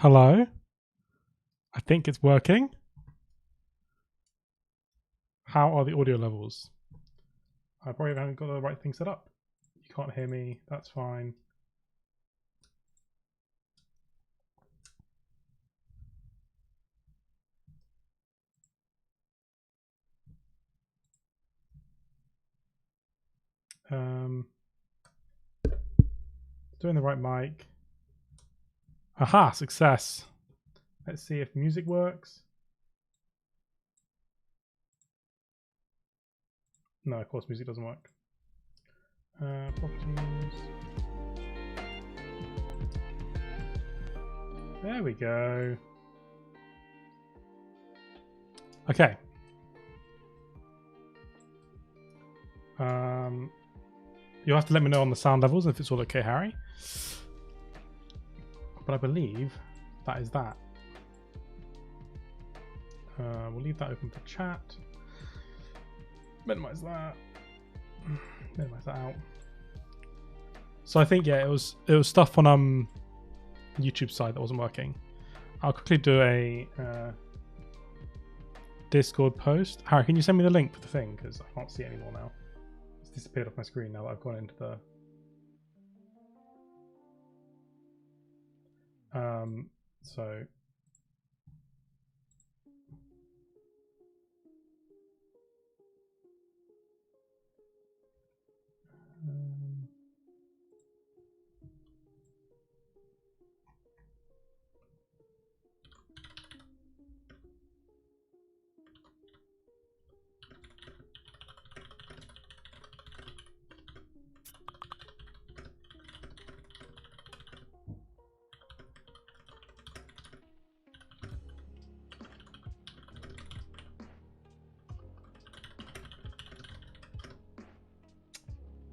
Hello? I think it's working. How are the audio levels? I probably haven't got the right thing set up. You can't hear me, that's fine. Doing the right mic. Aha, success. Let's see if music works. No, of course music doesn't work. Properties. There we go. Okay. You'll have to let me know on the sound levels if it's all okay, Harry. But I believe that is that. We'll leave that open for chat. Minimize that. Minimize that out. So I think it was stuff on YouTube side that wasn't working. I'll quickly do a Discord post. Harry, can you send me the link for the thing because I can't see it anymore now. It's disappeared off my screen now that I've gone into the. So.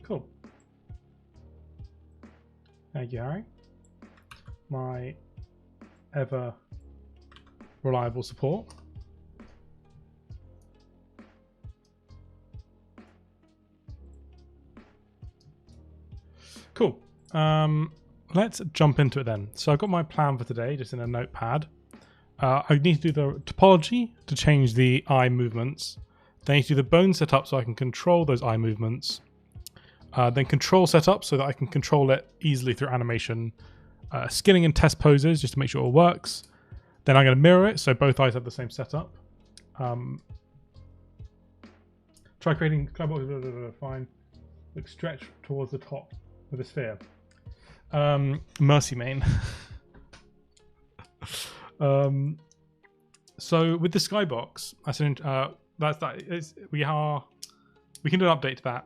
Cool. Thank you, Harry. My ever reliable support. Cool. Let's jump into it then. So I've got my plan for today just in a notepad. I need to do the topology to change the eye movements. Then I need to do the bone setup so I can control those eye movements. Then control setup so that I can control it easily through animation. Skinning and test poses just to make sure it all works. Then I'm going to mirror it so both eyes have the same setup. Try creating fine. Look, stretch towards the top with a sphere. Mercy main. So with the skybox, that's that. We can do an update to that.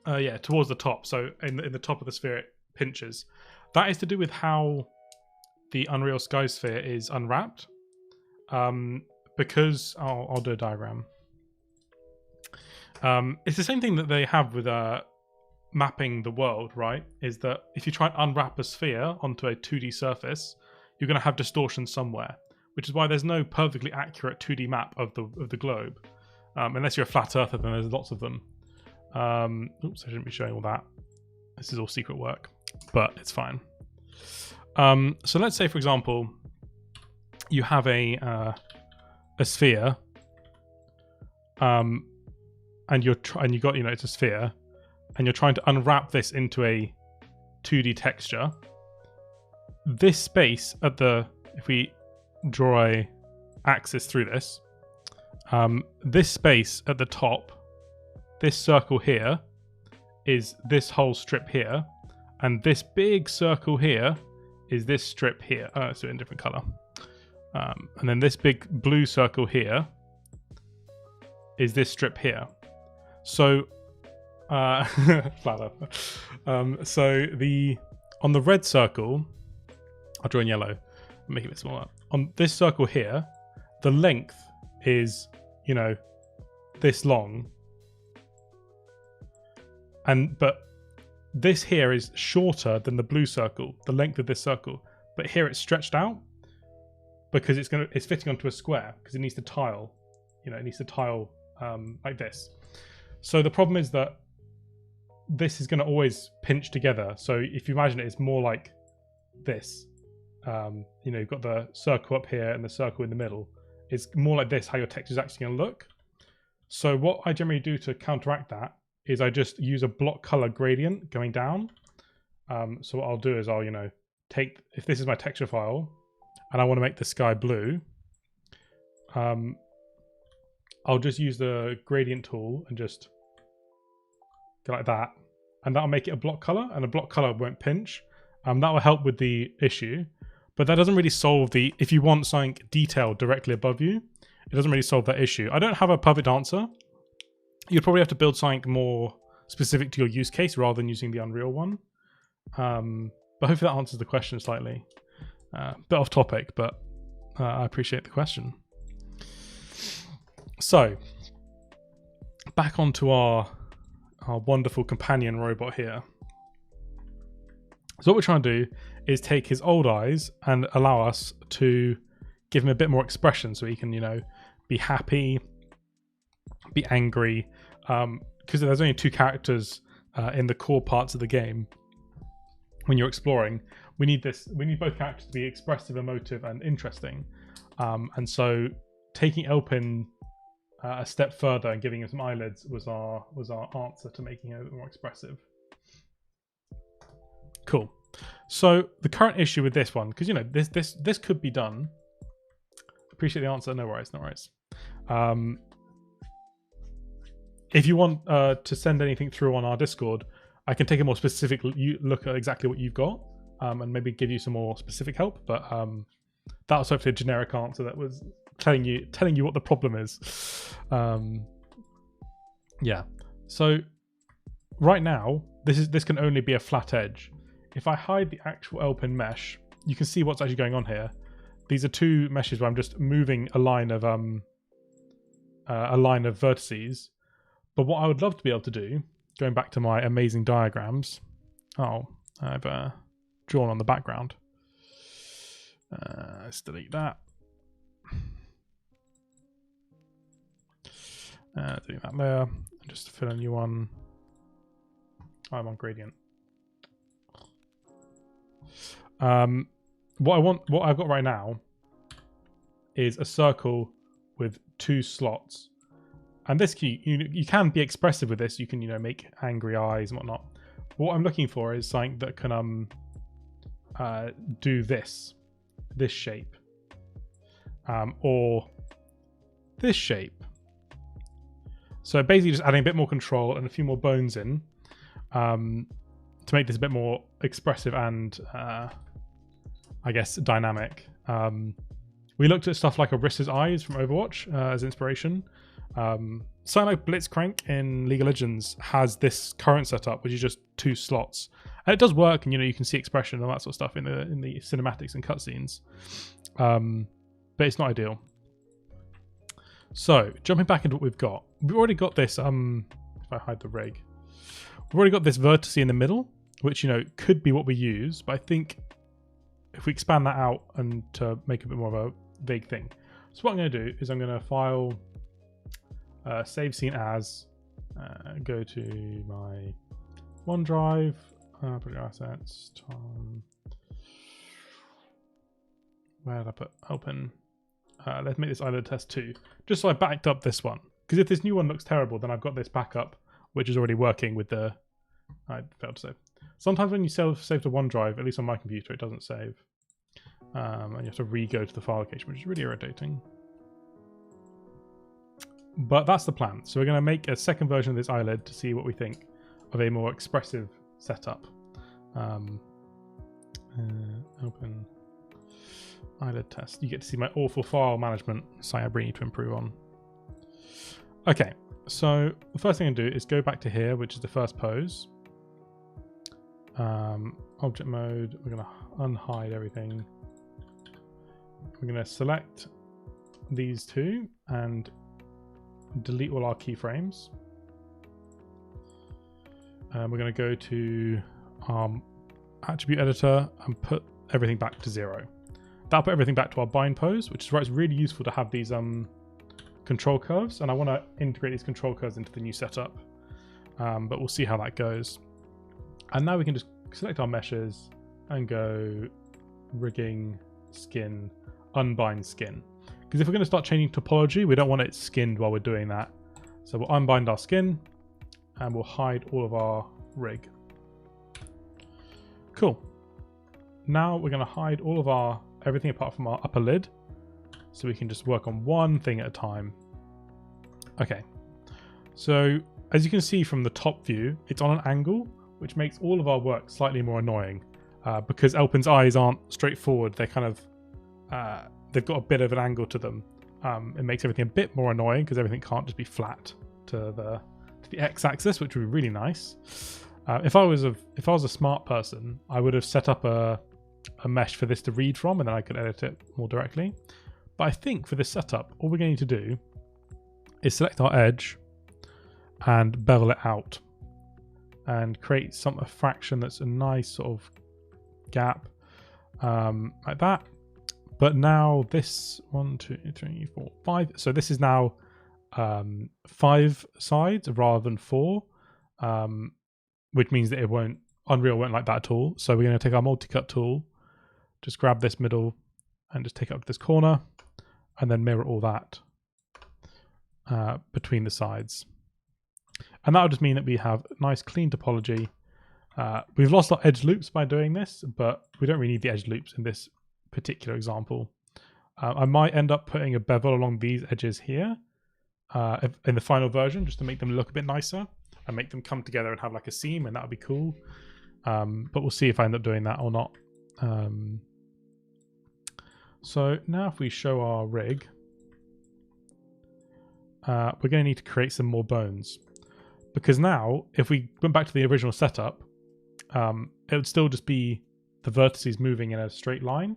Yeah, towards the top. So in the top of the sphere, it pinches. That is to do with how the Unreal Sky Sphere is unwrapped. Because I'll do a diagram. It's the same thing that they have with mapping the world, right? Is that if you try and unwrap a sphere onto a 2D surface, you're going to have distortion somewhere, which is why there's no perfectly accurate 2D map of the globe, unless you're a flat earther. Then there's lots of them. Oops, I shouldn't be showing all that. This is all secret work, but it's fine. So let's say, for example, you have a sphere, and you got it's a sphere, and you're trying to unwrap this into a 2D texture. This space if we draw a axis through this, this space at the top. This circle here is this whole strip here, and this big circle here is this strip here. Let's do it in a different color. And then this big blue circle here is this strip here. So, flatter. So on the red circle, I'll draw in yellow, make it a bit smaller. On this circle here, the length is, this long. But this here is shorter than the blue circle, the length of this circle. But here it's stretched out because it's fitting onto a square because it needs to tile. It needs to tile like this. So the problem is that this is going to always pinch together. So if you imagine it, it's more like this. You know, you've got the circle up here and the circle in the middle. It's more like this, how your text is actually going to look. So what I generally do to counteract that is I just use a block color gradient going down. So what I'll do is I'll, you know, take, if this is my texture file and I want to make the sky blue, I'll just use the gradient tool and just go like that. And that'll make it a block color, and a block color won't pinch. That will help with the issue, but that doesn't really solve the, if you want something detailed directly above you, it doesn't really solve that issue. I don't have a perfect answer. You'd probably have to build something more specific to your use case rather than using the Unreal one. But hopefully that answers the question slightly. Bit off topic, but I appreciate the question. So, back onto our wonderful companion robot here. So what we're trying to do is take his old eyes and allow us to give him a bit more expression so he can, you know, be happy, be angry, because there's only two characters in the core parts of the game. When you're exploring, we need both characters to be expressive, emotive, and interesting. And so taking L-P1 a step further and giving him some eyelids was our answer to making him a bit more expressive. Cool. So the current issue with this one, because you know this could be done. Appreciate the answer. No worries, no worries. If you want to send anything through on our Discord, I can take a more specific look at exactly what you've got and maybe give you some more specific help. But that was hopefully a generic answer that was telling you what the problem is. Yeah. So right now, this can only be a flat edge. If I hide the actual L-P1 mesh, you can see what's actually going on here. These are two meshes where I'm just moving a line of vertices. But what I would love to be able to do, going back to my amazing diagrams, I've drawn on the background. Let's delete that. Doing that there, and just fill a new one. I'm on gradient. What I've got right now is a circle with two slots, and this you can be expressive with this. You can, you know, make angry eyes and whatnot. But what I'm looking for is something that can do this shape, or this shape. So basically just adding a bit more control and a few more bones in to make this a bit more expressive and I guess dynamic. We looked at stuff like Orissa's eyes from Overwatch as inspiration. Something like Blitzcrank in League of Legends has this current setup, which is just two slots, and it does work. And you know, you can see expression and all that sort of stuff in the cinematics and cutscenes, but it's not ideal. So jumping back into what we've already got this. If I hide the rig, we've already got this vertex in the middle, which, you know, could be what we use. But I think if we expand that out and to make a bit more of a vague thing, so what I'm going to do is I'm going to file, save scene as, go to my OneDrive, project assets, where did I put open? Let's make this eyelid test 2, just so I backed up this one. Because if this new one looks terrible, then I've got this backup, which is already working with the... I failed to save. Sometimes when you save to OneDrive, at least on my computer, it doesn't save. And you have to re-go to the file location, which is really irritating. But that's the plan. So we're going to make a second version of this eyelid to see what we think of a more expressive setup. Open... eyelid test. You get to see my awful file management site I really need to improve on. Okay, so the first thing I do is go back to here, which is the first pose. Object mode, we're going to unhide everything. We're going to select these two and delete all our keyframes. We're going to go to our attribute editor and put everything back to 0. That'll put everything back to our bind pose, which is why it's really useful to have these control curves, and I want to integrate these control curves into the new setup, but we'll see how that goes. And now we can just select our meshes and go rigging, skin, unbind skin. Because if we're going to start changing topology, we don't want it skinned while we're doing that. So we'll unbind our skin and we'll hide all of our rig. Cool. Now we're going to hide all of our everything apart from our upper lid, so we can just work on one thing at a time. Okay. So as you can see from the top view, it's on an angle, which makes all of our work slightly more annoying because L-P1's eyes aren't straightforward. They're kind of they've got a bit of an angle to them. It makes everything a bit more annoying because everything can't just be flat to the x-axis, which would be really nice. If I was a smart person, I would have set up a mesh for this to read from, and then I could edit it more directly. But I think for this setup, all we're going to need to do is select our edge and bevel it out and create a fraction that's a nice sort of gap like that. But now this 1, 2, 3, 4, 5. So this is now 5 sides rather than 4, which means that Unreal won't like that at all. So we're going to take our multi-cut tool, just grab this middle and just take it up to this corner, and then mirror all that between the sides. And that will just mean that we have nice clean topology. We've lost our edge loops by doing this, but we don't really need the edge loops in this particular example. I might end up putting a bevel along these edges here in the final version, just to make them look a bit nicer and make them come together and have like a seam, and that would be cool. But we'll see if I end up doing that or not. So now if we show our rig, we're going to need to create some more bones. Because now, if we went back to the original setup, it would still just be the vertices moving in a straight line,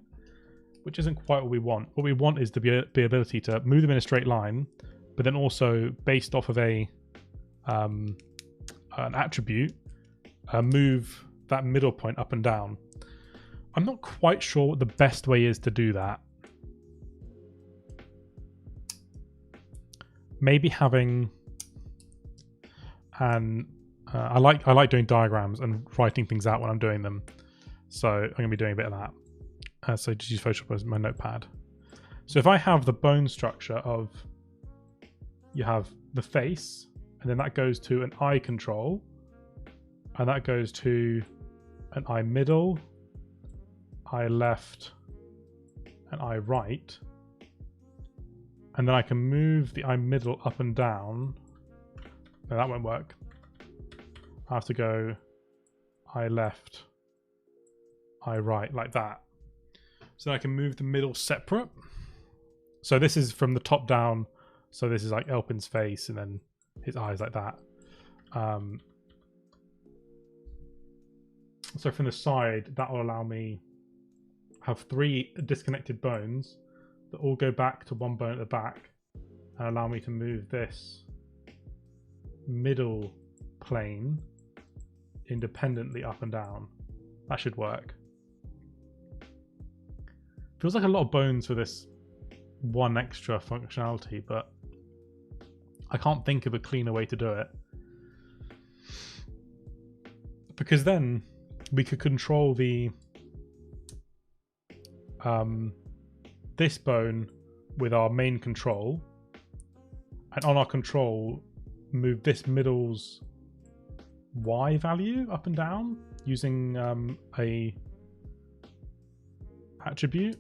which isn't quite what we want. What we want is the ability to move them in a straight line, but then also based off of an attribute, move that middle point up and down. I'm not quite sure what the best way is to do that. Maybe having I like doing diagrams and writing things out when I'm doing them, so I'm going to be doing a bit of that. So just use Photoshop as my notepad. So if I have the bone structure of, you have the face, and then that goes to an eye control, and that goes to an eye middle, eye left, and eye right, and then I can move the eye middle up and down. No, that won't work. I have to go eye left, eye right, like that. So I can move the middle separate. So this is from the top down. So this is like L-P1's face, and then his eyes like that. So from the side, that will allow me have 3 disconnected bones that all go back to one bone at the back, and allow me to move this middle plane independently up and down. That should work. Feels like a lot of bones for this one extra functionality, but I can't think of a cleaner way to do it. Because then we could control the this bone with our main control, and on our control move this middle's Y value up and down using a attribute.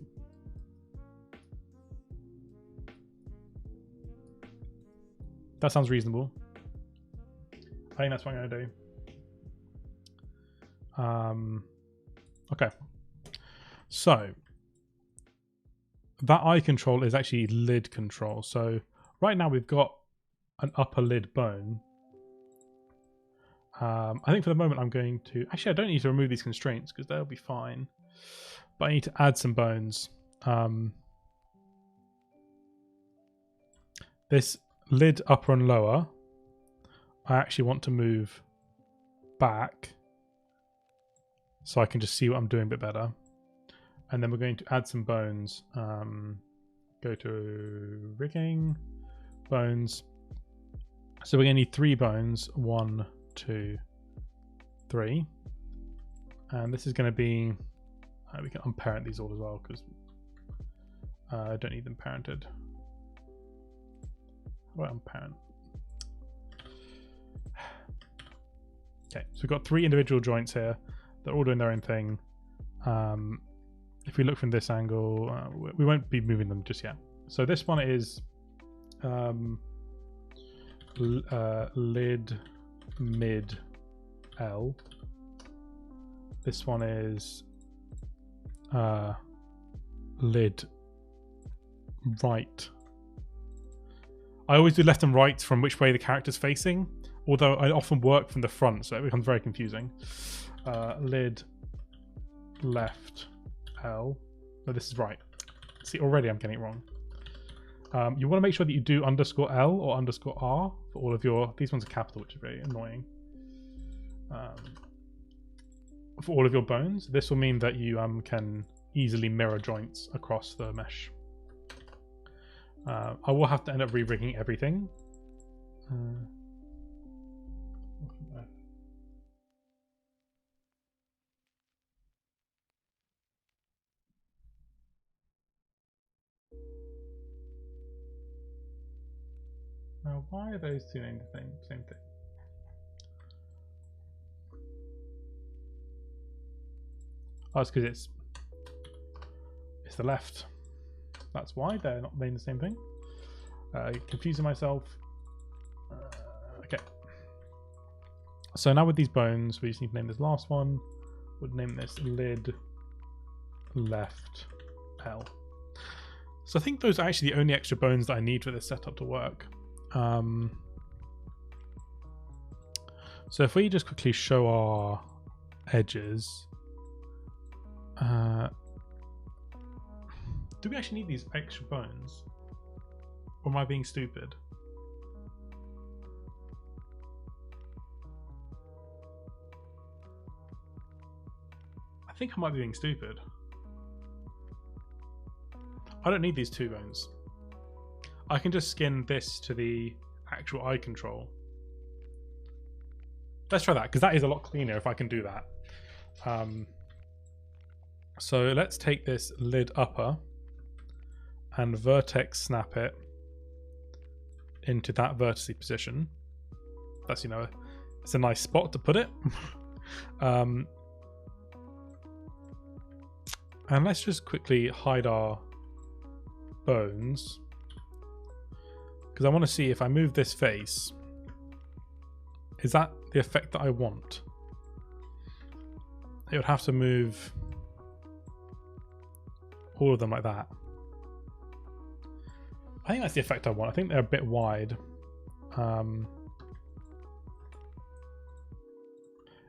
That sounds reasonable. I think that's what I'm going to do. Okay. So that eye control is actually lid control. So right now we've got an upper lid bone. I think for the moment I'm going to... Actually, I don't need to remove these constraints because they'll be fine. But I need to add some bones. This lid upper and lower, I actually want to move back so I can just see what I'm doing a bit better. And then we're going to add some bones. Go to rigging, bones. So we're going to need 3 bones. 1, 2, 3. And this is going to be We can unparent these all as well because I don't need them parented. How about unparent? Okay, so we've got 3 individual joints here. They're all doing their own thing. If we look from this angle, we won't be moving them just yet. So this one is lid mid L. This one is lid right. I always do left and right from which way the character's facing, although I often work from the front, so it becomes very confusing. Lid left L. No, this is right. See, already I'm getting it wrong. You want to make sure that you do underscore L or underscore R for all of your... These ones are capital, which is very annoying. For all of your bones. This will mean that you can easily mirror joints across the mesh. I will have to end up re-rigging everything. Now, why are those two named the same thing? Oh, it's because it's the left. That's why they're not named the same thing. Confusing myself. Okay. So now with these bones, we just need to name this last one. We'll name this lid left L. So I think those are actually the only extra bones that I need for this setup to work. So if we just quickly show our edges, do we actually need these extra bones? Or am I being stupid? I think I might be being stupid. I don't need these 2 bones. I can just skin this to the actual eye control. Let's try that, because that is a lot cleaner if I can do that. So let's take this lid upper and vertex snap it into that vertice position. That's, you know, it's a nice spot to put it. And let's just quickly hide our bones, because I want to see if I move this face, is that the effect that I want? It would have to move all of them like that. I think that's the effect I want. I think they're a bit wide.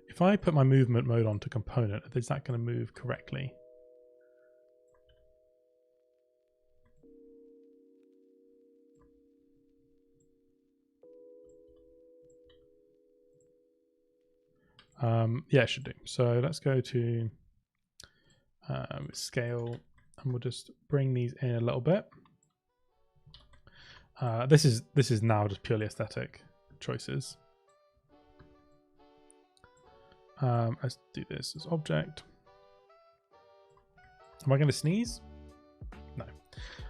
If I put my movement mode onto component, is that going to move correctly? Yeah, it should do. So let's go to scale, and we'll just bring these in a little bit. This is now just purely aesthetic choices. Let's do this as object. Am I going to sneeze? No.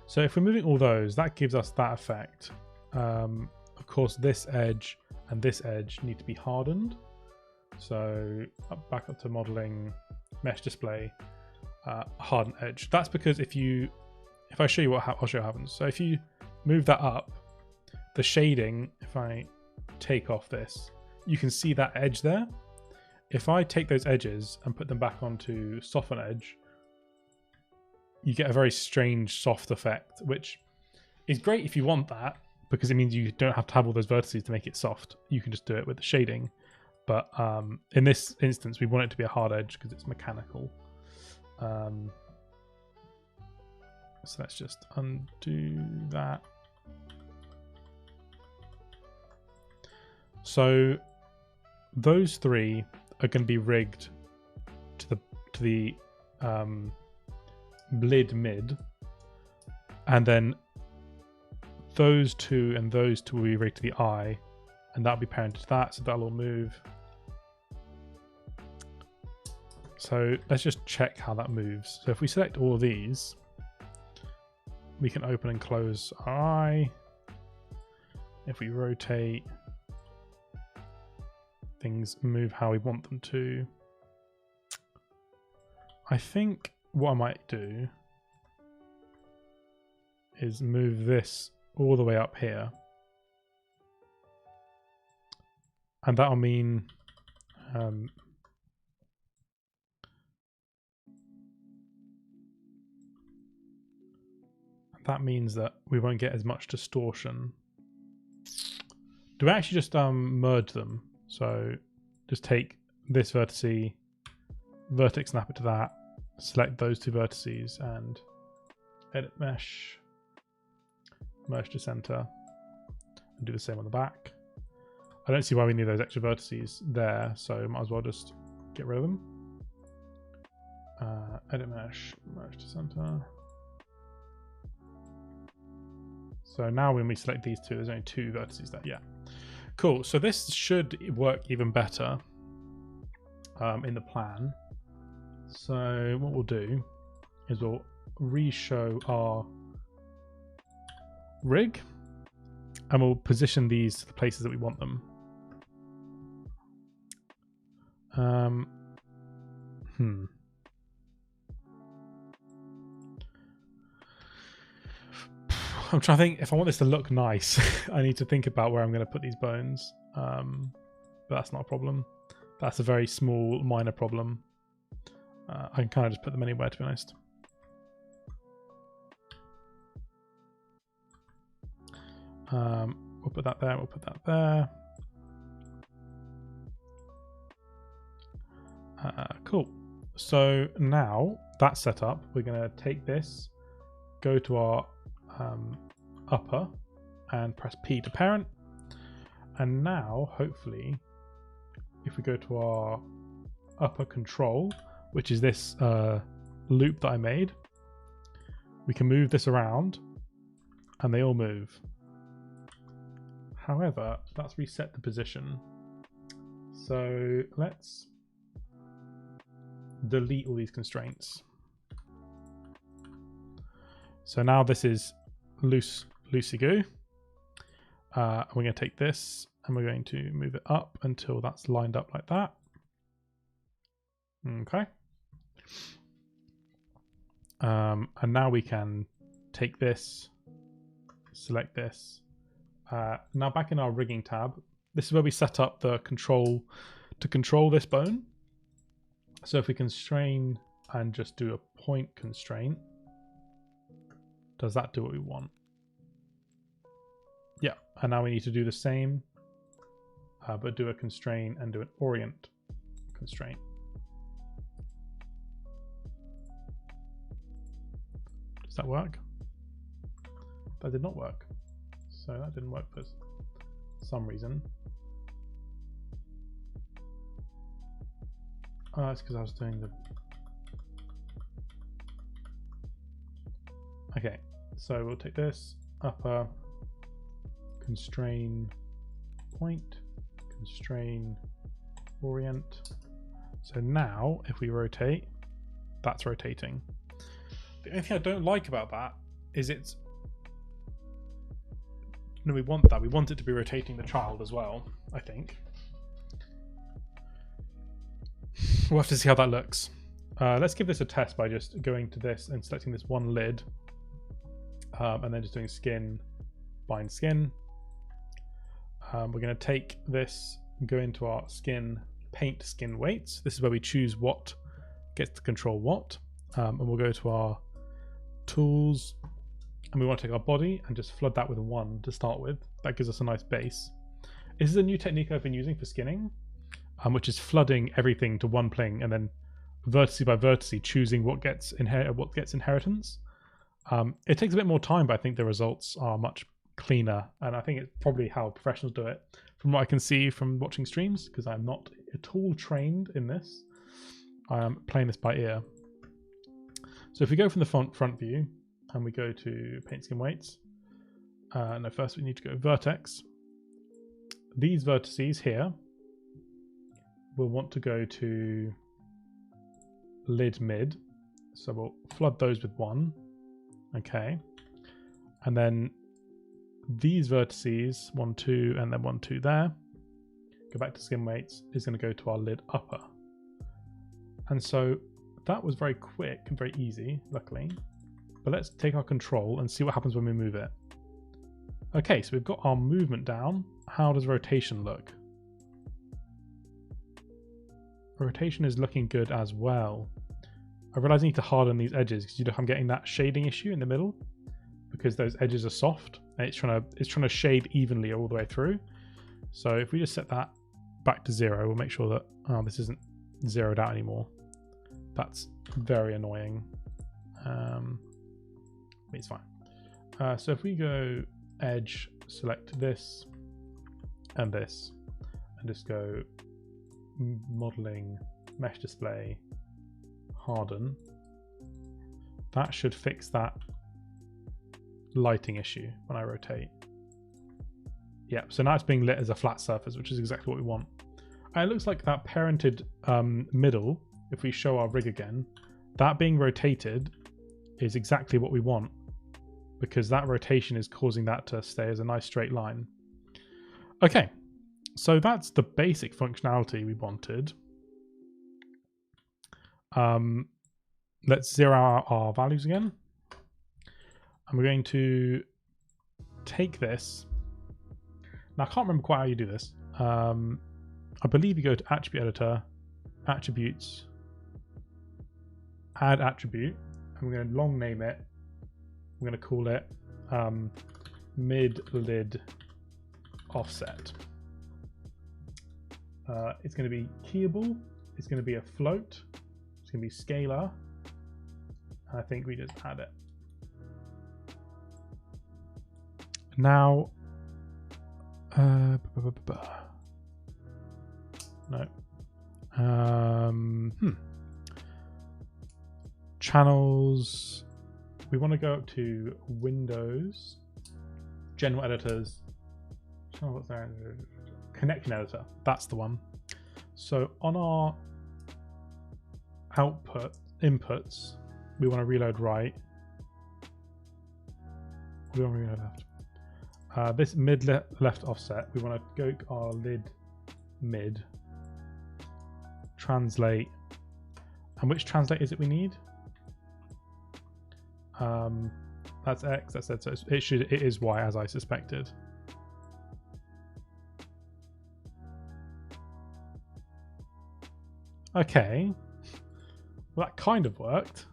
So if we're moving all those, that gives us that effect. Of course, this edge and this edge need to be hardened. So back up to modeling, mesh display, harden edge. That's because if I show you I'll show you what happens. So if you move that up, the shading, if I take off this, you can see that edge there. If I take those edges and put them back onto soften edge, you get a very strange soft effect, which is great if you want that, because it means you don't have to have all those vertices to make it soft. You can just do it with the shading. But in this instance, we want it to be a hard edge because it's mechanical. So let's just undo that. So those 3 are going to be rigged to the lid mid, and then those 2 and those 2 will be rigged to the eye, and that'll be parented to that, so that'll all move. So let's just check how that moves. So if we select all of these, we can open and close our eye. If we rotate, things move how we want them to. I think what I might do is move this all the way up here. And that'll mean that means that we won't get as much distortion. Do we actually just merge them? So just take this vertex, snap it to that, select those two vertices and edit mesh, merge to center, and do the same on the back. I don't see why we need those extra vertices there, so might as well just get rid of them. Edit mesh, merge to center. So now when we select these two, there's only two vertices there. Yeah, cool. So this should work even better in the plan. So what we'll do is we'll re-show our rig and we'll position these to the places that we want them. I'm trying to think, if I want this to look nice, I need to think about where I'm going to put these bones. But that's not a problem. That's a very small, minor problem. I can kind of just put them anywhere, to be honest. We'll put that there, we'll put that there. Cool. So now that's set up, we're going to take this, go to our upper and press P to parent. And now, hopefully, if we go to our upper control, which is this loop that I made, we can move this around and they all move. However, let's reset the position. So let's delete all these constraints. So now this is loosey-goo. We're going to take this and we're going to move it up until that's lined up like that. Okay. And now we can take this, select this. Now back in our rigging tab, this is where we set up the control to control this bone. So if we constrain and just do a point constraint, does that do what we want? Yeah, and now we need to do the same, but do a constraint and do an orient constraint. Does that work? That did not work. So that didn't work for some reason. Oh, it's because I was doing the... Okay, so we'll take this, upper, constrain point, constrain orient. So now if we rotate, that's rotating. The only thing I don't like about that is it's... No, we want that. We want it to be rotating the child as well, I think. We'll have to see how that looks. Let's give this a test by just going to this and selecting this one lid. And then just doing skin, bind skin. We're going to take this and go into our skin, paint skin weights. This is where we choose what gets to control what. And we'll go to our tools. And we want to take our body and just flood that with a 1 to start with. That gives us a nice base. This is a new technique I've been using for skinning, which is flooding everything to one plane and then vertice by vertice choosing what gets inheritance. It takes a bit more time, but I think the results are much cleaner, and I think it's probably how professionals do it from what I can see from watching streams, because I'm not at all trained in this. I am playing this by ear. So if we go from the front view and we go to paint skin weights, no, first we need to go vertex. These vertices here we'll want to go to lid mid. So we'll flood those with 1. Okay. And then these vertices, 1, 2, and then 1, 2 there. Go back to skim weights, is going to go to our lid upper. And so that was very quick and very easy, luckily. But let's take our control and see what happens when we move it. Okay, so we've got our movement down. How does rotation look? Rotation is looking good as well. I realize I need to harden these edges because I'm getting that shading issue in the middle because those edges are soft and it's trying to shade evenly all the way through. So if we just set that back to 0, we'll make sure that this isn't zeroed out anymore. That's very annoying. It's fine. So if we go edge, select this and this, and just go modeling, mesh display, harden, that should fix that lighting issue when I rotate. Yeah, so now it's being lit as a flat surface, which is exactly what we want. And it looks like that parented middle, if we show our rig again, that being rotated is exactly what we want, because that rotation is causing that to stay as a nice straight line. Okay, so that's the basic functionality we wanted. Let's zero out our values again. And we're going to take this. Now, I can't remember quite how you do this. I believe you go to Attribute Editor, Attributes, Add Attribute, and we're going to long name it. We're going to call it Mid-Lid Offset. It's going to be keyable. It's going to be a float. It's going to be scalar. I think we just add it. Now, no. Channels. We want to go up to Windows, General Editors. What's there? Connection Editor. That's the one. So on our inputs, we want to reload right. We want to reload left. This mid left offset, we want to go our lid mid, translate, and which translate is it we need? That's X. That's it. So it is Y, as I suspected. Okay, well that kind of worked.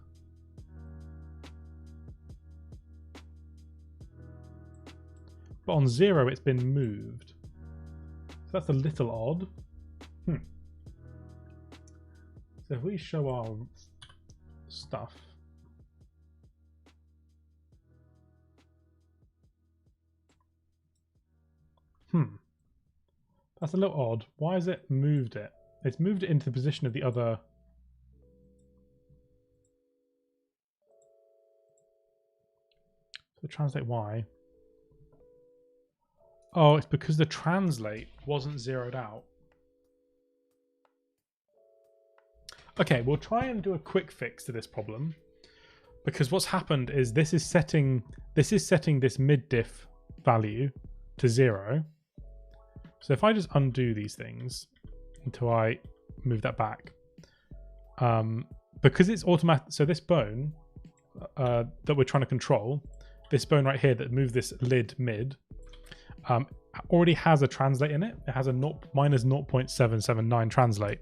But on 0, it's been moved. So that's a little odd. So if we show our stuff. That's a little odd. Why has it moved it? It's moved it into the position of the other. So translate Y. Oh, it's because the translate wasn't zeroed out. Okay, we'll try and do a quick fix to this problem, because what's happened is this is setting this mid diff value to 0. So if I just undo these things until I move that back, because it's automatic. So this bone that we're trying to control, this bone right here that moves this lid mid, already has a translate in it. It has a minus 0.779 translate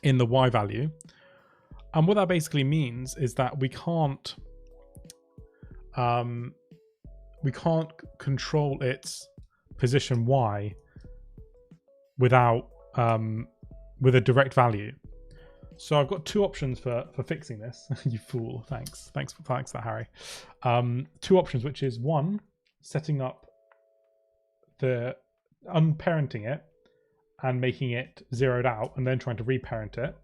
in the Y value. And what that basically means is that we can't control its position Y without with a direct value. So I've got two options for fixing this. You fool. Thanks for that, Harry. Two options, which is one, setting up the unparenting it and making it zeroed out and then trying to reparent it.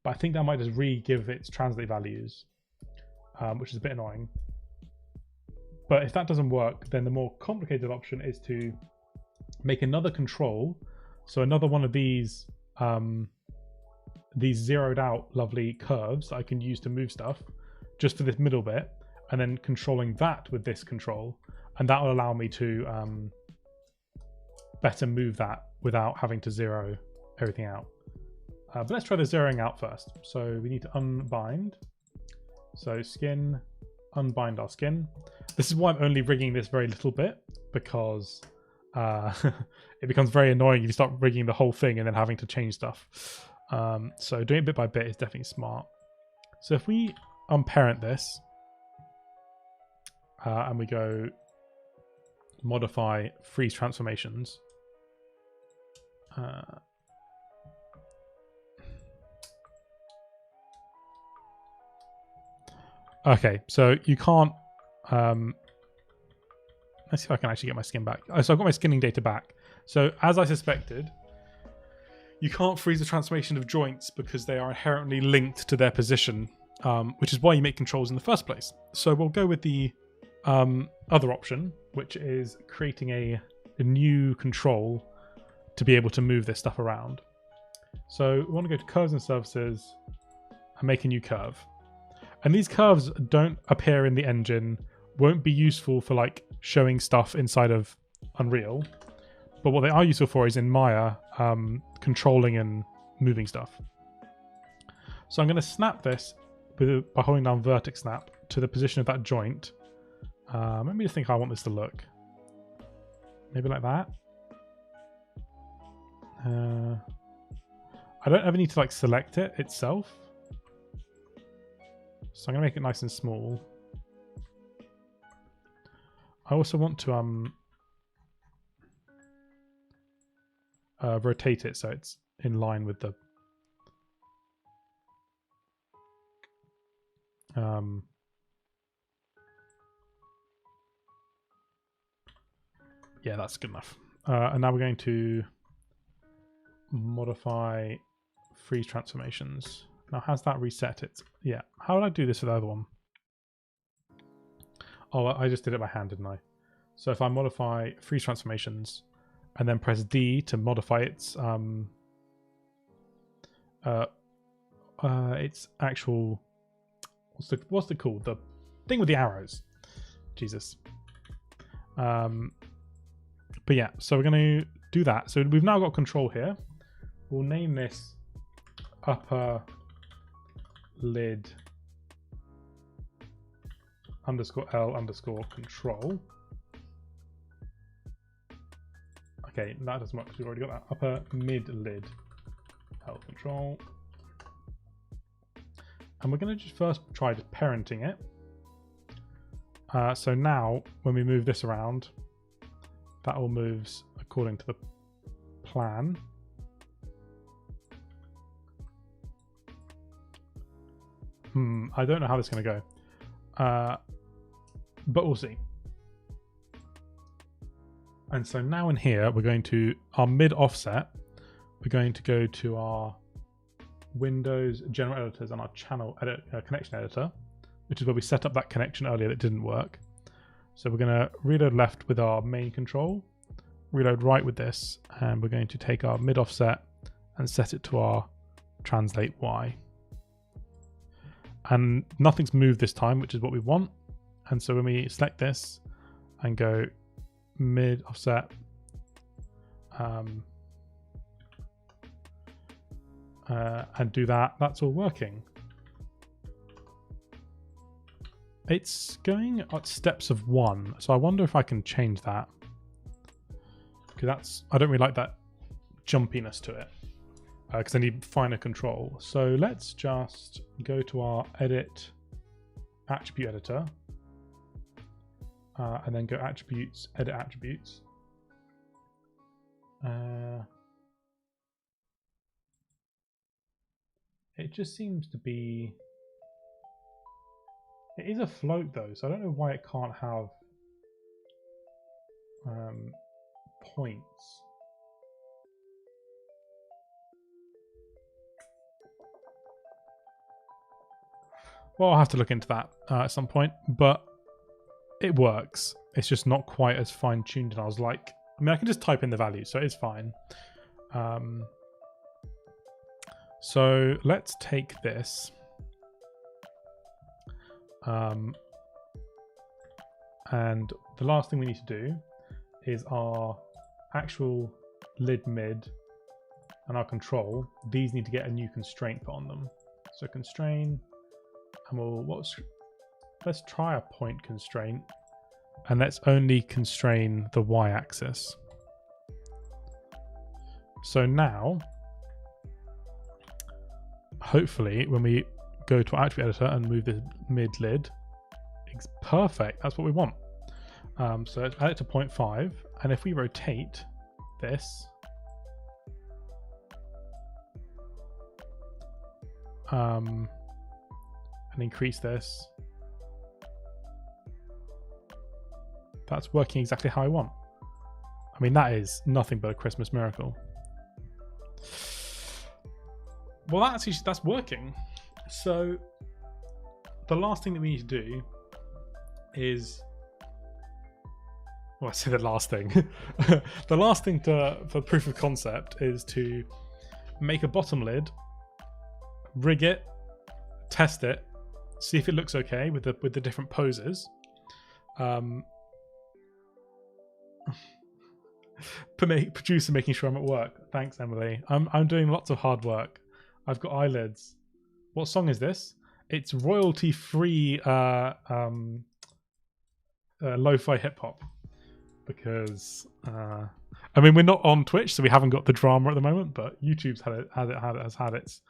But I think that might just re-give its translate values, which is a bit annoying. But if that doesn't work, then the more complicated option is to make another control. So another one of these these zeroed out lovely curves that I can use to move stuff just for this middle bit, and then controlling that with this control, and that will allow me to better move that without having to zero everything out. But let's try the zeroing out first. So we need to unbind. So skin, unbind our skin. This is why I'm only rigging this very little bit, because it becomes very annoying if you start rigging the whole thing and then having to change stuff. So doing it bit by bit is definitely smart. So if we unparent this and we go modify freeze transformations, okay, so you can't let's see if I can actually get my skin back. So I've got my skinning data back. So as I suspected, you can't freeze the transformation of joints because they are inherently linked to their position, which is why you make controls in the first place. So we'll go with the other option, which is creating a new control to be able to move this stuff around. So we want to go to curves and surfaces and make a new curve. And these curves don't appear in the engine, won't be useful for like showing stuff inside of Unreal. But what they are useful for is in Maya, controlling and moving stuff. So I'm going to snap this by holding down vertex snap to the position of that joint. Let me just think how I want this to look. Maybe like that. I don't ever need to like select it itself. So I'm going to make it nice and small. I also want to rotate it so it's in line with the yeah, that's good enough. And now we're going to modify freeze transformations. Now, has that reset it? Yeah. How would I do this for the other one? Oh, I just did it by hand, didn't I? So if I modify freeze transformations and then press D to modify its actual what's it called? The thing with the arrows. Jesus. But yeah, so we're going to do that. So we've now got control here. We'll name this upper lid underscore L underscore control. Okay, that doesn't work because we've already got that. Upper mid lid L control. And we're going to just first try just parenting it. So now when we move this around, that all moves according to the plan. I don't know how this is going to go. But we'll see. And so now in here, we're going to our mid offset. We're going to go to our Windows general editors and our channel edit, connection editor, which is where we set up that connection earlier that didn't work. So we're going to reload left with our main control, reload right with this, and we're going to take our mid offset and set it to our translate Y. And nothing's moved this time, which is what we want. And so when we select this and go mid offset, and do that, that's all working. It's going at steps of 1, so I wonder if I can change that, because I don't really like that jumpiness to it, because I need finer control. So let's just go to our edit attribute editor, and then go attributes, edit attributes. It just seems to be... It is a float though, so I don't know why it can't have points. Well, I'll have to look into that at some point, but it works. It's just not quite as fine-tuned as I was like. I mean, I can just type in the value, so it's fine. So let's take this. And the last thing we need to do is our actual lid mid and our control. These need to get a new constraint put on them. So constrain, and let's try a point constraint, and let's only constrain the y-axis. So now, hopefully, when we go to our attribute editor and move the mid lid, it's perfect. That's what we want. So let's add it to 0.5, and if we rotate this, and increase this, that's working exactly how I want. I mean, that is nothing but a Christmas miracle. Well, that's working. So the last thing that we need to do is, well, I say the last thing. The last thing for proof of concept is to make a bottom lid, rig it, test it, see if it looks okay with the different poses. Producer making sure I'm at work. Thanks, Emily. I'm doing lots of hard work. I've got eyelids. What song is this? It's royalty-free lo-fi hip-hop. Because I mean, we're not on Twitch, so we haven't got the drama at the moment, but YouTube's has had its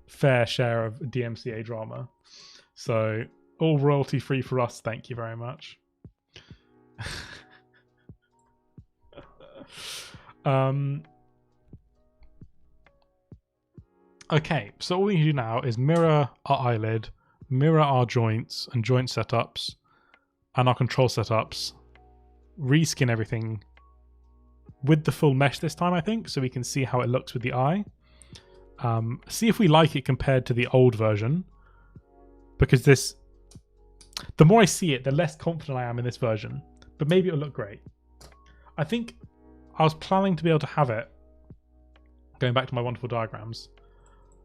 fair share of DMCA drama. So all royalty free for us. Thank you very much. Okay, so all we need to do now is mirror our eyelid, mirror our joints and joint setups, and our control setups. Reskin everything with the full mesh this time, I think, so we can see how it looks with the eye. See if we like it compared to the old version, because the more I see it, the less confident I am in this version, but maybe it'll look great. I think I was planning to be able to have it, going back to my wonderful diagrams,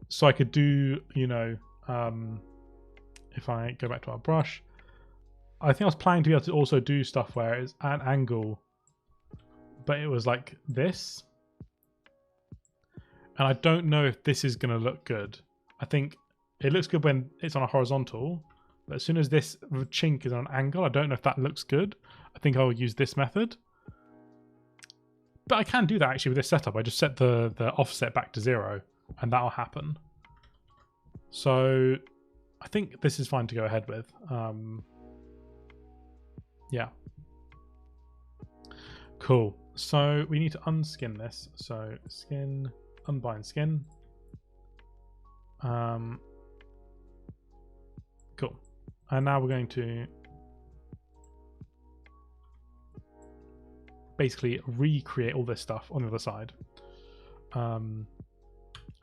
so I could do, if I go back to our brush, I think I was planning to be able to also do stuff where it's at an angle, but it was like this. And I don't know if this is going to look good. I think it looks good when it's on a horizontal, but as soon as this chink is on an angle, I don't know if that looks good. I think I'll use this method. But I can do that actually with this setup. I just set the offset back to 0, and that'll happen. So I think this is fine to go ahead with. Yeah. Cool. So we need to unskin this. So skin, unbind skin. Cool. And now we're going to basically recreate all this stuff on the other side.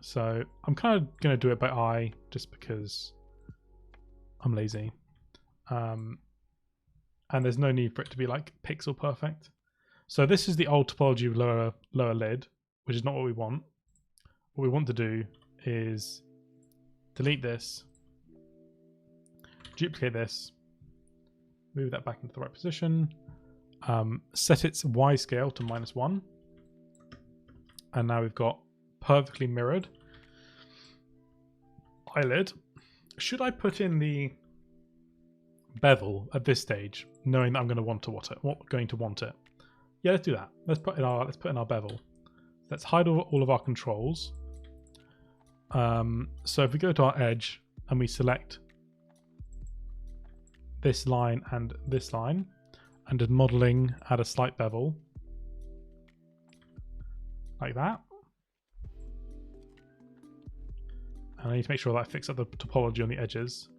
So I'm kind of going to do it by eye just because I'm lazy. And there's no need for it to be like pixel perfect. So this is the old topology of lower lid, which is not what we want. What we want to do is delete this, duplicate this, move that back into the right position, set its Y scale to -1, and now we've got perfectly mirrored eyelid. Should I put in the bevel at this stage, knowing that I'm going to want it? Yeah, let's do that. Let's put in our bevel. Let's hide all of our controls. So if we go to our edge and we select this line and this line, and just modeling, add a slight bevel like that. And I need to make sure that I fix up the topology on the edges.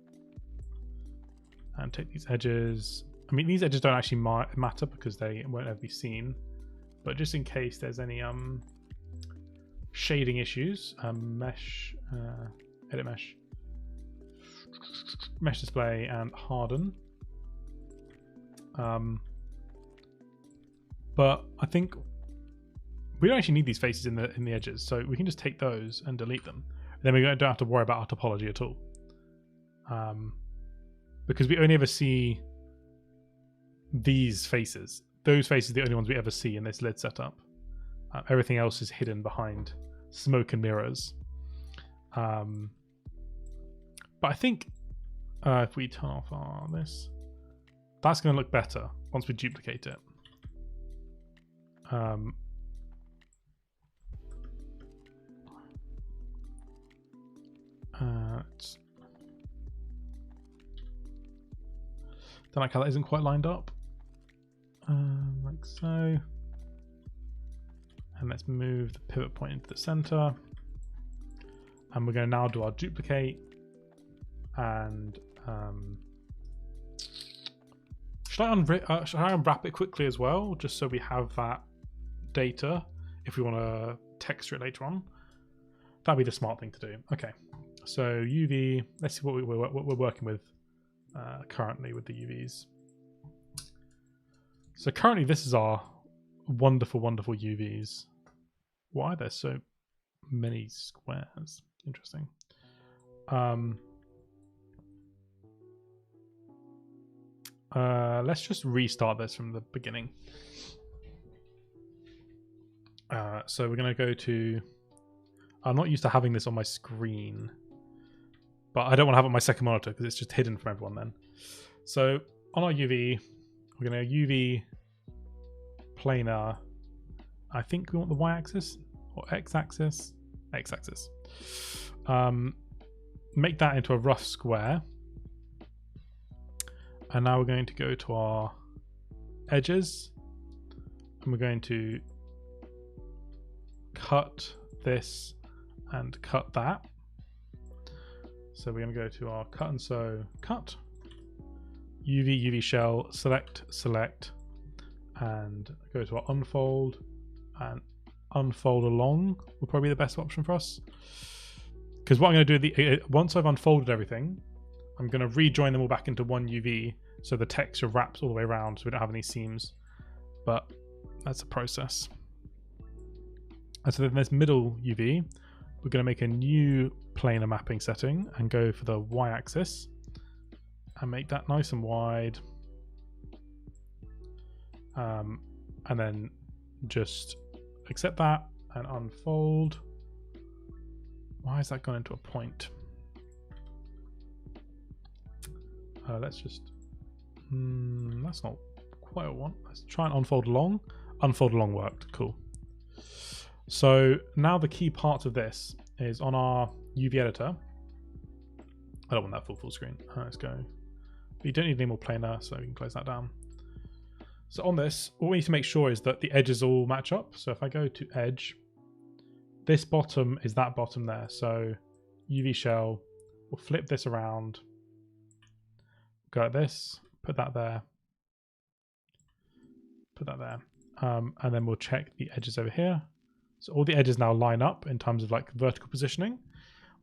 And take these edges. I mean, these edges don't actually matter because they won't ever be seen. But just in case there's any shading issues, mesh, edit mesh, mesh display, and harden. But I think we don't actually need these faces in the edges, so we can just take those and delete them. Then we don't have to worry about our topology at all, because we only ever see these faces. Those faces are the only ones we ever see in this lid setup. Everything else is hidden behind smoke and mirrors. But I think if we turn off this, that's going to look better once we duplicate it. Don't like how that isn't quite lined up. Like so. And let's move the pivot point into the center. And we're going to now do our duplicate. And should I unwrap it quickly as well, just so we have that data if we want to texture it later on? That'd be the smart thing to do. Okay, so UV. Let's see what we're working with currently with the UVs. So currently, this is our wonderful, wonderful UVs. Why are there so many squares? Interesting. Let's just restart this from the beginning. So we're going to go to... I'm not used to having this on my screen, but I don't want to have it on my second monitor because it's just hidden from everyone then. So on our UV, we're going to UV planar. I think we want the y-axis or x-axis. X-axis. Make that into a rough square. And now we're going to go to our edges and we're going to cut this and cut that. So we're going to go to our cut and sew, cut, UV shell, select, and go to our unfold, and unfold along will probably be the best option for us. Because what I'm going to do, once I've unfolded everything, I'm going to rejoin them all back into one UV so the texture wraps all the way around so we don't have any seams. But that's a process. And so then this middle UV, we're going to make a new planar mapping setting and go for the y-axis and make that nice and wide. And then just accept that and unfold. Why has that gone into a point? Let's just... that's not quite what I want. Let's try and unfold along. Unfold along worked. Cool. So now the key part of this is on our UV editor. I don't want that full screen. Let's go. But you don't need any more planar, so we can close that down. So on this, what we need to make sure is that the edges all match up. So if I go to edge, this bottom is that bottom there. So UV shell, we'll flip this around, go like this, put that there, put that there. And then we'll check the edges over here. So all the edges now line up in terms of like vertical positioning.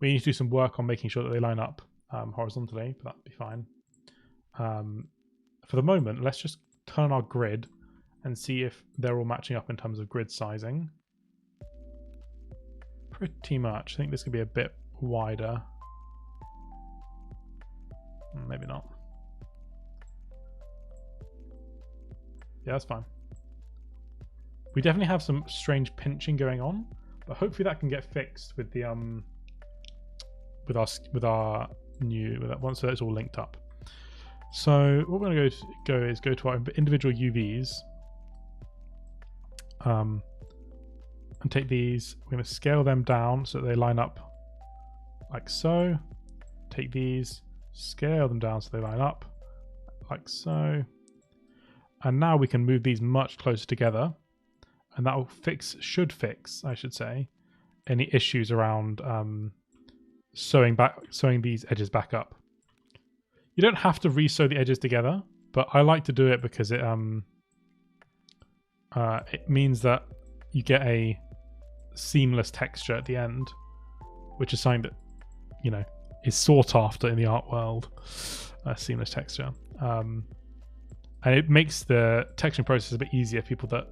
We need to do some work on making sure that they line up horizontally, but that'll be fine. For the moment, let's just turn our grid and see if they're all matching up in terms of grid sizing. Pretty much. I think this could be a bit wider. Maybe not. Yeah, that's fine. We definitely have some strange pinching going on, but hopefully that can get fixed with the once it's all linked up. So what we're going to go to our individual UVs, and take these. We're going to scale them down so that they line up like so. Take these, scale them down so they line up like so. And now we can move these much closer together, and that will should fix, I should say, any issues around sewing these edges back up. You don't have to re-sew the edges together, but I like to do it because it means that you get a seamless texture at the end, which is something that, you know, is sought after in the art world. Seamless texture, and it makes the texturing process a bit easier for people that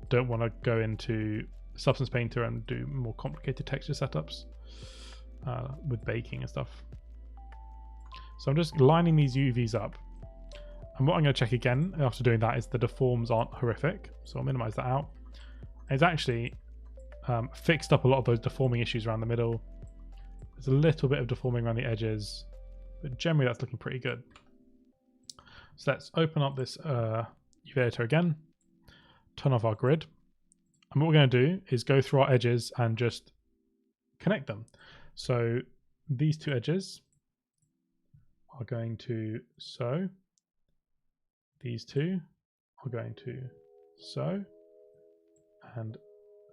don't want to go into Substance Painter and do more complicated texture setups with baking and stuff. So I'm just lining these UVs up. And what I'm going to check again after doing that is the deforms aren't horrific. So I'll minimize that out. And it's actually fixed up a lot of those deforming issues around the middle. There's a little bit of deforming around the edges, but generally that's looking pretty good. So let's open up this UV editor again, turn off our grid. And what we're going to do is go through our edges and just connect them. So these two edges are going to so. These two are going to so. And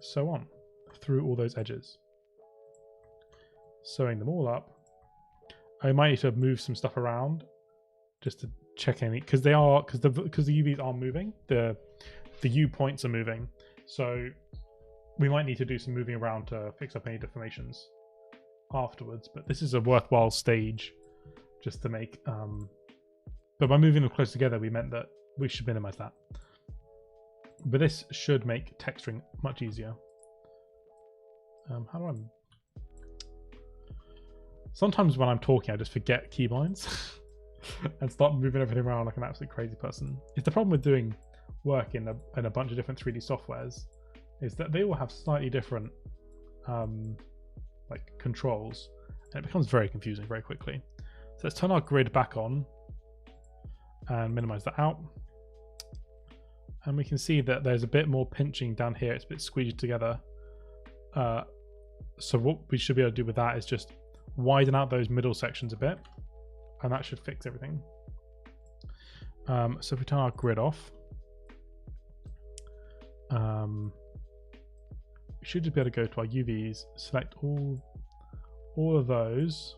so on through all those edges. Sewing them all up. I might need to move some stuff around just to check any, because the UVs are moving. The U points are moving. So we might need to do some moving around to fix up any deformations afterwards, but this is a worthwhile stage just to make but by moving them close together we meant that we should minimize that, but this should make texturing much easier. How do I sometimes when I'm talking I just forget keybinds and start moving everything around like an absolute crazy person. It's the problem with doing work in a bunch of different 3D softwares, is that they all have slightly different like controls, and it becomes very confusing very quickly. So let's turn our grid back on and minimize that out, and we can see that there's a bit more pinching down here. It's a bit squeezed together. So what we should be able to do with that is just widen out those middle sections a bit, and that should fix everything. So if we turn our grid off, we should just be able to go to our UVs, select all of those,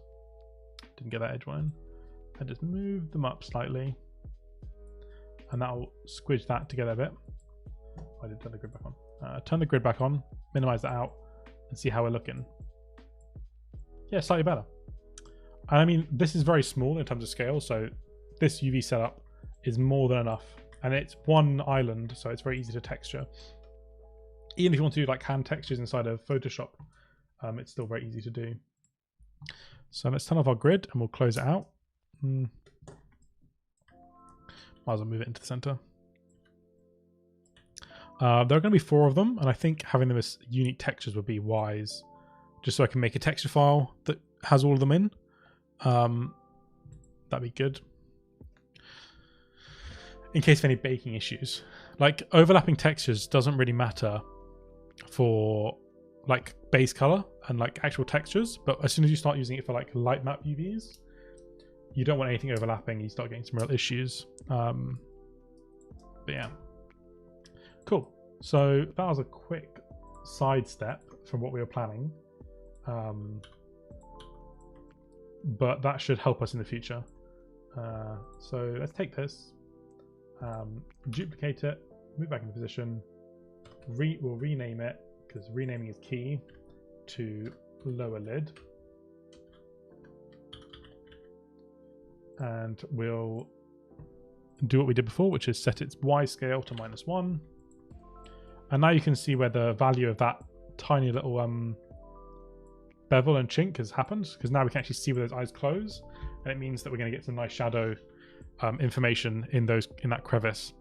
didn't get that edge one, and just move them up slightly, and that'll squidge that together a bit. I did turn the grid back on. Turn the grid back on, minimize that out, and see how we're looking. Yeah, slightly better. And I mean, this is very small in terms of scale, so this UV setup is more than enough, and it's one island, so it's very easy to texture. Even if you want to do like hand textures inside of Photoshop, it's still very easy to do. So let's turn off our grid and we'll close it out. Might as well move it into the center. There are going to be 4 of them, and I think having them as unique textures would be wise, just so I can make a texture file that has all of them in. That'd be good. In case of any baking issues. Like, overlapping textures doesn't really matter for like base color and like actual textures, but as soon as you start using it for like light map UVs, you don't want anything overlapping. You start getting some real issues. But yeah, cool. So that was a quick sidestep from what we were planning, but that should help us in the future. So let's take this, duplicate it, move back into position. We'll rename it, because renaming is key, to lower lid, and we'll do what we did before, which is set its Y scale to -1, and now you can see where the value of that tiny little bevel and chink has happened, because now we can actually see where those eyes close, and it means that we're going to get some nice shadow information in that crevice.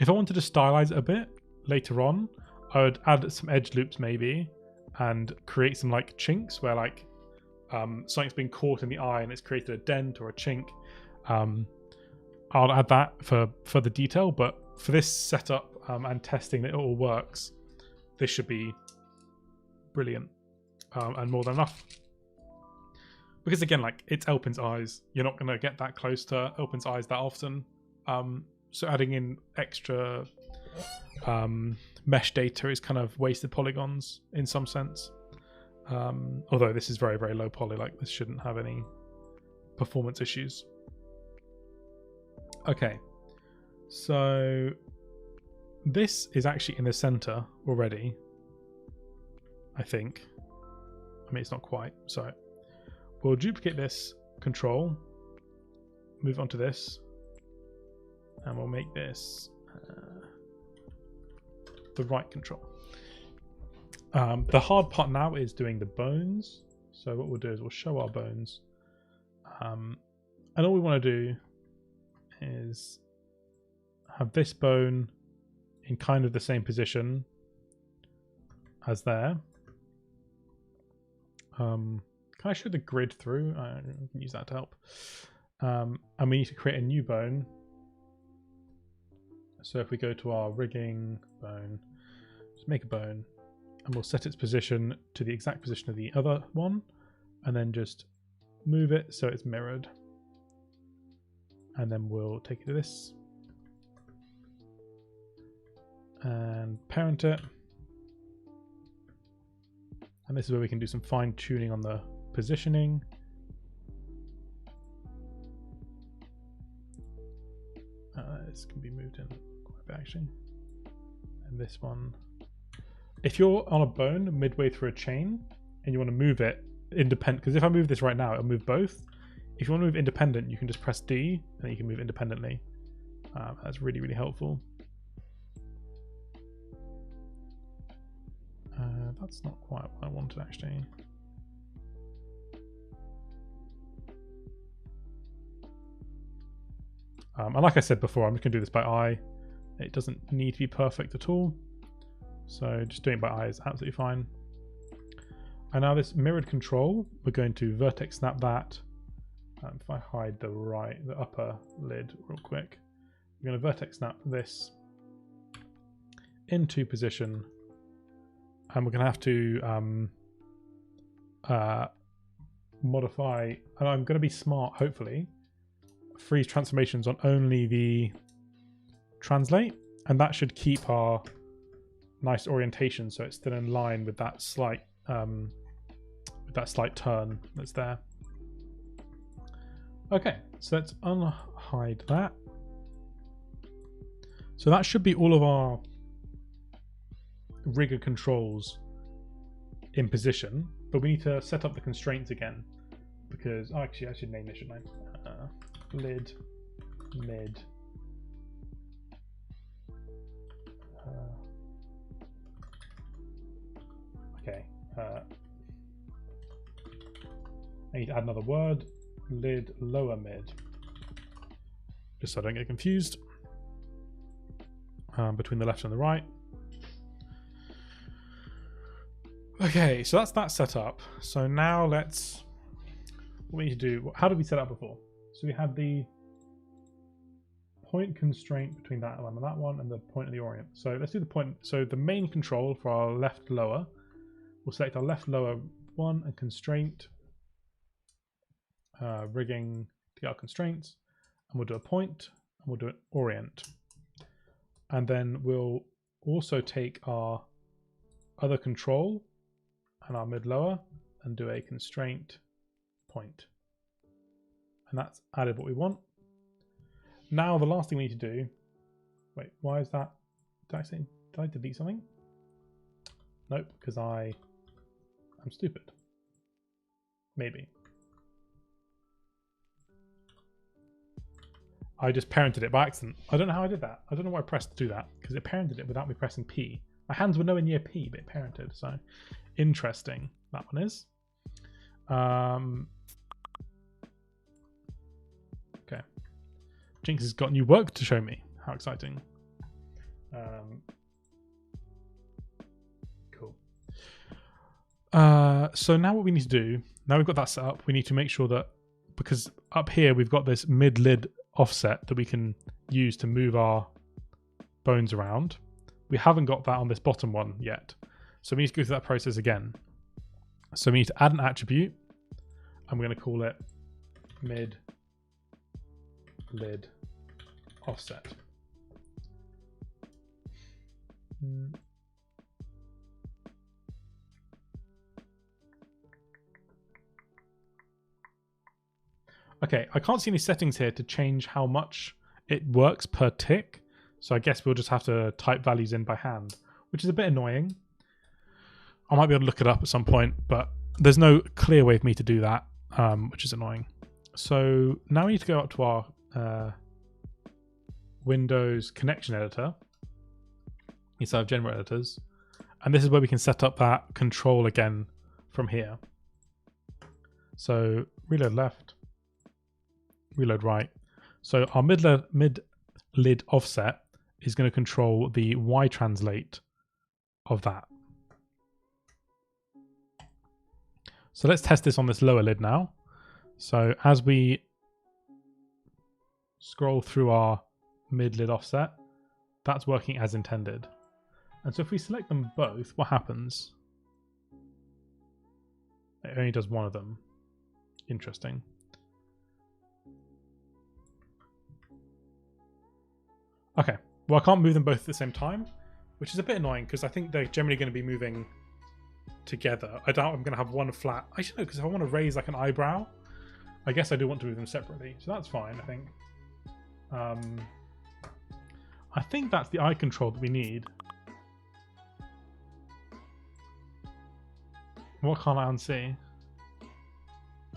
If I wanted to stylize it a bit later on, I would add some edge loops maybe, and create some like chinks where like something's been caught in the eye and it's created a dent or a chink. I'll add that for the detail, but for this setup and testing that it all works, this should be brilliant and more than enough. Because again, like, it's L-P1N's eyes. You're not going to get that close to L-P1N's eyes that often. So adding in extra mesh data is kind of wasted polygons in some sense. Although this is very, very low poly, like this shouldn't have any performance issues. Okay, so this is actually in the center already, I think. I mean, it's not quite, so we'll duplicate this control, move on to this, and we'll make this the right control. The hard part now is doing the bones. So what we'll do is we'll show our bones. And all we want to do is have this bone in kind of the same position as there. Can I show the grid through? I can use that to help. And we need to create a new bone. So if we go to our rigging bone, just make a bone, and we'll set its position to the exact position of the other one, and then just move it so it's mirrored. And then we'll take it to this and parent it. And this is where we can do some fine tuning on the positioning. This can be moved in quite a bit actually. And this one, if you're on a bone midway through a chain and you want to move it independent, because if I move this right now, it'll move both. If you want to move independent, you can just press D and then you can move independently. That's really, really helpful. That's not quite what I wanted actually. And like I said before, I'm just going to do this by eye. It doesn't need to be perfect at all. So just doing it by eye is absolutely fine. And now this mirrored control, we're going to vertex snap that. If I hide the upper lid real quick, we're going to vertex snap this into position. And we're going to have to modify, and I'm going to be smart, hopefully, freeze transformations on only the translate, and that should keep our nice orientation so it's still in line with that slight turn that's there. Okay, so let's unhide that. So that should be all of our rigger controls in position, but we need to set up the constraints again because actually I should name this, shouldn't I? Lid, mid, okay, I need to add another word, lid, lower mid, just so I don't get confused between the left and the right. Okay, so that's that set up. So now what we need to do, how did we set up before? So we had the point constraint between that one and that one, and the point of the orient. So let's do the point. So the main control for our left lower, we'll select our left lower one and constraint, rigging to get our constraints, and we'll do a point, and we'll do an orient. And then we'll also take our other control and our mid lower and do a constraint point. And that's added what we want. Now the last thing we need to do, wait, why is that? Did I delete something? Nope, because I'm stupid. Maybe. I just parented it by accident. I don't know how I did that. I don't know why I pressed to do that, because it parented it without me pressing P. My hands were nowhere near P, but it parented, so interesting that one is. Okay. Jinx has got new work to show me. How exciting. Cool. So now what we need to do, now we've got that set up, we need to make sure that, because up here we've got this mid-lid offset that we can use to move our bones around. We haven't got that on this bottom one yet. So we need to go through that process again. So we need to add an attribute. I'm going to call it mid lid offset. Okay, I can't see any settings here to change how much it works per tick. So I guess we'll just have to type values in by hand, which is a bit annoying. I might be able to look it up at some point, but there's no clear way for me to do that, which is annoying. So now we need to go up to our Windows connection editor. inside of general editors. And this is where we can set up that control again from here. So reload left, reload right. So our mid lid offset is going to control the Y translate of that. So let's test this on this lower lid now. So as we scroll through our mid lid offset, that's working as intended. And so if we select them both, what happens? It only does one of them. Interesting. Okay, well I can't move them both at the same time, which is a bit annoying because I think they're generally going to be moving together. I doubt I'm going to have one flat. I should know, because if I want to raise like an eyebrow, I guess I do want to move them separately. So that's fine, I think. I think that's the eye control that we need. What can't I unsee?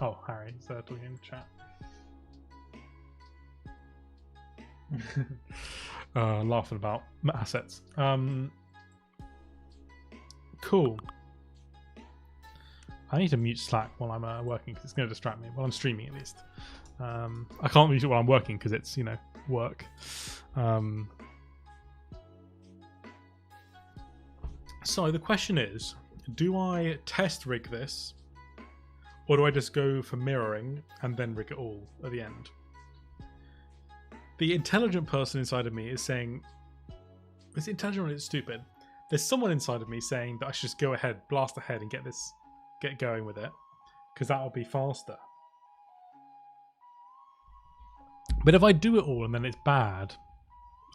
Oh, Harry, is there talking in chat? Laughing about assets. Cool. I need to mute Slack while I'm working because it's going to distract me. While I'm streaming, at least. I can't mute it while I'm working because it's, you know, work. So the question is, do I test rig this, or do I just go for mirroring and then rig it all at the end? The intelligent person inside of me is saying, it's intelligent or it's stupid. There's someone inside of me saying that I should just go ahead, blast ahead and get going with it, because that'll be faster. But if I do it all and then it's bad,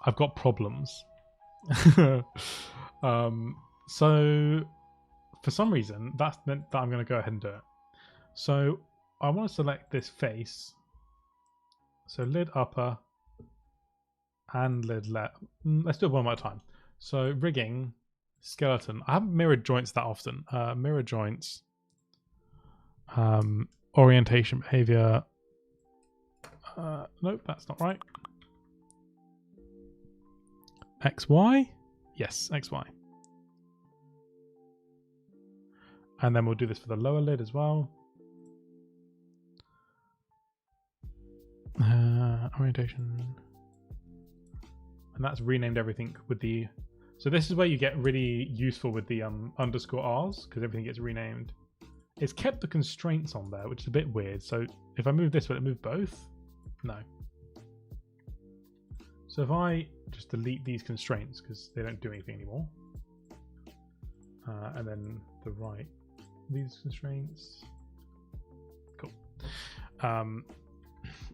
I've got problems. So for some reason, that's meant that I'm going to go ahead and do it. So I want to select this face. So lid upper and lid left. Let's do it one more time. So rigging, skeleton. I haven't mirrored joints that often. Mirror joints. Orientation, behavior. Nope, that's not right. XY? Yes, XY. And then we'll do this for the lower lid as well. Orientation. And that's renamed everything with the... So this is where you get really useful with the underscore R's, because everything gets renamed. It's kept the constraints on there, which is a bit weird. So if I move this, will it move both? No. So if I just delete these constraints, because they don't do anything anymore. And then the right, these constraints. Cool.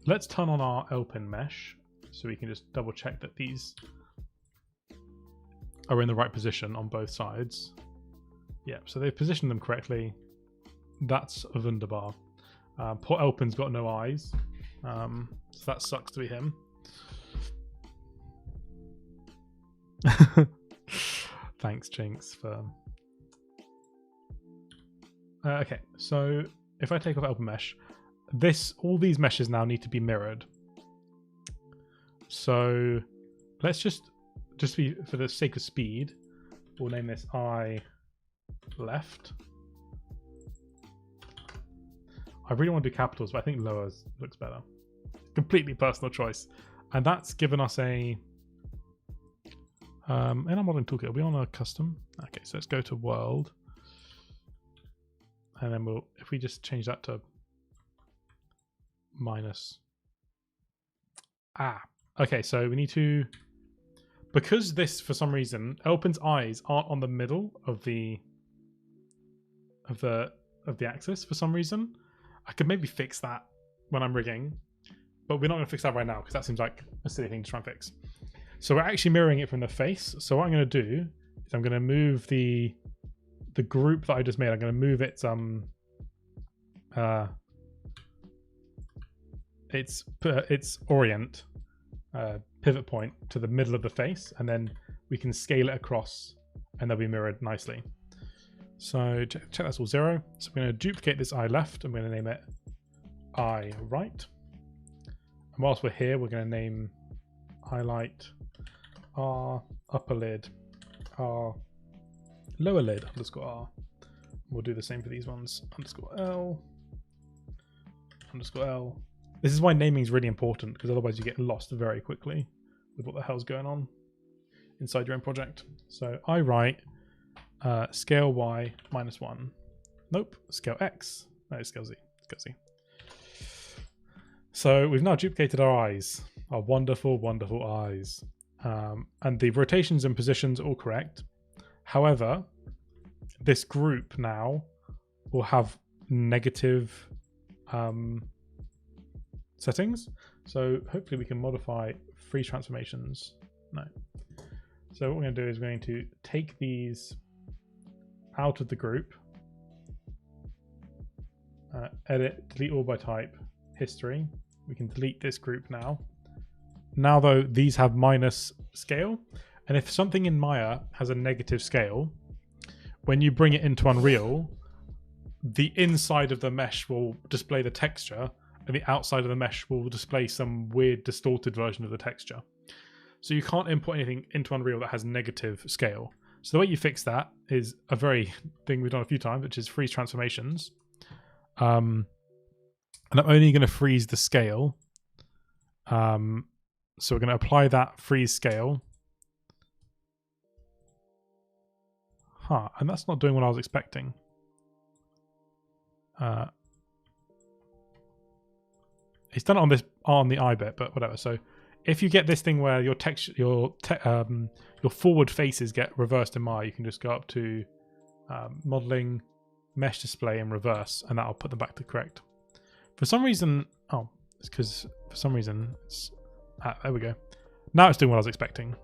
Let's turn on our L-P1N mesh, so we can just double check that these are in the right position on both sides. Yeah, so they've positioned them correctly. That's wunderbar. Poor L-P1N's got no eyes, so that sucks to be him. Thanks, Jinx, for... okay, so if I take off L-P1N mesh, all these meshes now need to be mirrored. So let's just be, for the sake of speed, we'll name this eye left. I really want to do capitals, but I think lower looks better. Completely personal choice. And that's given us a... in our modeling toolkit, are we on a custom? Okay, so let's go to world. And then we'll, if we just change that to minus. Okay, so we need to, because this, for some reason, L-P1N's eyes aren't on the middle of the axis for some reason. I could maybe fix that when I'm rigging, but we're not going to fix that right now because that seems like a silly thing to try and fix. So we're actually mirroring it from the face. So what I'm going to do is I'm going to move the group that I just made. I'm going to move its orient pivot point to the middle of the face, and then we can scale it across and they'll be mirrored nicely. So check that's all 0. So we're going to duplicate this eye left. I'm going to name it eye right. And whilst we're here, we're going to name highlight our upper lid R lower lid underscore R. We'll do the same for these ones. Underscore L underscore L. This is why naming is really important, because otherwise you get lost very quickly with what the hell's going on inside your own project. So I write scale Y -1. Nope, scale X. No, scale Z. Scale Z. So we've now duplicated our eyes, our wonderful, wonderful eyes. And the rotations and positions are all correct. However, this group now will have negative settings. So hopefully we can modify freeze transformations. No. So what we're going to do is we're going to take these out of the group, edit, delete all by type, history. We can delete this group now. Now though, these have minus scale, and if something in Maya has a negative scale, when you bring it into Unreal, the inside of the mesh will display the texture and the outside of the mesh will display some weird distorted version of the texture. So you can't import anything into Unreal that has negative scale. So the way you fix that is a very thing we've done a few times, which is freeze transformations. And I'm only going to freeze the scale. So we're going to apply that freeze scale. And that's not doing what I was expecting. It's done it on the eye bit, but whatever. So if you get this thing where your texture, your forward faces get reversed in Maya, you can just go up to modeling, mesh display, and reverse, and that'll put them back to correct. For some reason, it's because for some reason it's there we go. Now it's doing what I was expecting.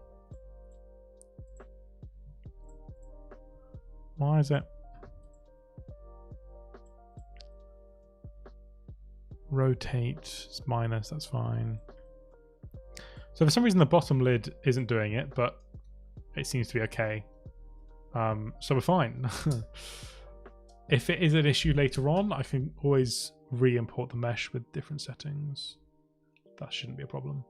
Why is it? Rotate, it's minus, that's fine. So for some reason the bottom lid isn't doing it, but it seems to be okay. So we're fine. If it is an issue later on, I can always re-import the mesh with different settings. That shouldn't be a problem.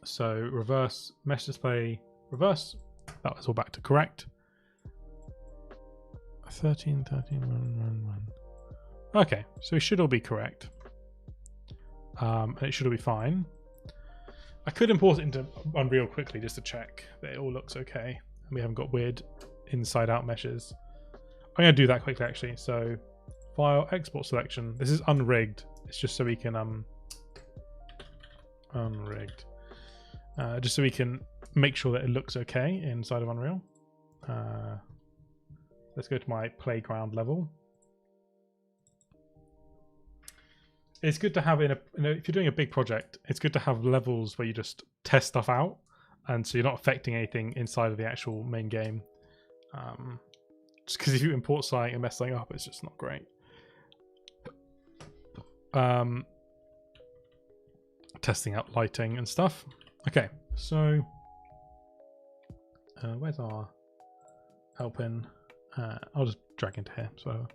So reverse, mesh display, reverse. That was all back to correct. 13, 13, 1, 1, 1. Okay, so it should all be correct. And it should all be fine. I could import it into Unreal quickly just to check that it all looks okay. And we haven't got weird inside out meshes. I'm going to do that quickly actually. So file, export selection. This is unrigged. It's just so we can unrigged. Just so we can make sure that it looks okay inside of Unreal. Let's go to my playground level. It's good to have if you're doing a big project, it's good to have levels where you just test stuff out, and so you're not affecting anything inside of the actual main game. Just because if you import something and mess something up, it's just not great. Testing out lighting and stuff. Okay, so where's our L-Pin? I'll just drag into here. So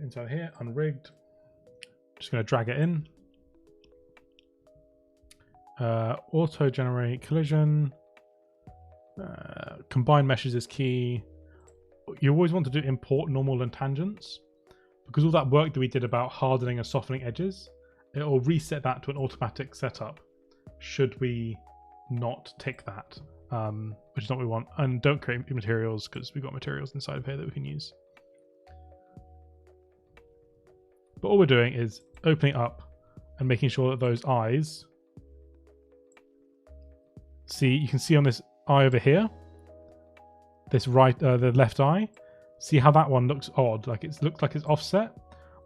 inside here, unrigged. Just going to drag it in. Auto generate collision. Combine meshes is key. You always want to do import normal and tangents, because all that work that we did about hardening and softening edges, it will reset that to an automatic setup should we not tick that, which is not what we want. And don't create materials, because we've got materials inside of here that we can use. But all we're doing is opening up and making sure that those eyes, you can see on this eye over here, this the left eye, see how that one looks odd, like it looks like it's offset.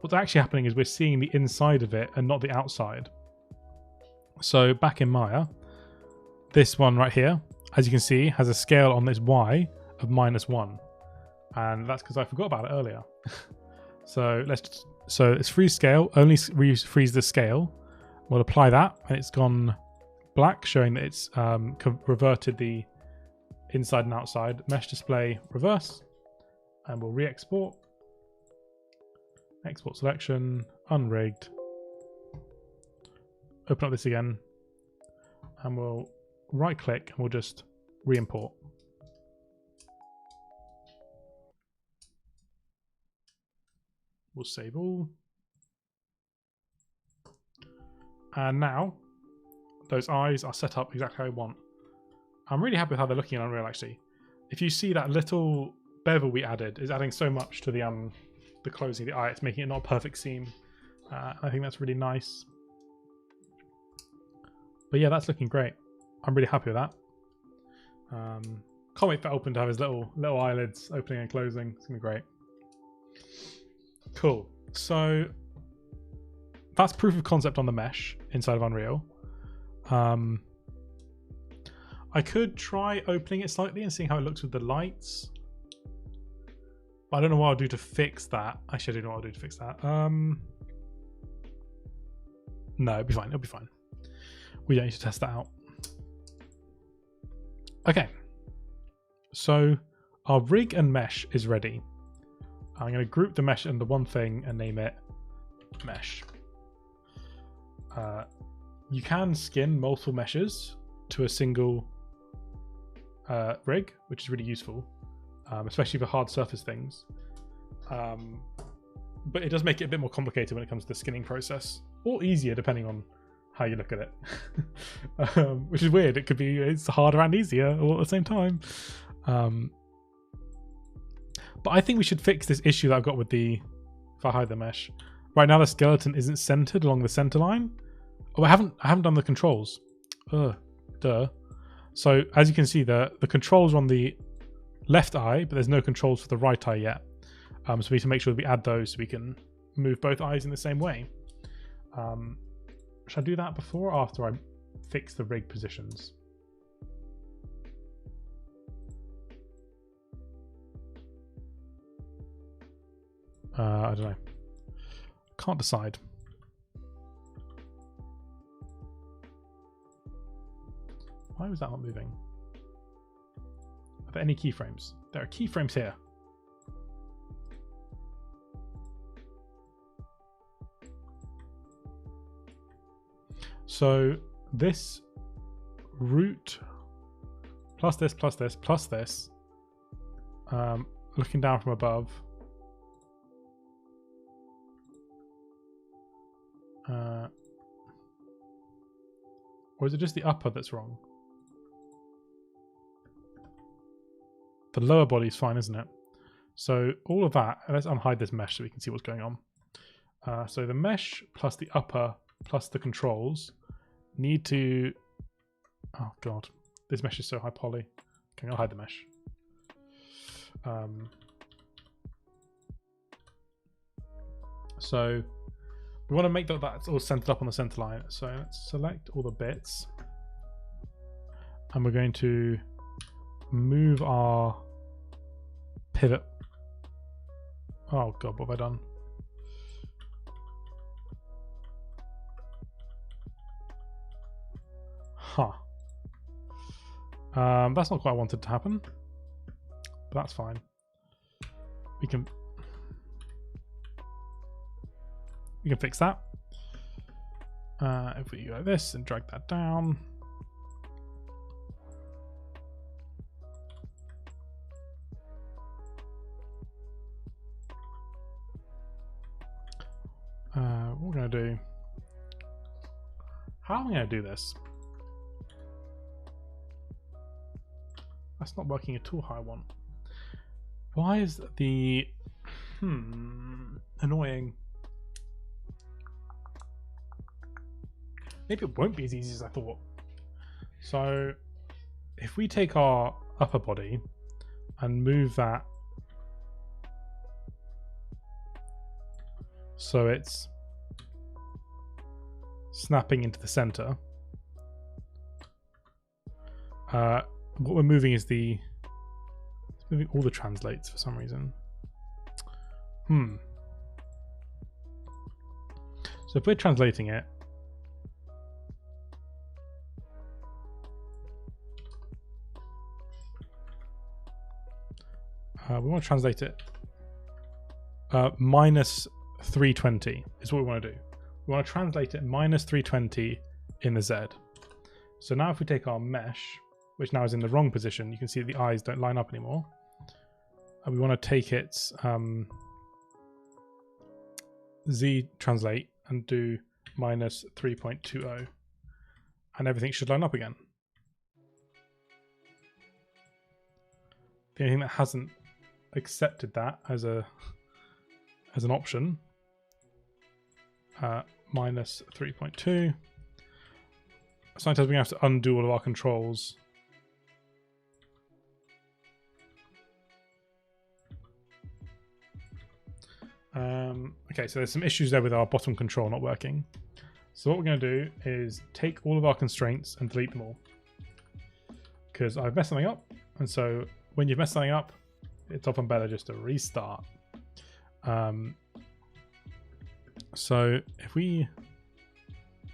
What's actually happening is we're seeing the inside of it and not the outside. So back in Maya, this one right here, as you can see, has a scale on this Y of -1, and that's because I forgot about it earlier. So it's freeze scale, only freeze the scale. We'll apply that, and it's gone black, showing that it's reverted the inside and outside. Mesh display, reverse, and we'll re-export. Export selection, unrigged, open up this again, and we'll right click and we'll just re-import. We'll save all. And now those eyes are set up exactly how I want. I'm really happy with how they're looking in Unreal actually. If you see that little bevel we added is adding so much to the closing of the eye, it's making it not a perfect seam. I think that's really nice. But yeah, that's looking great. I'm really happy with that. Can't wait for Open to have his little eyelids opening and closing. It's gonna be great. Cool. So that's proof of concept on the mesh inside of Unreal. I could try opening it slightly and seeing how it looks with the lights. But I don't know what I'll do to fix that. Actually, I don't know what I'll do to fix that. No, it'll be fine. It'll be fine. We don't need to test that out. Okay. So our rig and mesh is ready. I'm going to group the mesh into one thing and name it mesh. You can skin multiple meshes to a single rig, which is really useful, especially for hard surface things. But it does make it a bit more complicated when it comes to the skinning process, or easier depending on how you look at it. Which is weird. It's harder and easier all at the same time. But I think we should fix this issue that I've got with if I hide the mesh. Right now the skeleton isn't centered along the center line. Oh, I haven't done the controls. Duh. So as you can see, the controls are on the left eye, but there's no controls for the right eye yet. So we need to make sure that we add those so we can move both eyes in the same way. Should I do that before or after I fix the rig positions? I don't know. Can't decide. Why was that not moving? Are there any keyframes? There are keyframes here. So this root plus this plus this plus this, looking down from above, or is it just the upper that's wrong? The lower body is fine, isn't it? So all of that, let's unhide this mesh so we can see what's going on. So the mesh plus the upper plus the controls need to... Oh god, this mesh is so high poly. Okay, I'll hide the mesh. So we want to make that's all centered up on the center line. So let's select all the bits. And we're going to move our pivot. Oh god, what have I done? Huh. That's not quite what I wanted to happen, but that's fine. We can fix that. If we go like this and drag that down. What we're going to do... How am I going to do this? That's not working at all how I want. Why is the... annoying. Maybe it won't be as easy as I thought. So if we take our upper body and move that so it's snapping into the center, what we're moving is it's moving all the translates for some reason. So if we're translating it, we want to translate it minus 320 is what we want to do. We want to translate it minus 320 in the Z. So now if we take our mesh, which now is in the wrong position, you can see that the eyes don't line up anymore. And we want to take its Z translate and do minus 3.20, and everything should line up again. The only thing that hasn't accepted that as an option, minus 3.2. Sometimes we have to undo all of our controls. Okay, so there's some issues there with our bottom control not working. So what we're going to do is take all of our constraints and delete them all, because I've messed something up. And so when you've messed something up, it's often better just to restart. So if we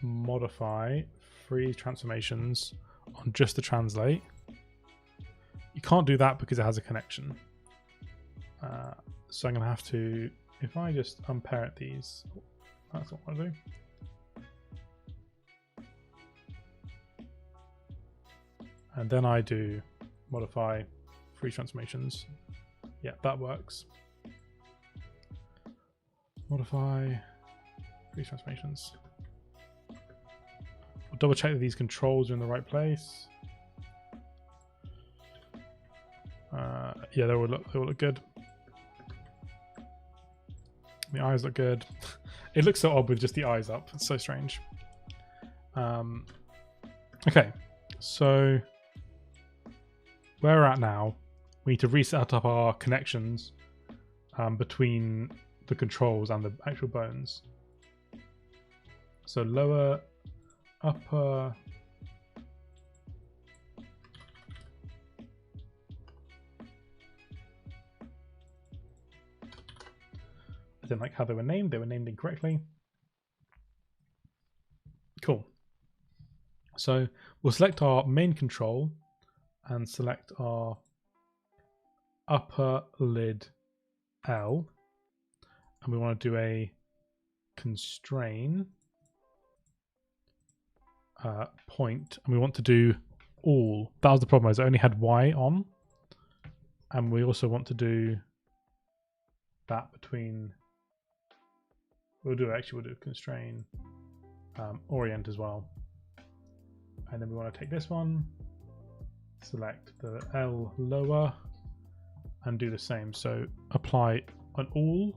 modify freeze transformations on just the translate, you can't do that because it has a connection. So I'm going to have to, if I just unparent these, that's what I want to do. And then I do modify freeze transformations. Yeah, that works. Modify freeze transformations. We'll double check that these controls are in the right place. Yeah, they all look good. The eyes look good. It looks so odd with just the eyes up. It's so strange. Okay, so where we're at now, we need to reset up our connections between the controls and the actual bones. So lower, upper, I didn't like how they were named. They were named incorrectly. Cool. So we'll select our main control and select our upper lid L, and we want to do a constrain point, and we want to do all. That was the problem, is it only had Y on, and we also want to do that between. We'll do constrain orient as well, and then we want to take this one, select the L lower, and do the same. So apply an all.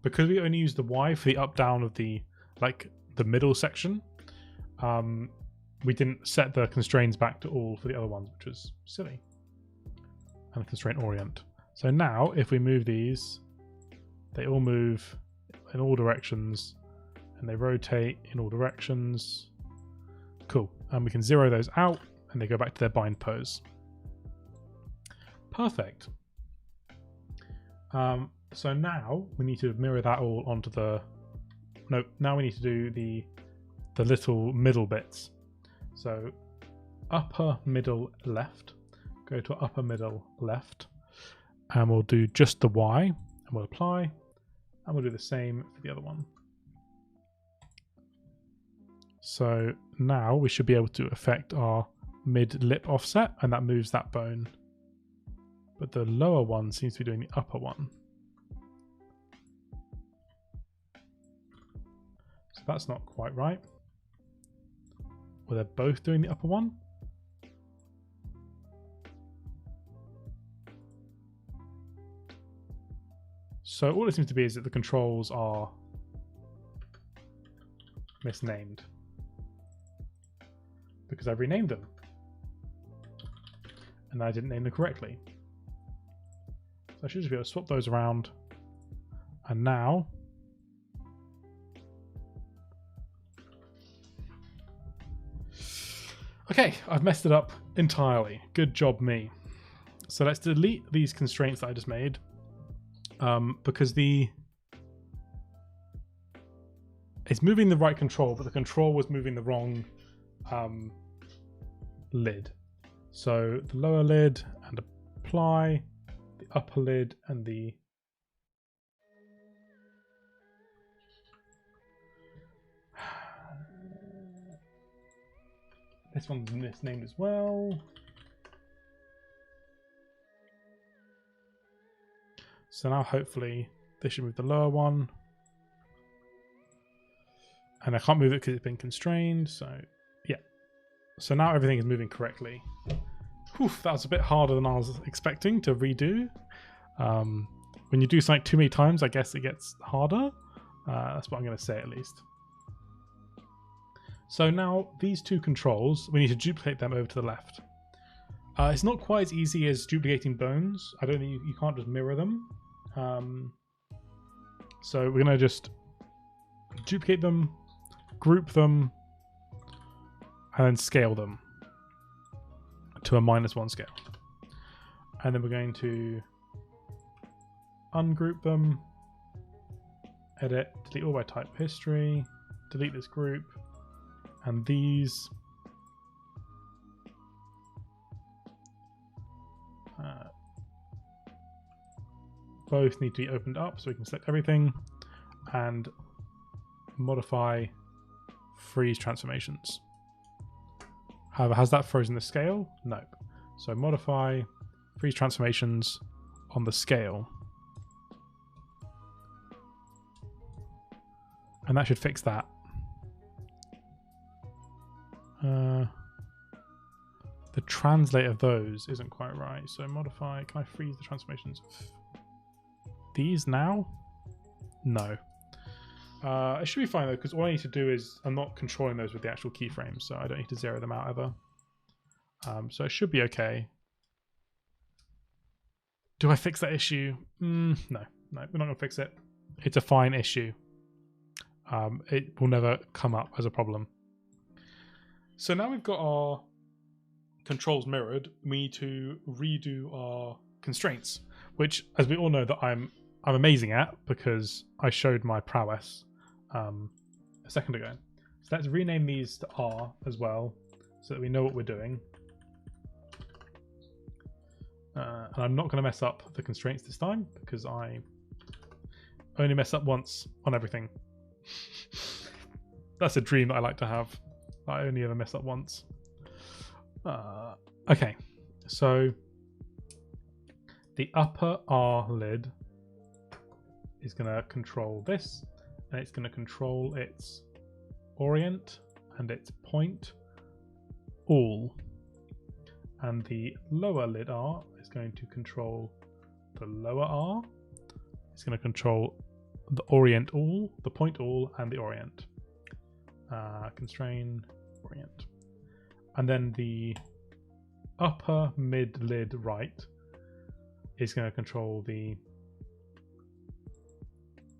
Because we only use the Y for the up down of the middle section, we didn't set the constraints back to all for the other ones, which was silly. And constraint orient. So now if we move these, they all move in all directions and they rotate in all directions. Cool. And we can zero those out and they go back to their bind pose. Perfect. So now we need to mirror that all onto the. No, now we need to do the little middle bits. So upper middle left. Go to upper middle left, and we'll do just the Y, and we'll apply, and we'll do the same for the other one. So now we should be able to affect our mid lip offset, and that moves that bone. But the lower one seems to be doing the upper one. So that's not quite right. Well, they're both doing the upper one. So all it seems to be is that the controls are misnamed because I've renamed them and I didn't name them correctly. So I should just be able to swap those around, and now okay, I've messed it up entirely. Good job me. So let's delete these constraints that I just made, because it's moving the right control, but the control was moving the wrong lid. So the lower lid and apply, the upper lid and the This one's misnamed as well. So now hopefully this should move the lower one. And I can't move it because it's been constrained, so yeah. So now everything is moving correctly. Whew, that was a bit harder than I was expecting to redo. When you do something too many times, I guess it gets harder. That's what I'm going to say at least. So now these two controls, we need to duplicate them over to the left. It's not quite as easy as duplicating bones. I don't think you can't just mirror them. So we're going to just duplicate them, group them, and then scale them to a -1 scale. And then we're going to ungroup them, edit, delete all by type history, delete this group, and these. Both need to be opened up so we can select everything and modify freeze transformations. However, has that frozen the scale? Nope. So modify freeze transformations on the scale. And that should fix that. The translate of those isn't quite right. So modify, can I freeze the transformations of these now? No. It should be fine though, because all I need to do is, I'm not controlling those with the actual keyframes, so I don't need to zero them out ever. So it should be okay. Do I fix that issue? No, we're not going to fix it. It's a fine issue. It will never come up as a problem. So now we've got our controls mirrored, we need to redo our constraints, which, as we all know, that I'm amazing at because I showed my prowess a second ago. So let's rename these to R as well, so that we know what we're doing. And I'm not going to mess up the constraints this time because I only mess up once on everything. That's a dream that I like to have. I only ever mess up once. Okay, so the upper R lid is going to control this, and it's going to control its orient and its point all. And the lower lid R is going to control the lower R. It's going to control the orient all, the point all, and the orient. Constrain, orient. And then the upper mid lid right is going to control the,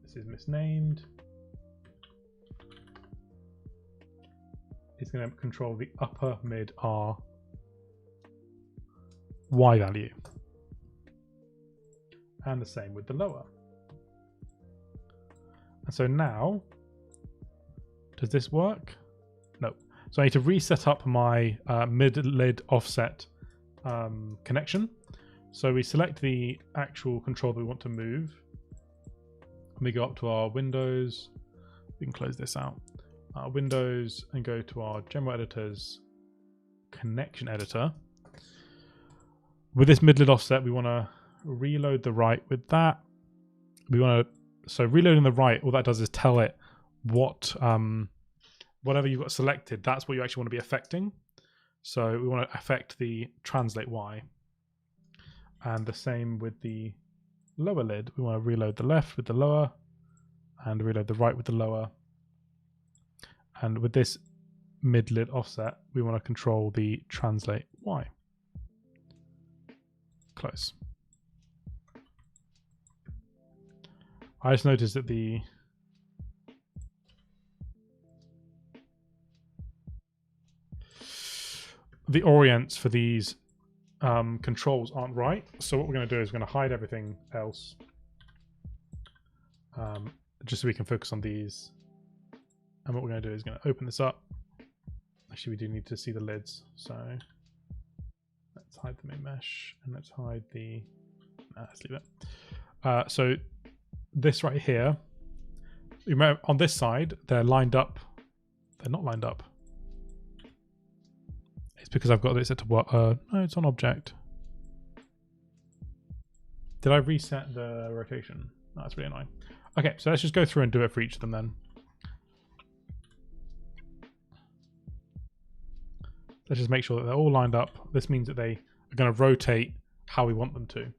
this is misnamed, it's going to control the upper mid R Y value. And the same with the lower. And so now, does this work? No. So I need to reset up my mid-lid offset connection. So we select the actual control that we want to move. We go up to our Windows. We can close this out. Windows, and go to our General Editors Connection Editor. With this mid-lid offset, we want to reload the right with that. We want to, so reloading the right, all that does is tell it what whatever you've got selected, that's what you actually want to be affecting. So we want to affect the translate Y. And the same with the lower lid. We want to reload the left with the lower and reload the right with the lower. And with this mid lid offset, we want to control the translate Y. Close. I just noticed that the orients for these controls aren't right. So what we're going to do is we're going to hide everything else, just so we can focus on these. And what we're going to do is going to open this up. Actually, we do need to see the lids. So let's hide the main mesh and let's hide the, let's leave it. So this right here, remember on this side, they're lined up. They're not lined up. because I've got it set to what? No, it's on object. Did I reset the rotation? No, that's really annoying. Okay, so let's just go through and do it for each of them then. Let's just make sure that they're all lined up. This means that they are going to rotate how we want them to.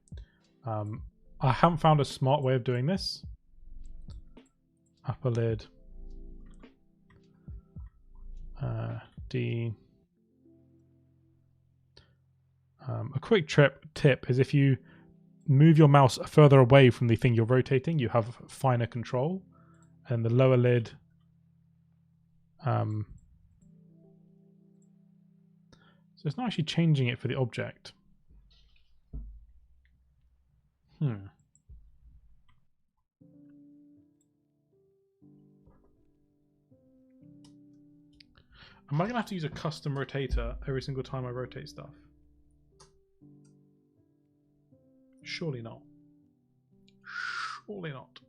I haven't found a smart way of doing this. Upper lid. D. A quick tip is if you move your mouse further away from the thing you're rotating, you have finer control. And the lower lid, so it's not actually changing it for the object. Am I going to have to use a custom rotator every single time I rotate stuff? Surely not. Surely not.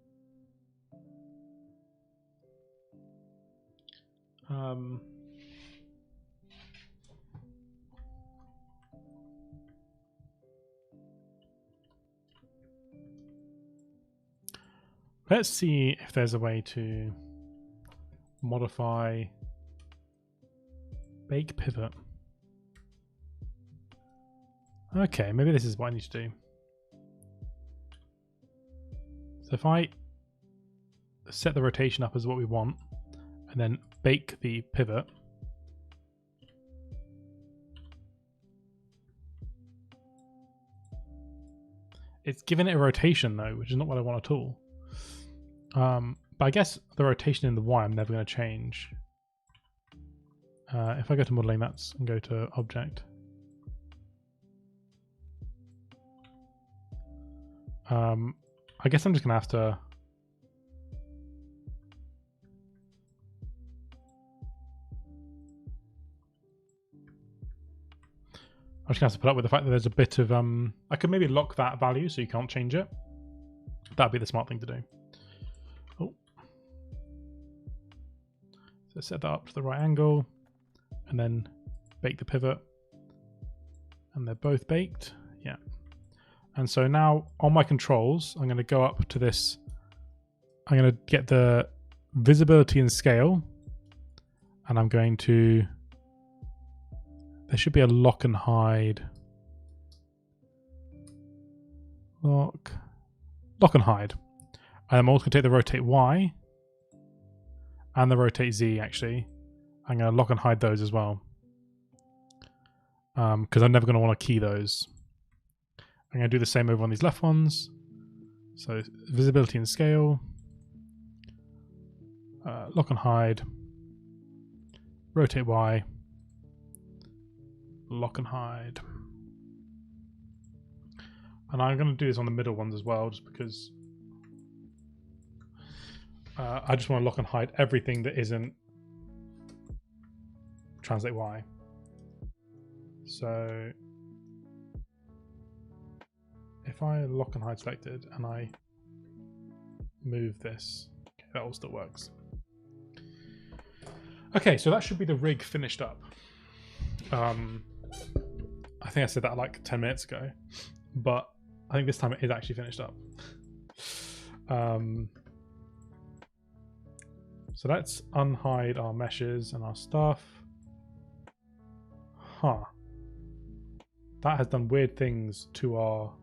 Let's see if there's a way to modify bake pivot. Okay, maybe this is what I need to do. So if I set the rotation up as what we want and then bake the pivot, it's giving it a rotation though, which is not what I want at all. But I guess the rotation in the Y I'm never going to change. If I go to modeling, and go to object. I guess I'm just going to have to put up with the fact that there's a bit of I could maybe lock that value so you can't change it. That'd be the smart thing to do. Oh, so set that up to the right angle and then bake the pivot, and they're both baked. Yeah. And so now on my controls, I'm going to go up to this. I'm going to get the visibility and scale, and I'm going to, there should be a lock and hide. Lock and hide. And I'm also going to take the rotate Y and the rotate Z actually. I'm going to lock and hide those as well. Because I'm never going to want to key those. I'm going to do the same over on these left ones. So visibility and scale. Lock and hide. Rotate Y. Lock and hide. And I'm going to do this on the middle ones as well, just because I just want to lock and hide everything that isn't translate Y. So if I lock and hide selected and I move this, okay, that all still works. Okay, so that should be the rig finished up. I think I said that like 10 minutes ago, but I think this time it is actually finished up. So let's unhide our meshes and our stuff. Huh. That has done weird things to our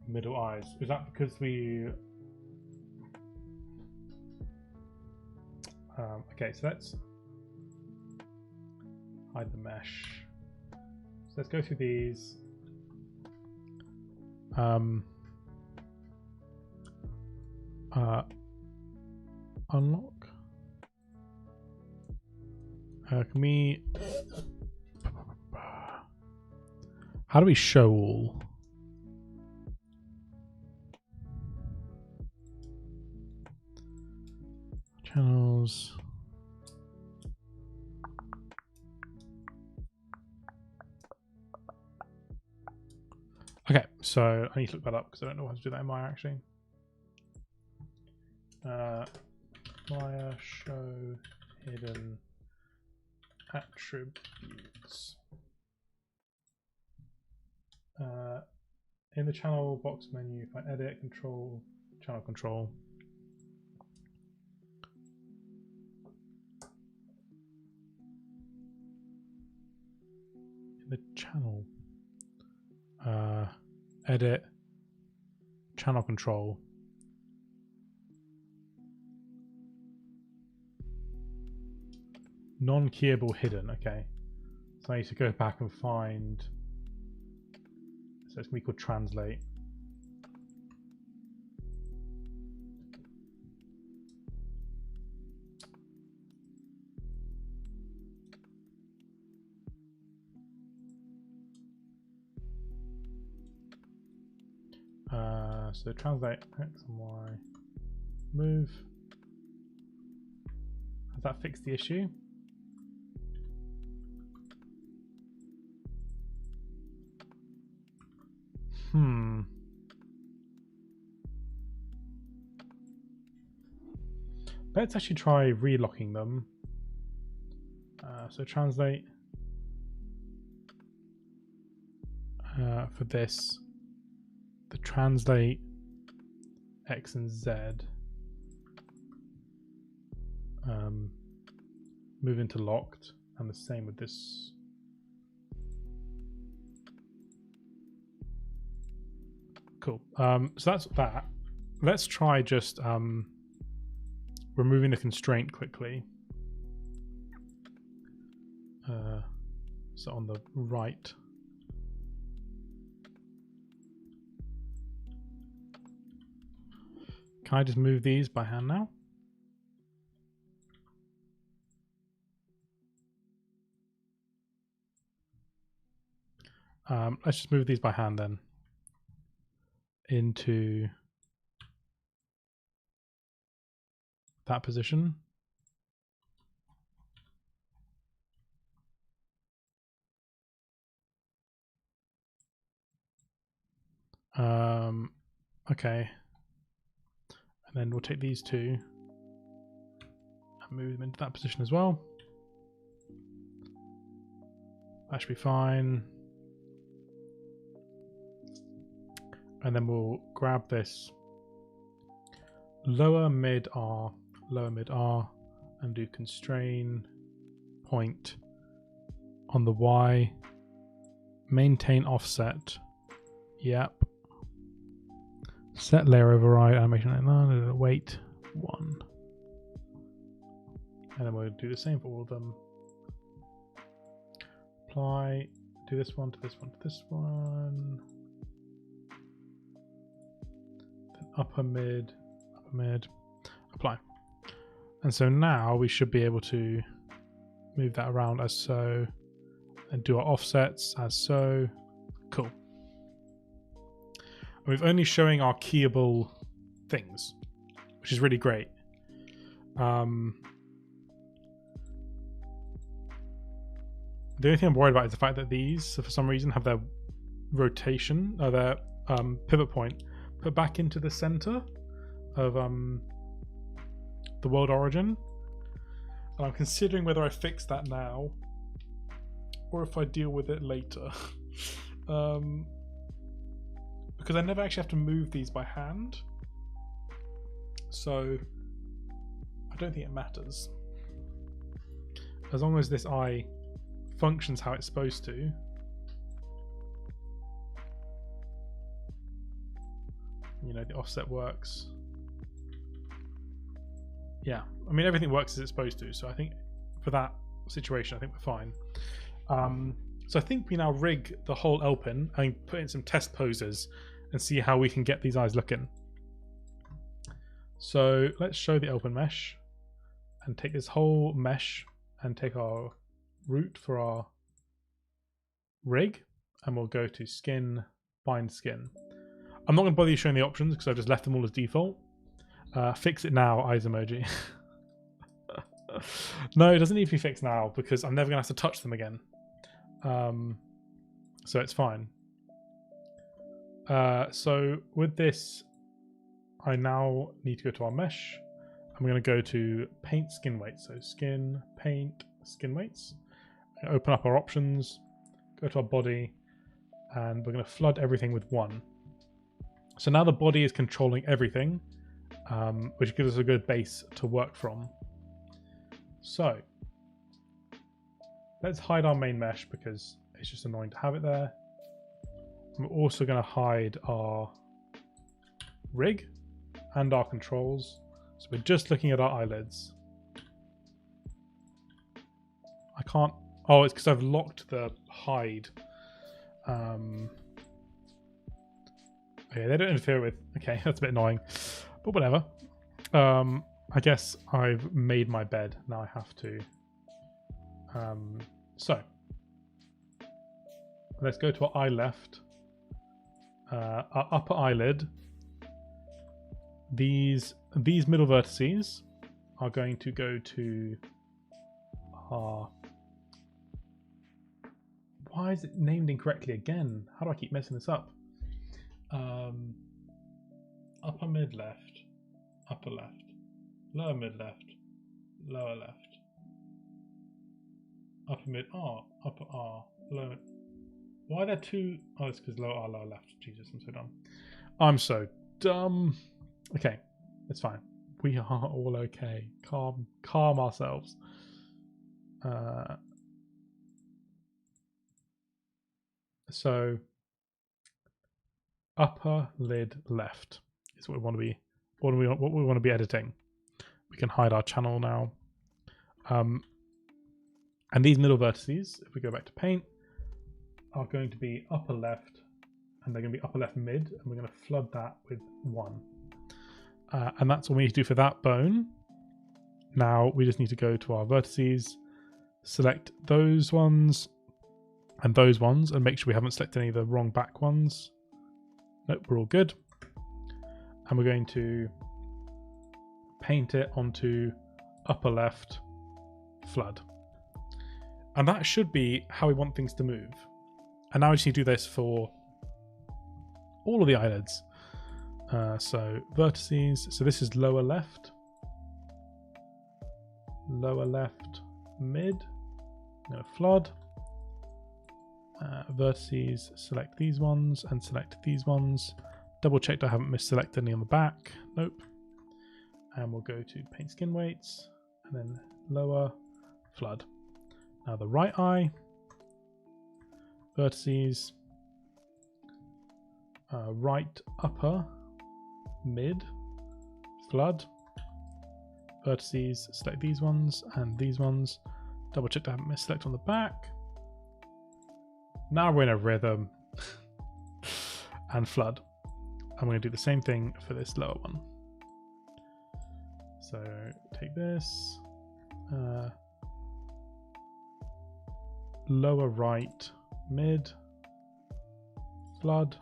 middle eyes. Is that because we... okay, so let's hide the mesh. So let's go through these. Unlock. Can we... How do we show all? Channels. Okay, so I need to look that up because I don't know how to do that in Maya actually. Maya show hidden attributes. In the channel box menu, if I edit control, channel control. In the channel, edit, channel control. Non-keyable hidden, okay. So I need to go back and find, so it's going to be called translate. So translate X and Y, move. Has that fixed the issue? Let's actually try relocking them. So translate for this, the translate X and Z, move into locked, and the same with this. Cool. So that's that. Let's try just removing the constraint quickly. So on the right. Can I just move these by hand now? Let's just move these by hand then into that position. Okay. And then we'll take these two and move them into that position as well. That should be fine. And then we'll grab this lower mid R, and do constrain point on the Y, maintain offset. Yep. Set layer override animation, wait 1. And then we'll do the same for all of them. Apply, do this one to this one to this one. Then upper mid, apply. And so now we should be able to move that around as so, and do our offsets as so. Cool. And we've only showing our keyable things, which is really great. The only thing I'm worried about is the fact that these, for some reason, have their rotation, or their pivot point put back into the center of the world origin. And I'm considering whether I fix that now or if I deal with it later. Because I never actually have to move these by hand. So I don't think it matters. As long as this eye functions how it's supposed to. You know, the offset works. Yeah, I mean, everything works as it's supposed to. So I think for that situation, I think we're fine. So I think we now rig the whole L-Pin and put in some test poses and see how we can get these eyes looking. So let's show the L-Pin mesh and take this whole mesh and take our root for our rig, and we'll go to skin, bind skin. I'm not going to bother you showing the options because I've just left them all as default. Fix it now, eyes emoji. No, it doesn't need to be fixed now because I'm never going to have to touch them again. So it's fine. So with this, I now need to go to our mesh I'm going to go to paint skin weights. So skin, paint, skin weights. Open up our options, go to our body, and we're going to flood everything with 1. So now the body is controlling everything, which gives us a good base to work from. So let's hide our main mesh because it's just annoying to have it there. We're also going to hide our rig and our controls. So we're just looking at our eyelids. I can't... Oh, it's because I've locked the hide. Okay, they don't interfere with... Okay, that's a bit annoying. But whatever. I guess I've made my bed. Now I have to... So. Let's go to our eye left. Our upper eyelid. These middle vertices are going to go to our... Why is it named incorrectly again? How do I keep messing this up? Upper mid left, upper left, lower mid left, lower left, upper mid R, upper R, lower. Why are there two? Oh, it's because lower R, lower left. Jesus, I'm so dumb. I'm so dumb. Okay, it's fine. We are all okay. Calm ourselves. So upper lid left is what we want to be. What we want to be editing. We can hide our channel now. And these middle vertices, if we go back to paint, are going to be upper left, and they're going to be upper left mid, and we're going to flood that with 1. And that's all we need to do for that bone. Now we just need to go to our vertices, select those ones and those ones, and make sure we haven't selected any of the wrong back ones. Nope, we're all good. And we're going to paint it onto upper left flood. And that should be how we want things to move. And now we just need to do this for all of the eyelids. So vertices, so this is lower left, mid, I'm going to flood. Vertices, select these ones and select these ones. Double checked I haven't misselected any on the back. Nope. And we'll go to paint skin weights and then lower, flood. Now the right eye, vertices, right upper, mid, flood. Vertices, select these ones and these ones. Double check I haven't misselected on the back. Now we're in a rhythm. And flood. I'm going to do the same thing for this lower one. So take this. Lower right, mid, flood.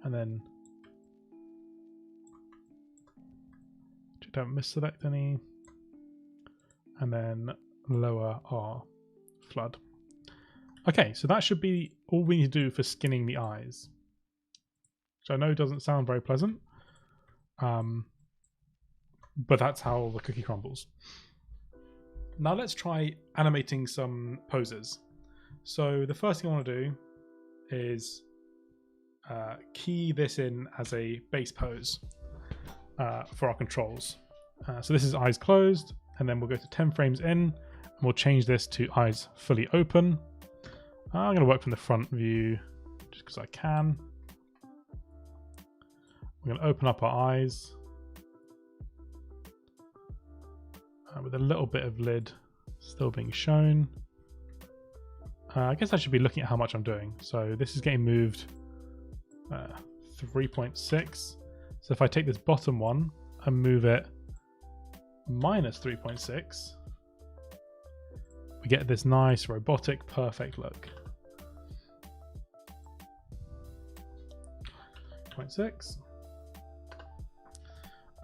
And then don't misselect any. And then lower R, flood. Okay, so that should be all we need to do for skinning the eyes. Which I know doesn't sound very pleasant. But that's how the cookie crumbles. Now let's try animating some poses. So the first thing I want to do is key this in as a base pose for our controls. So this is eyes closed, and then we'll go to 10 frames in, and we'll change this to eyes fully open. I'm going to work from the front view just because I can. We're going to open up our eyes with a little bit of lid still being shown. I guess I should be looking at how much I'm doing. So this is getting moved 3.6. So if I take this bottom one and move it minus 3.6, we get this nice robotic perfect look. 0.6.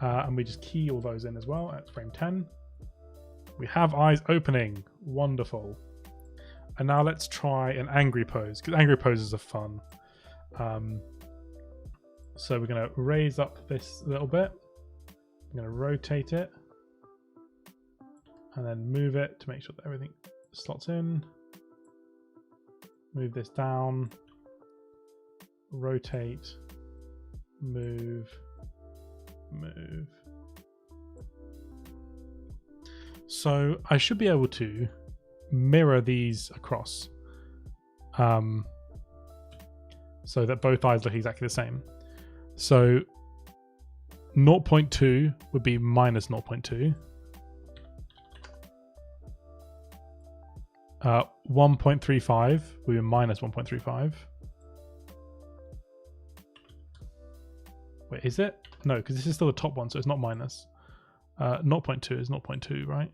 And we just key all those in as well at frame 10. We have eyes opening. Wonderful. And now let's try an angry pose, because angry poses are fun. So we're going to raise up this little bit. I'm going to rotate it and then move it to make sure that everything slots in. Move this down, rotate, move, move. So I should be able to mirror these across so that both eyes look exactly the same. So 0.2 would be minus 0.2. 1.35 would be minus 1.35. Wait, is it? No, because this is still the top one, so it's not minus. 0.2 is 0.2, right?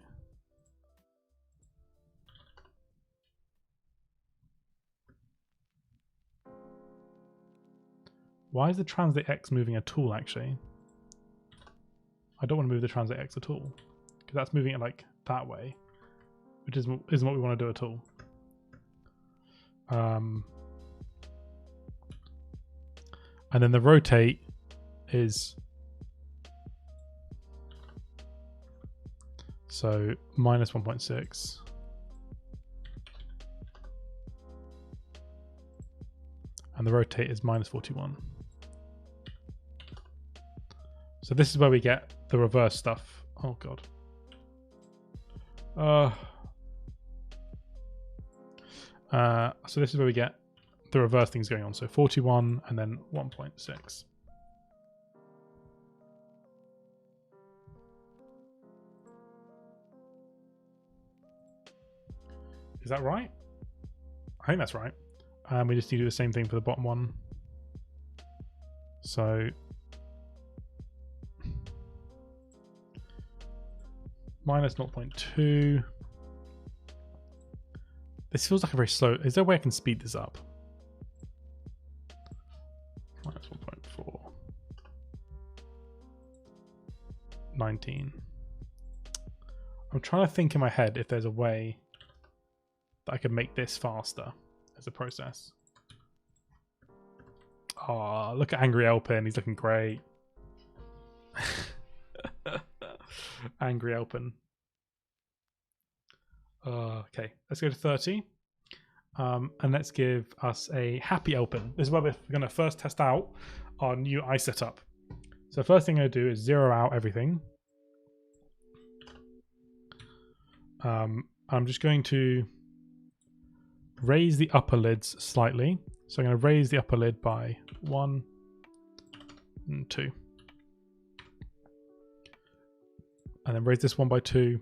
Why is the translate X moving at all, actually? I don't want to move the translate X at all, because that's moving it like that way, which isn't what we want to do at all. And then the rotate is so minus 1.6. And the rotate is minus 41. So this is where we get the reverse stuff. Oh god. So this is where we get the reverse things going on. So 41 and then 1.6. Is that right? I think that's right. We just need to do the same thing for the bottom one. So minus 0.2. This feels like a very slow. Is there a way I can speed this up? Minus 1.4. 19. I'm trying to think in my head if there's a way that I could make this faster as a process. Oh, look at Angry L-P1N. He's looking great. Angry L-P1N. Okay, let's go to 30. And let's give us a happy L-P1N. This is where we're going to first test out our new eye setup. So first thing I'm going to do is zero out everything. I'm just going to raise the upper lids slightly. So I'm going to raise the upper lid by 1 and 2. And then raise this one by 2.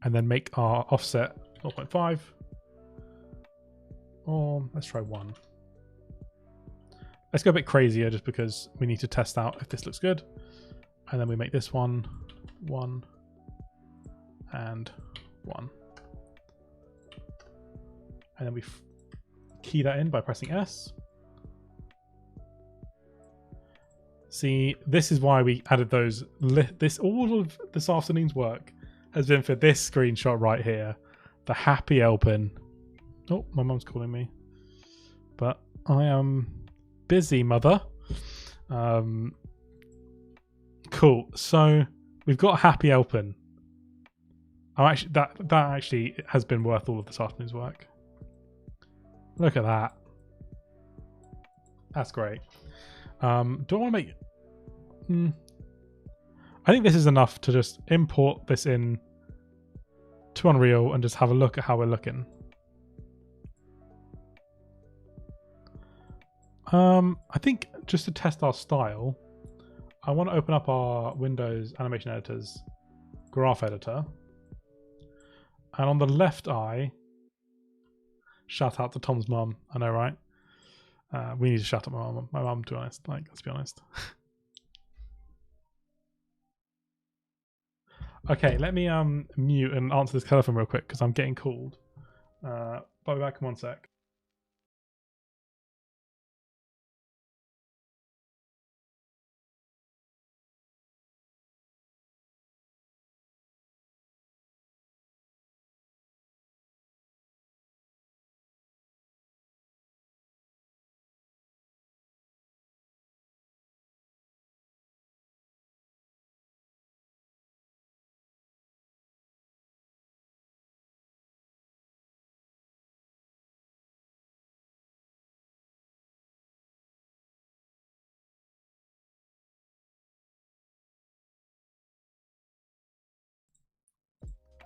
And then make our offset 0.5. Or let's try 1. Let's go a bit crazier just because we need to test out if this looks good. And then we make this one 1 and 1. And then we key that in by pressing S. See, this is why we added those. All of this afternoon's work has been for this screenshot right here, the happy L-P1N. Oh, my mum's calling me, but I am busy, mother. Cool. So we've got a happy L-P1N. Actually, that actually has been worth all of this afternoon's work. Look at that. That's great. Do I want to make... I think this is enough to just import this in to Unreal and just have a look at how we're looking. I think just to test our style, I want to open up our Windows Animation Editor's graph editor. And on the left eye, shout out to Tom's mum. I know, right? We need to shout out my mum, to be honest. Like, let's be honest. Okay, let me mute and answer this telephone real quick because I'm getting called. I'll be back in 1 sec.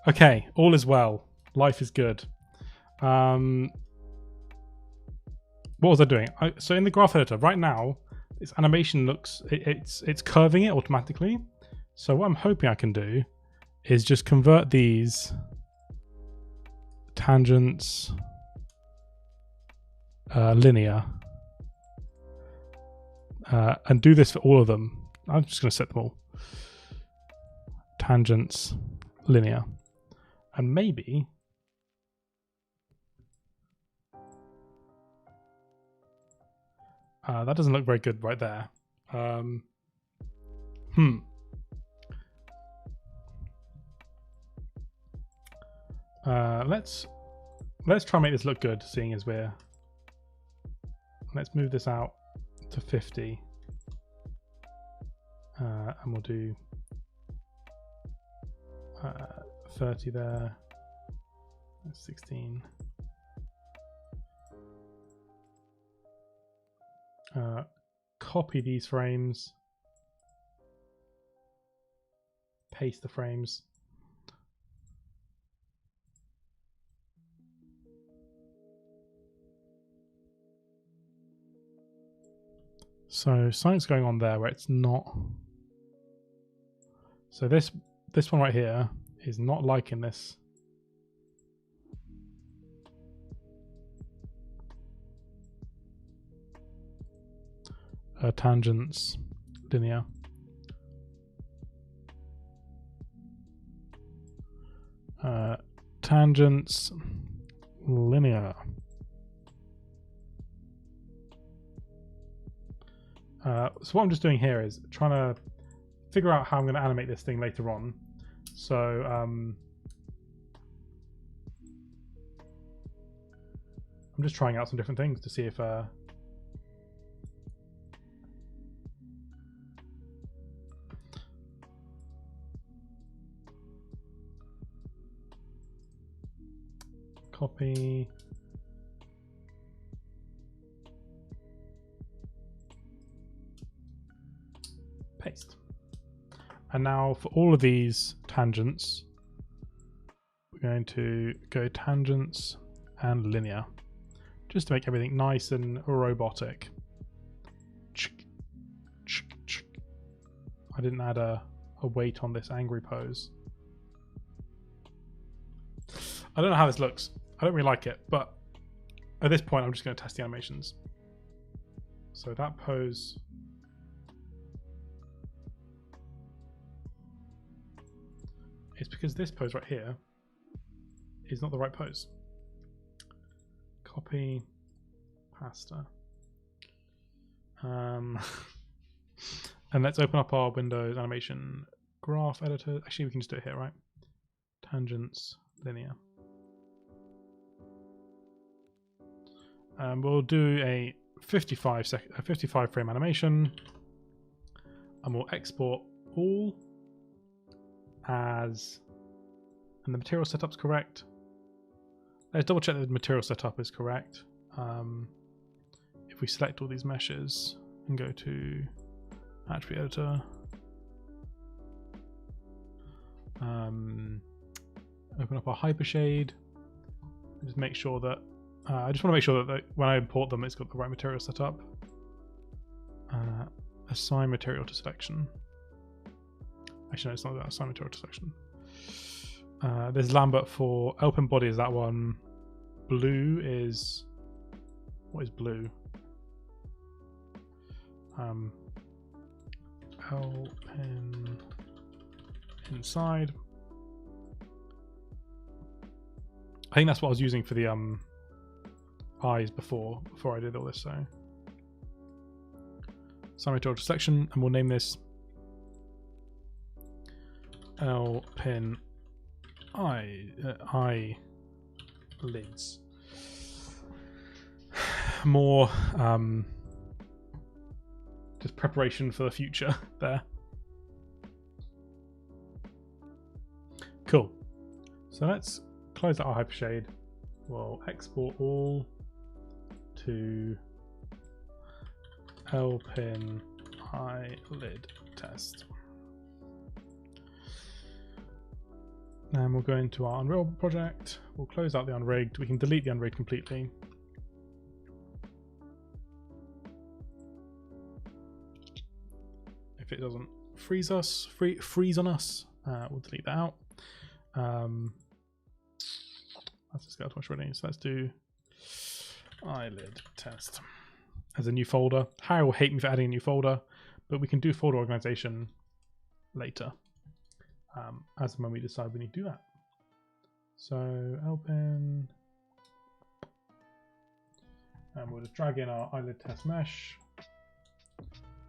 Okay, all is well. Life is good. What was I doing? So in the graph editor right now, this animation looks it's curving it automatically. So what I'm hoping I can do is just convert these tangents linear and do this for all of them. I'm just going to set them all tangents linear, and maybe that doesn't look very good right there. Let's try and make this look good, seeing as let's move this out to 50, and we'll do 30 there, 16. Copy these frames, paste the frames. So something's going on there where it's not. So this one right here is not liking this. Tangents linear. Tangents linear. So what I'm just doing here is trying to figure out how I'm going to animate this thing later on. So I'm just trying out some different things to see if copy, paste. And now for all of these tangents, we're going to go tangents and linear, just to make everything nice and robotic. I didn't add a weight on this angry pose. I don't know how this looks. I don't really like it, but at this point I'm just going to test the animations. So that pose, it's because this pose right here is not the right pose. Copy, pasta. And let's open up our Windows animation graph editor. Actually, we can just do it here, right? Tangents, linear. We'll do a 55 frame animation, and we'll export all as, and the material setup's correct. Let's double check that the material setup is correct. If we select all these meshes and go to attribute editor, open up our hypershade, and just make sure that I just want to make sure that when I import them, it's got the right material set up. Assign material to selection. Actually, no, it's not that. Assign material to selection. There's Lambert for L-P1 body is that one. Blue is, what is blue? L-P1 inside. I think that's what I was using for the eyes before I did all this. So assign material to selection, and we'll name this L-P1 eye lids. More just preparation for the future there. Cool. So let's close out our hypershade. We'll export all to L-P1 eye lid test. And we'll go into our Unreal project. We'll close out the unrigged. We can delete the unrigged completely. If it doesn't freeze on us, we'll delete that out. That's a skeleton shredding. So let's do eyelid test as a new folder. Harry will hate me for adding a new folder, but we can do folder organization later, as and when we decide we need to do that. So L-Pin, and we'll just drag in our eyelid test mesh.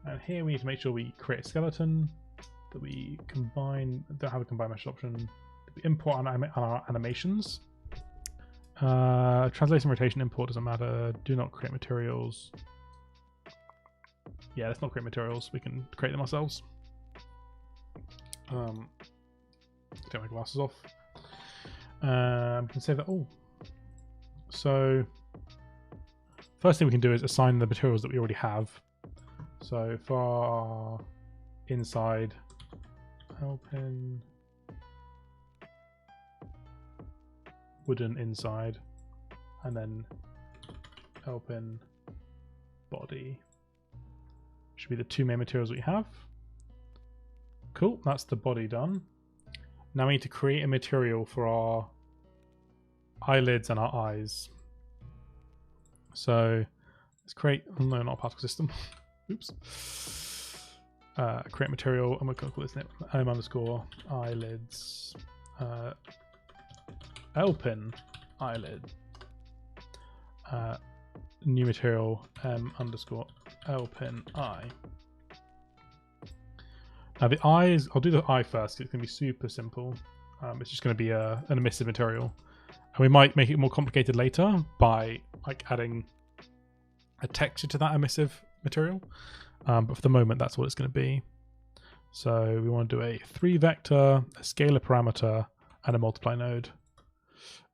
And here we need to make sure we create a skeleton, that we combine, don't have a combine mesh option, that we import our animations. Translation rotation import doesn't matter. Do not create materials. Yeah, let's not create materials. We can create them ourselves. Take my glasses off. We can save that all. So first thing we can do is assign the materials that we already have. So for our inside, L-Pin wooden inside, and then L-Pin body should be the two main materials we have. Cool, that's the body done. Now we need to create a material for our eyelids and our eyes. So let's create, oh no, not a particle system. Oops. Create material, and we're going to call this M underscore eyelids. L-Pin eyelid. New material M underscore L-Pin eye. Now the eyes, I'll do the eye first. It's going to be super simple. It's just going to be an emissive material, and we might make it more complicated later by like adding a texture to that emissive material. But for the moment, that's what it's going to be. So we want to do a 3 vector, a scalar parameter, and a multiply node.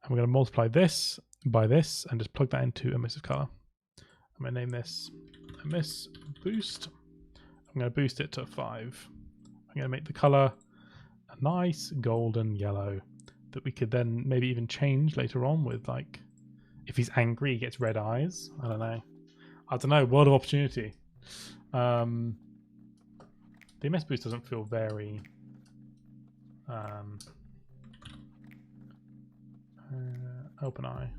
And we're going to multiply this by this and just plug that into emissive color. I'm going to name this emiss boost. I'm going to boost it to 5. I'm going to make the color a nice golden yellow that we could then maybe even change later on with, like, if he's angry, he gets red eyes. I don't know. World of opportunity. The emiss boost doesn't feel very open eye.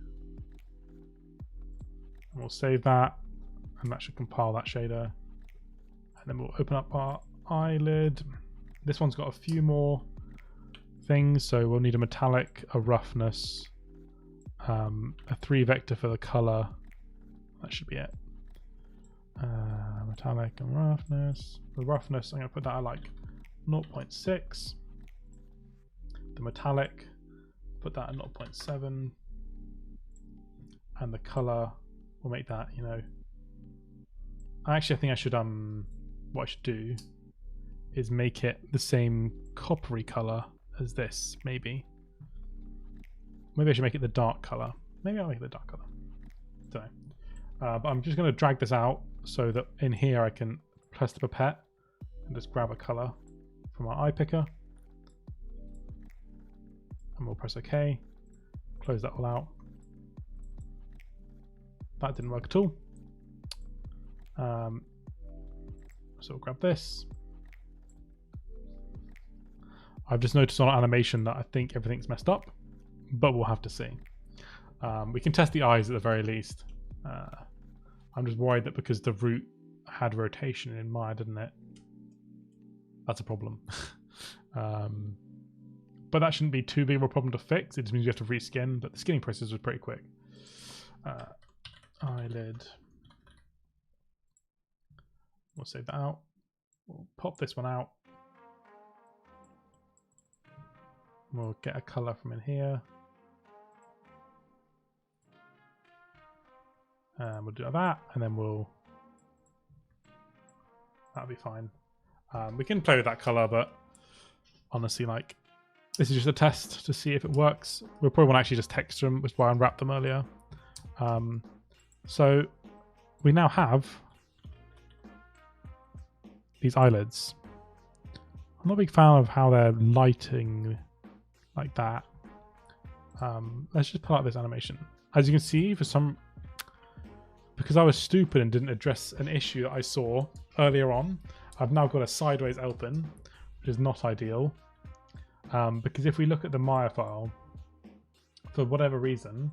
And we'll save that, and that should compile that shader. And then we'll open up our eyelid. This one's got a few more things, so we'll need a metallic, a roughness, a 3 vector for the color. That should be it. Metallic and roughness. The roughness, I'm going to put that at like 0.6. The metallic, put that at 0.7. And the color, we'll make that, you know. Actually, I think I should, what I should do is make it the same coppery color as this, maybe. Maybe I should make it the dark color. Maybe I'll make it the dark color. Don't know. But I'm just going to drag this out so that in here I can press the pipette and just grab a color from our eye picker. And we'll press OK. Close that all out. That didn't work at all. So we'll grab this. I've just noticed on animation that I think everything's messed up, but we'll have to see. We can test the eyes at the very least. I'm just worried that because the root had rotation in mind, didn't it? That's a problem. But that shouldn't be too big of a problem to fix. It just means you have to reskin, but the skinning process was pretty quick. Eyelid. We'll save that out. We'll pop this one out. We'll get a color from in here. And we'll do that, and then that'll be fine. We can play with that color, but honestly, like, this is just a test to see if it works. We'll probably want to actually just texture them, which is why I unwrapped them earlier. So we now have these eyelids. I'm not a big fan of how they're lighting like that. Let's just pull out this animation. As you can see, because I was stupid and didn't address an issue that I saw earlier on, I've now got a sideways L-Pin, which is not ideal. Because if we look at the Maya file, for whatever reason,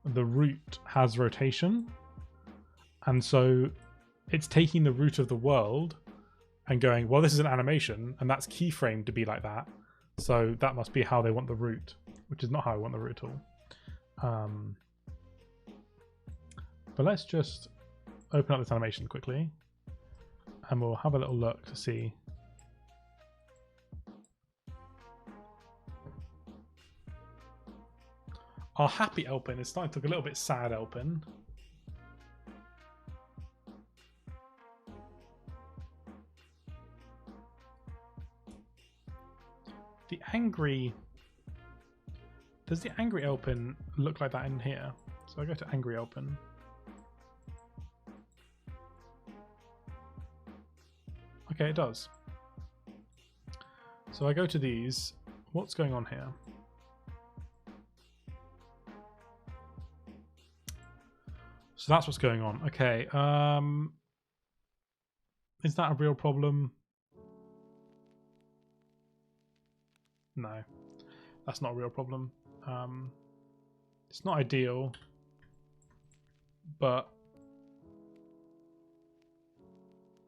the root has rotation, and so it's taking the root of the world and going, well, this is an animation, and that's keyframed to be like that, so that must be how they want the root, which is not how I want the root at all. But let's just open up this animation quickly, and we'll have a little look to see. Our happy L-Pin is starting to look a little bit sad L-Pin. The angry... Does the angry L-Pin look like that in here? So I go to angry L-Pin. Okay, it does. So I go to these. What's going on here? So that's what's going on. Okay. Is that a real problem? No, that's not a real problem. It's not ideal, but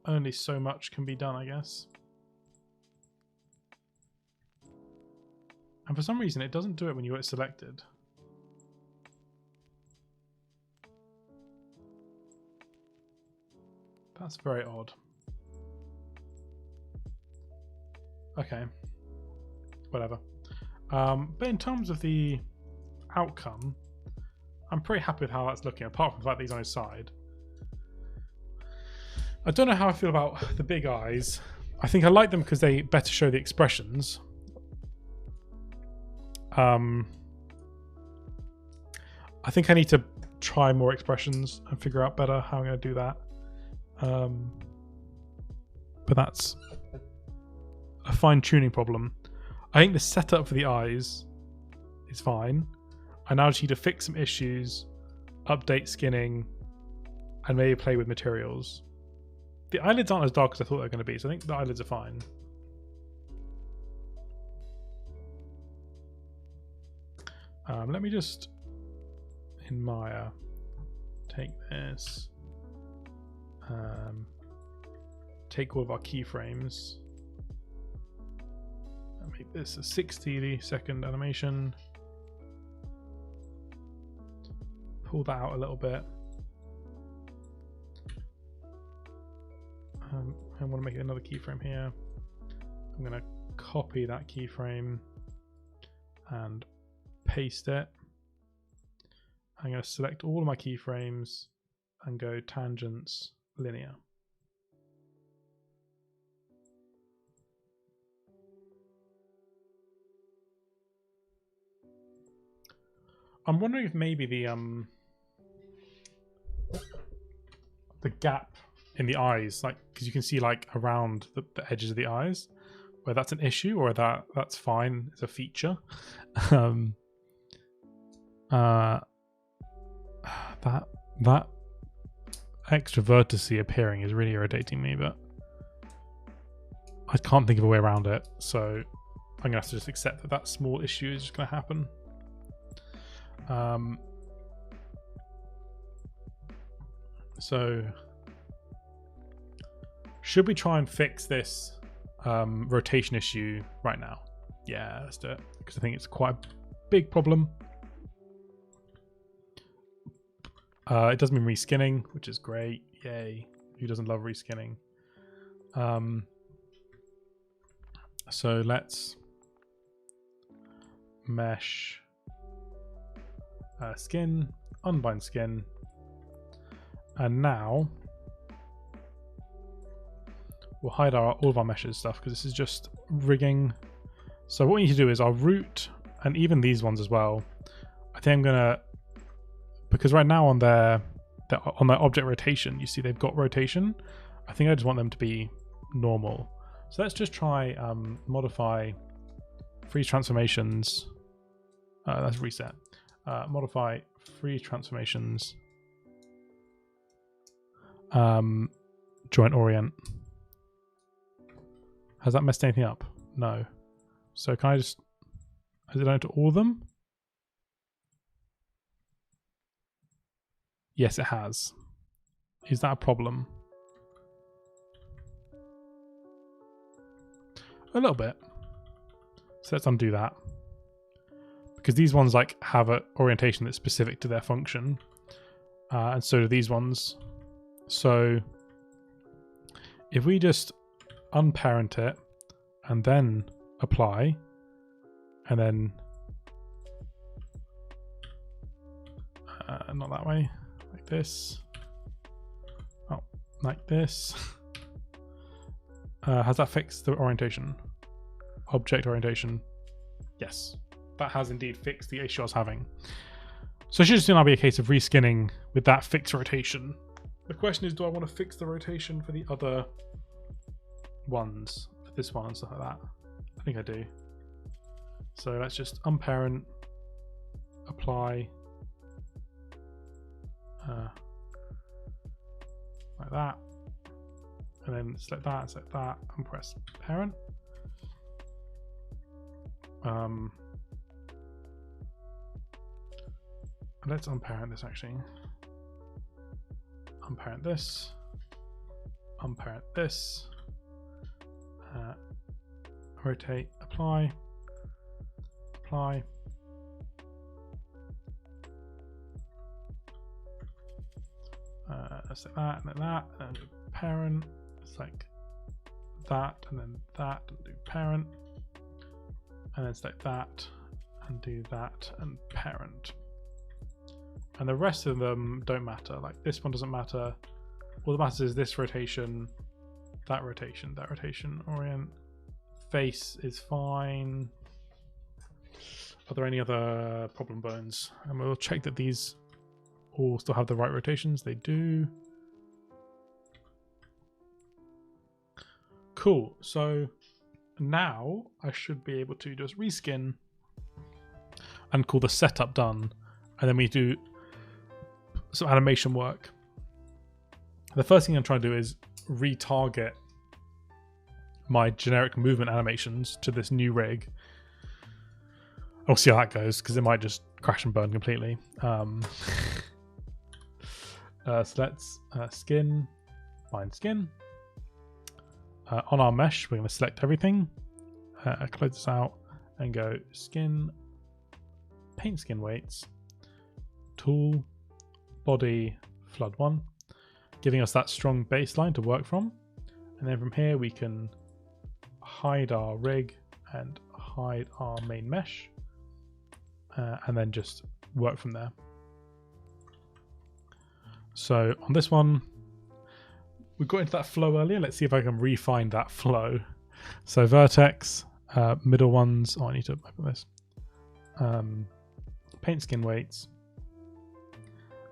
only so much can be done, I guess. And for some reason, it doesn't do it when you got it selected. That's very odd. Okay. Whatever. But in terms of the outcome, I'm pretty happy with how that's looking, apart from the fact that he's on his side. I don't know how I feel about the big eyes. I think I like them because they better show the expressions. I think I need to try more expressions and figure out better how I'm going to do that. But that's a fine-tuning problem. I think the setup for the eyes is fine. I now just need to fix some issues, update skinning, and maybe play with materials. The eyelids aren't as dark as I thought they were going to be, so I think the eyelids are fine. Let me just, in Maya, take this, take all of our keyframes, and make this a 60-second animation. Pull that out a little bit. I want to make another keyframe here. I'm going to copy that keyframe and paste it. I'm going to select all of my keyframes and go tangents linear. I'm wondering if maybe the gap in the eyes, like, because you can see like around the edges of the eyes, where that's an issue or that's fine, it's a feature. That extra vertice appearing is really irritating me, but I can't think of a way around it, so I'm gonna have to just accept that that small issue is just gonna happen. So should we try and fix this rotation issue right now? Yeah, let's do it, because I think it's quite a big problem. It does mean reskinning, which is great. Yay. Who doesn't love reskinning? So let's mesh skin, unbind skin, and now we'll hide all of our meshes stuff because this is just rigging. So what we need to do is our root, and even these ones as well, I think I'm gonna, because right now on their object rotation, you see they've got rotation. I think I just want them to be normal. So let's just try modify freeze transformations. Let's reset. Modify freeze transformations. Joint orient. Has that messed anything up? No. So can I just... Has it done it to all of them? Yes, it has. Is that a problem? A little bit. So let's undo that. Because these ones like have an orientation that's specific to their function. And so do these ones. So if we just unparent it and then apply and then not that way, like this. Oh, like this. Has that fixed the orientation? Object orientation. Yes, that has indeed fixed the issue I was having. So it should just now be a case of reskinning with that fixed rotation. The question is, do I want to fix the rotation for the other ones? For this one and stuff like that? I think I do. So let's just unparent, apply, like that, and then select that, and press parent. Let's unparent this actually. Unparent this, unparent this, rotate, apply, apply. Select that, and then that, and parent. It's like that, and then that, and do parent. And then select that, and do that, and parent. And the rest of them don't matter. Like this one doesn't matter. All that matters is this rotation, that rotation, orient. Face is fine. Are there any other problem bones? And we'll check that these all still have the right rotations. They do. Cool. So now I should be able to just reskin and call the setup done. And then we do some animation work. The first thing I'm trying to do is retarget my generic movement animations to this new rig. I'll see how that goes because it might just crash and burn completely. So let's skin, find skin. On our mesh, we're going to select everything, close this out, and go skin, paint skin weights, tool, body, flood 1, giving us that strong baseline to work from. And then from here we can hide our rig and hide our main mesh, and then just work from there. So on this one, we got into that flow earlier. Let's see if I can refine that flow. So vertex, middle ones. Oh, I need to open this. Paint skin weights.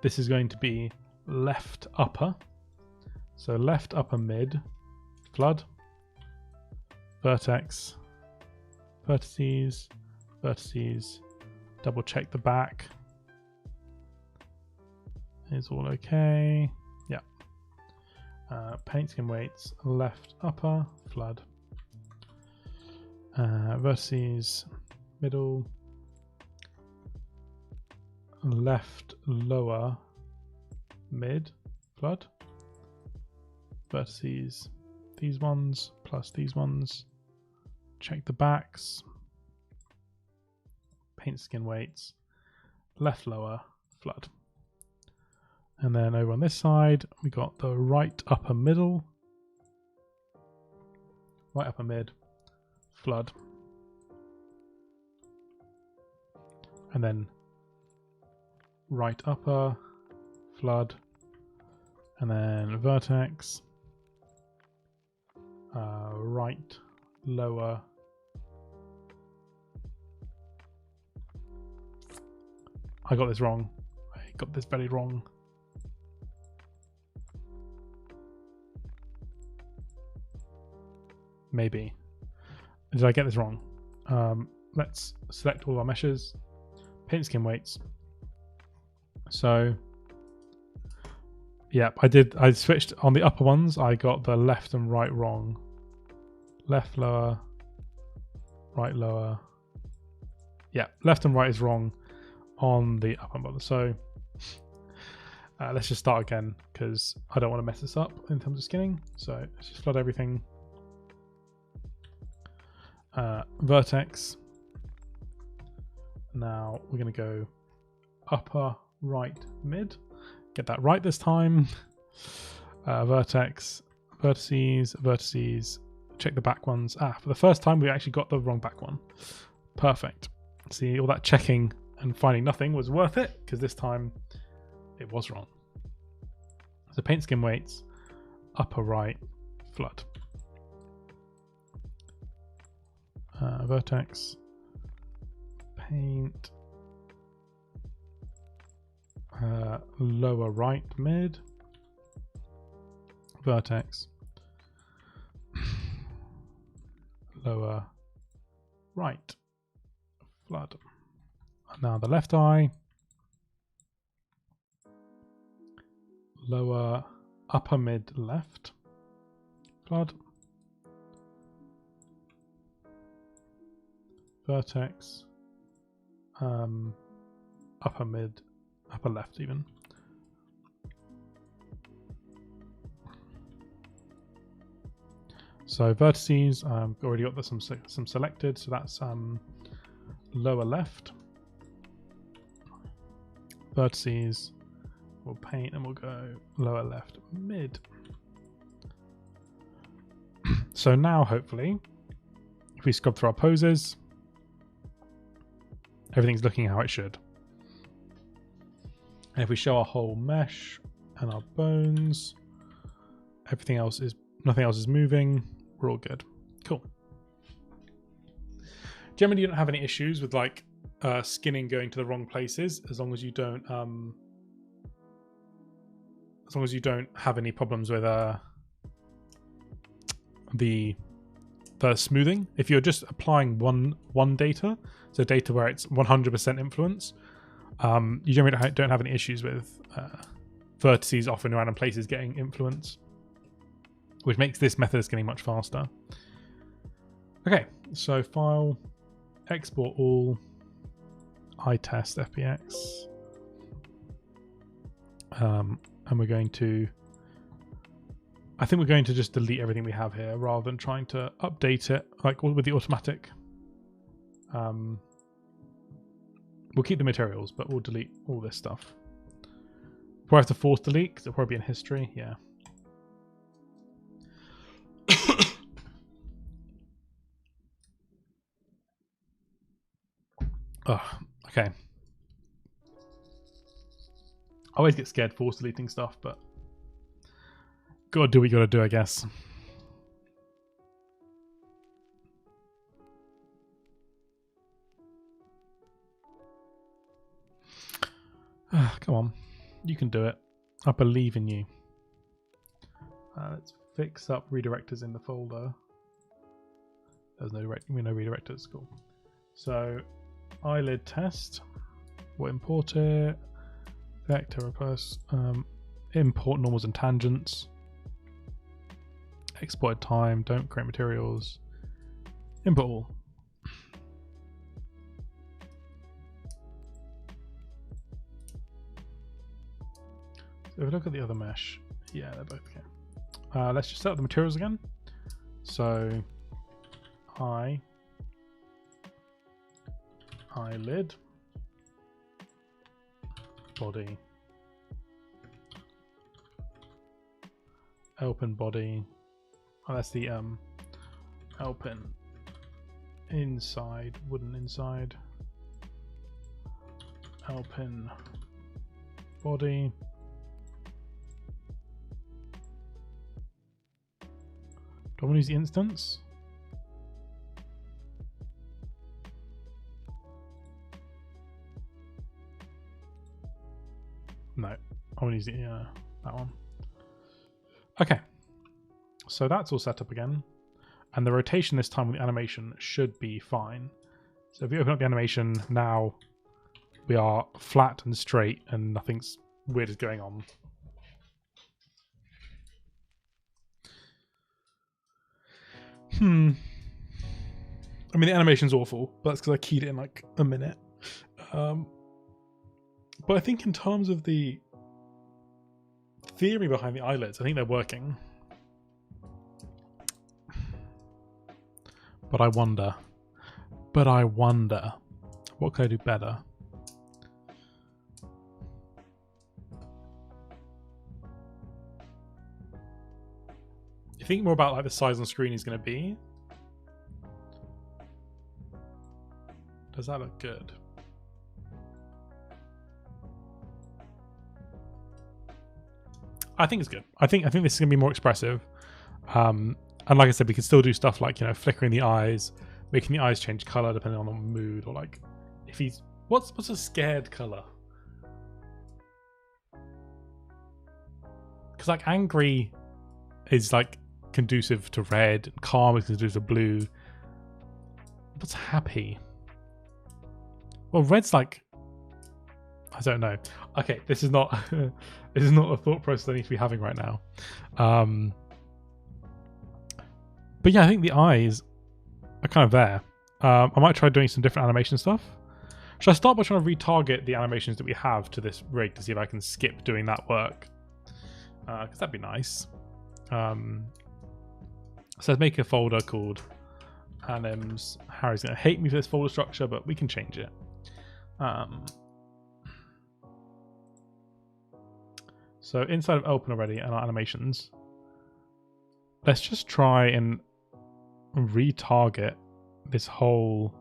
This is going to be left upper. So left upper mid, flood, vertex, vertices, vertices, double check the back. Is all okay. Yeah. Paint skin weights, left upper, flood, vertices, middle, left lower, mid, flood, vertices, these ones plus these ones, check the backs, paint skin weights, left lower, flood. And then over on this side, we got the right upper middle, right upper mid, flood. And then right upper, flood. And then vertex, right lower. I got this wrong. I got this very wrong. Maybe. Did I get this wrong? let's select all of our meshes, paint skin weights. So yeah, I switched on the upper ones. I got the left and right wrong. Left lower, right lower. Yeah, left and right is wrong on the upper and bottom. So let's just start again because I don't want to mess this up in terms of skinning. So let's just flood everything. Vertex. Now we're going to go upper, right, mid. Get that right this time. Vertex, vertices, vertices. Check the back ones. For the first time we actually got the wrong back one. Perfect. See, all that checking and finding nothing was worth it because this time it was wrong. So paint skin weights, upper right, flood. Vertex, paint, lower right mid, vertex, lower right, flood. Now the left eye, lower upper mid left, flood. Vertex, upper mid, upper left even. So vertices, already got some selected, so that's lower left. Vertices, we'll paint and we'll go lower left mid. So now hopefully, if we scrub through our poses, everything's looking how it should. And if we show our whole mesh and our bones, nothing else is moving. We're all good. Cool. Generally, you don't have any issues with like skinning going to the wrong places, as long as you don't have any problems with the smoothing. If you're just applying one data, so data where it's 100% influence, you generally don't have any issues with vertices off in random places getting influence, which makes this method of skinning much faster. Okay, so file, export all, iTest FBX, and we're going to, I think we're going to just delete everything we have here rather than trying to update it like with the automatic. We'll keep the materials, but we'll delete all this stuff. Probably have to force delete because it'll probably be in history. Yeah. Oh, okay. I always get scared force deleting stuff, but gotta do what you gotta do, I guess. Come on, you can do it. I believe in you. Let's fix up redirectors in the folder. There's no redirectors. Cool. So eyelid test. We'll import it. Vector request. Import normals and tangents. Exported time. Don't create materials. Import all. So if we look at the other mesh, yeah, they're both okay. Let's just set up the materials again. So eyelid, body, L-P1N body. Oh, that's the L-P1N inside, wooden inside, L-P1N body. Do I want to use the instance? No, I want to use that one. Okay, so that's all set up again, and the rotation this time with the animation should be fine. So if we open up the animation now, we are flat and straight and nothing's weird is going on. I mean, the animation's awful, but that's because I keyed it in like a minute. But I think in terms of the theory behind the eyelids, I think they're working. But I wonder, what could I do better? You think more about like the size on screen is going to be? Does that look good? I think it's good. I think this is going to be more expressive. And like I said, we can still do stuff like, you know, flickering the eyes, making the eyes change color depending on the mood, or like if he's what's a scared color? Because like angry is like conducive to red, and calm is conducive to blue. What's happy? Well, red's like, I don't know. Okay, this is not this is not a thought process I need to be having right now. But yeah, I think the eyes are kind of there. I might try doing some different animation stuff. Should I start by trying to retarget the animations that we have to this rig to see if I can skip doing that work? Because that'd be nice. So let's make a folder called Anims. Harry's going to hate me for this folder structure, but we can change it. So inside of open already and our animations, let's just try and retarget this whole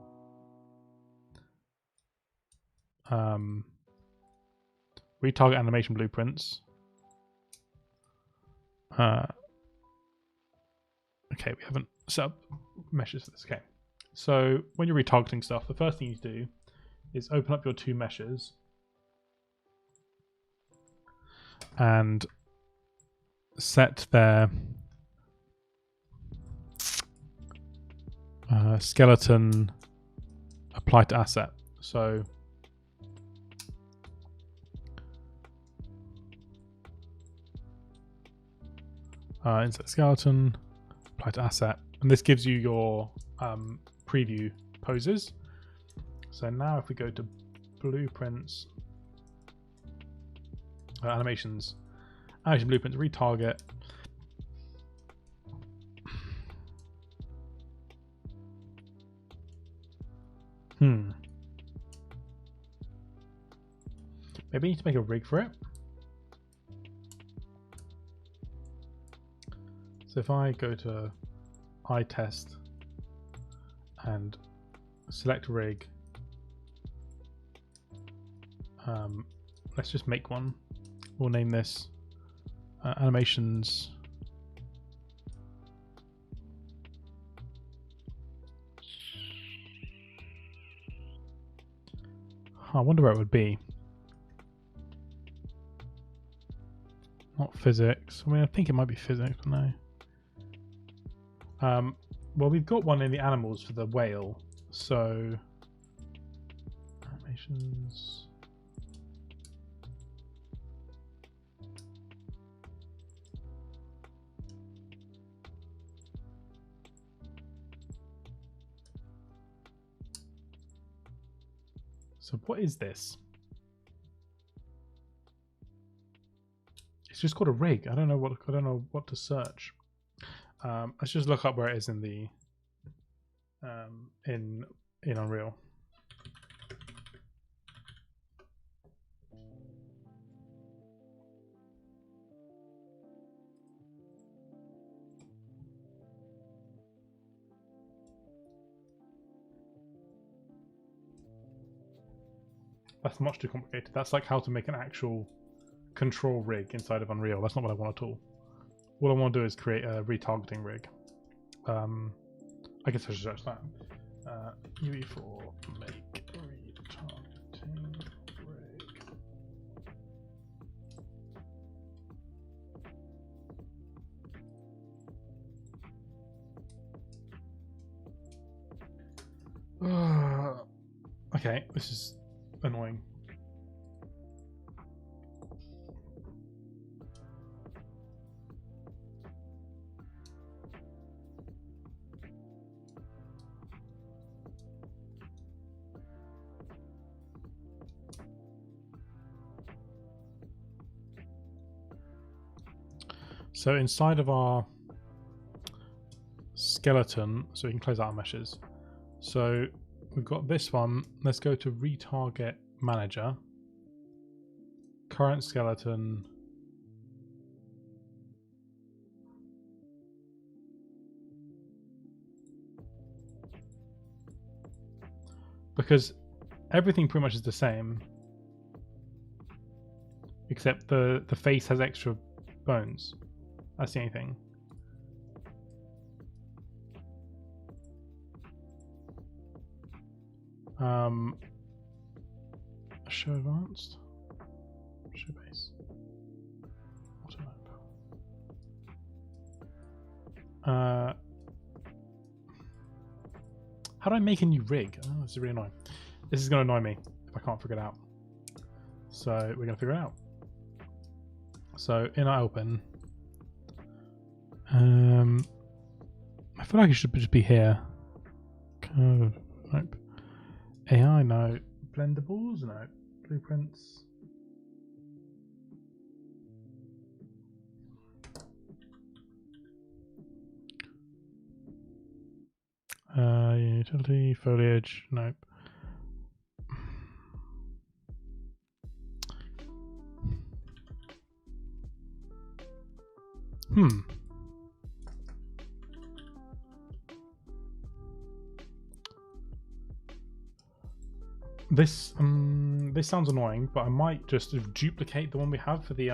retarget animation blueprints. Okay, we haven't set up meshes for this. Okay, so when you're retargeting stuff, the first thing you do is open up your two meshes and set their skeleton apply to asset. So insert skeleton, apply to asset, and this gives you your preview poses. So now if we go to blueprints, animation blueprints, retarget. Maybe I need to make a rig for it. So if I go to eye test and select rig, let's just make one. We'll name this animations I wonder where it would be. Not physics. I mean, I think it might be physics, but no. Well, we've got one in the animals for the whale, so animations. So what is this? It's just called a rig. I don't know what to search. Let's just look up where it is in the in Unreal. That's much too complicated. That's like how to make an actual control rig inside of Unreal. That's not what I want at all. What I want to do is create a retargeting rig. I guess I should search that. UE4 make retargeting rig. Okay, this is annoying. So inside of our skeleton, so we can close out our meshes. So we've got this one. Let's go to retarget manager. Current skeleton. Because everything pretty much is the same. Except the face has extra bones. That's the only thing. Show advanced. Show base. How do I make a new rig? Oh, this is really annoying. This is going to annoy me if I can't figure it out. So we're going to figure it out. So in our open, I feel like it should just be here. Curve, nope. AI, no. Blendables, no. Blueprints. Utility, foliage, nope. This sounds annoying, but I might just duplicate the one we have for the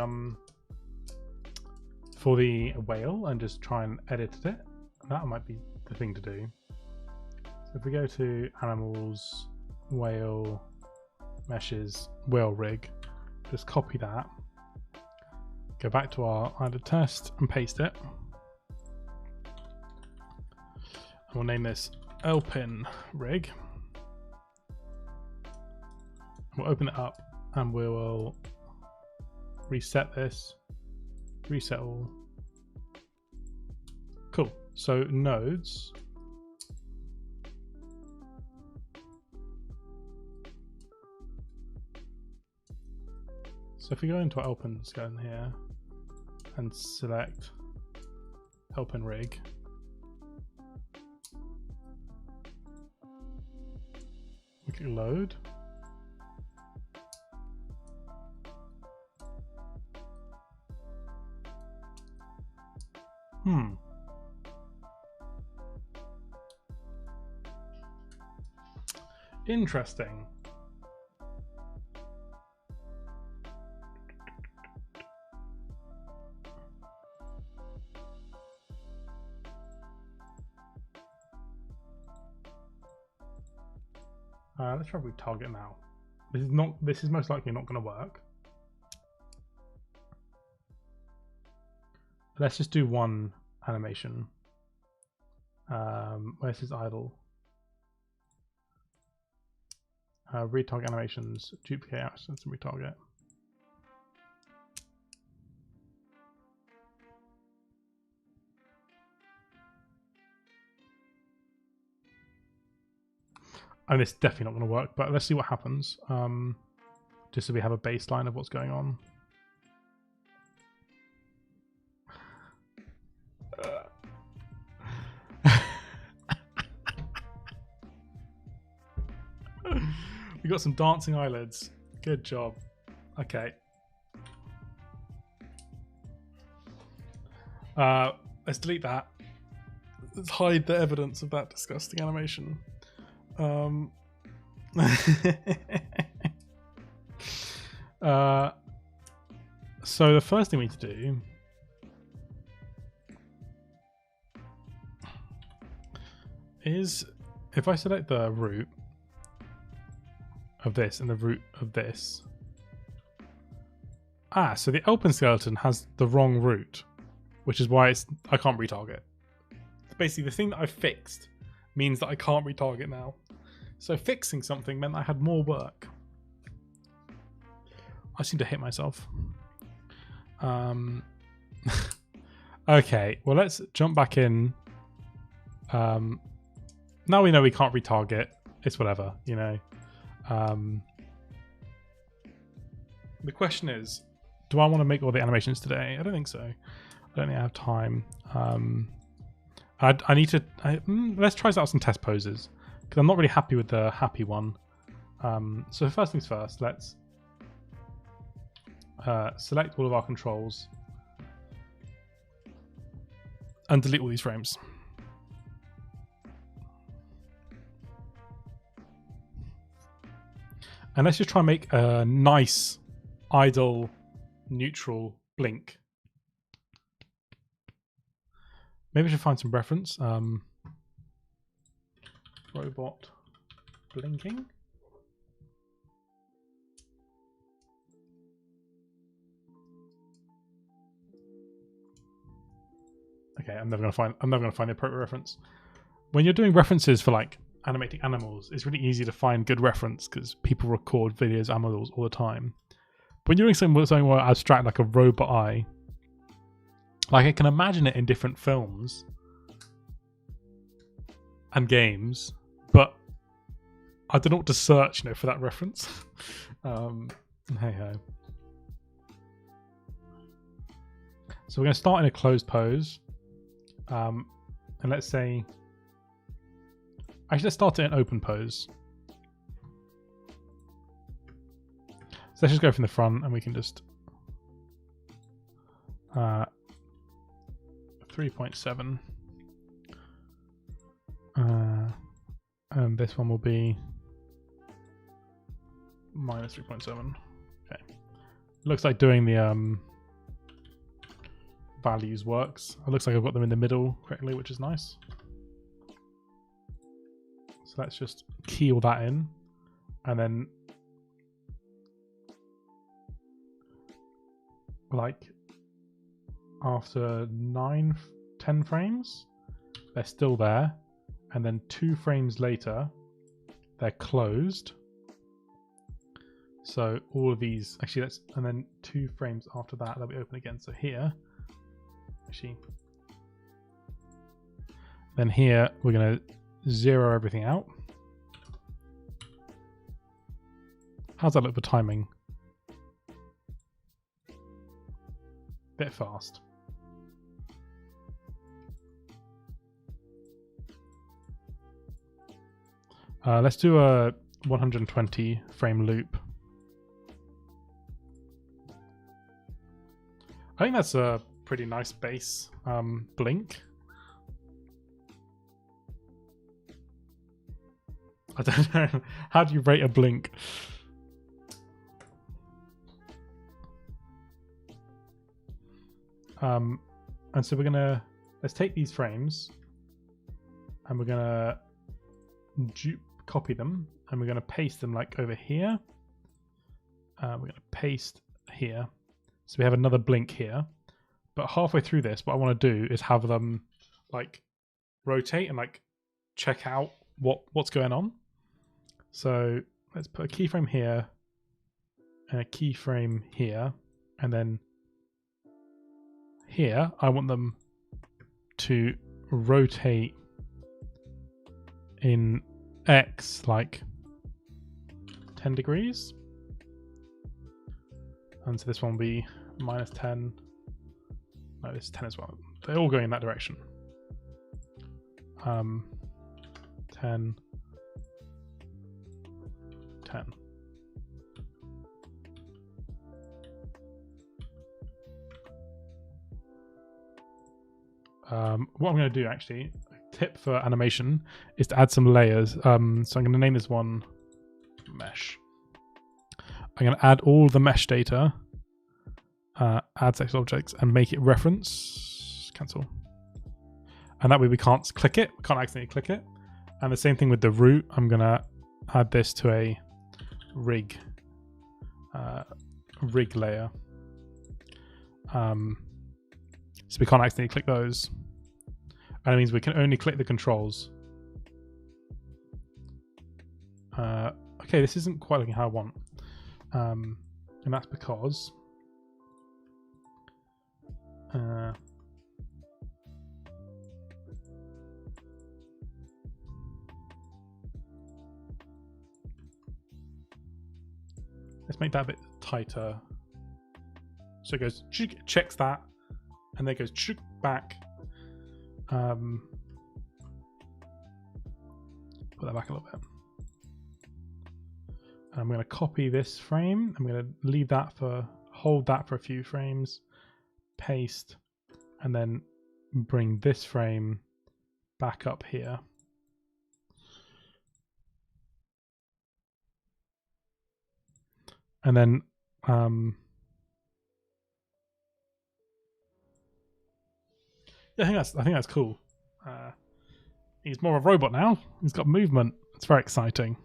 whale and just try and edit it. That might be the thing to do. So if we go to animals, whale, meshes, whale rig, just copy that, go back to our idle test and paste it. And we'll name this L-P1N rig. We'll open it up and we will reset this, reset all. Cool. So nodes. So if we go into our L-P1N skeleton here and select L-P1N rig, we click load. Interesting. Let's try retarget now. This is most likely not going to work. Let's just do one animation. Where's his idle? Retarget animations, duplicate actions and retarget. And it's definitely not going to work, but let's see what happens. Just so we have a baseline of what's going on. We got some dancing eyelids. Good job. Okay. Let's delete that. Let's hide the evidence of that disgusting animation. So the first thing we need to do is, if I select the root of this and the root of this, so the L-P1N skeleton has the wrong root, which is why I can't retarget. Basically, the thing that I fixed means that I can't retarget now. So fixing something meant I had more work. I seem to hit myself. Okay, well, let's jump back in. Now we know we can't retarget. It's whatever, you know. The question is, do I want to make all the animations today? I don't think so. I don't think I have time. I need to... let's try out some test poses, because I'm not really happy with the happy one. So first things first, let's select all of our controls and delete all these frames. And let's just try and make a nice, idle, neutral blink. Maybe I should find some reference. Robot blinking. Okay, I'm never gonna find the appropriate reference. When you're doing references for like animating animals, it's really easy to find good reference because people record videos of animals all the time. But when you're doing something more abstract like a robot eye, like I can imagine it in different films and games, but I don't know what to search, you know, for that reference. Hey ho. So we're going to start in a closed pose, and let's say, actually let's start in an open pose. So let's just go from the front, and we can just 3.7. And this one will be minus 3.7. Okay. Looks like doing the values works. It looks like I've got them in the middle correctly, which is nice. So let's just key all that in, and then like after 10 frames, they're still there, and then 2 frames later, they're closed. So all of these, actually, and then 2 frames after that, they'll be open again. So here, actually, then here, we're going to zero everything out. How's that look for timing? Bit fast. Let's do a 120 frame loop. I think that's a pretty nice base blink. I don't know. How do you rate a blink? And so let's take these frames and we're gonna copy them, and we're gonna paste them like over here. We're gonna paste here. So we have another blink here. But halfway through this, what I want to do is have them like rotate and like check out what's going on. So let's put a keyframe here and a keyframe here, and then here I want them to rotate in X like 10 degrees. And so this one will be minus 10. No, this is 10 as well. They're all going in that direction. 10. 10. What I'm going to do, actually, a tip for animation, is to add some layers. So I'm going to name this one mesh. I'm going to add all the mesh data, add text objects, and make it reference. Cancel. And that way we can't click it. We can't accidentally click it. And the same thing with the root. I'm going to add this to a rig layer. So we can't accidentally click those. And it means we can only click the controls. Okay, this isn't quite looking how I want. And that's because let's make that a bit tighter. So it goes, checks that, and then it goes back. Put that back a little bit. I'm going to copy this frame. I'm going to leave that hold that for a few frames, paste, and then bring this frame back up here. And then yeah, I think that's cool. He's more of a robot now. He's got movement. It's very exciting.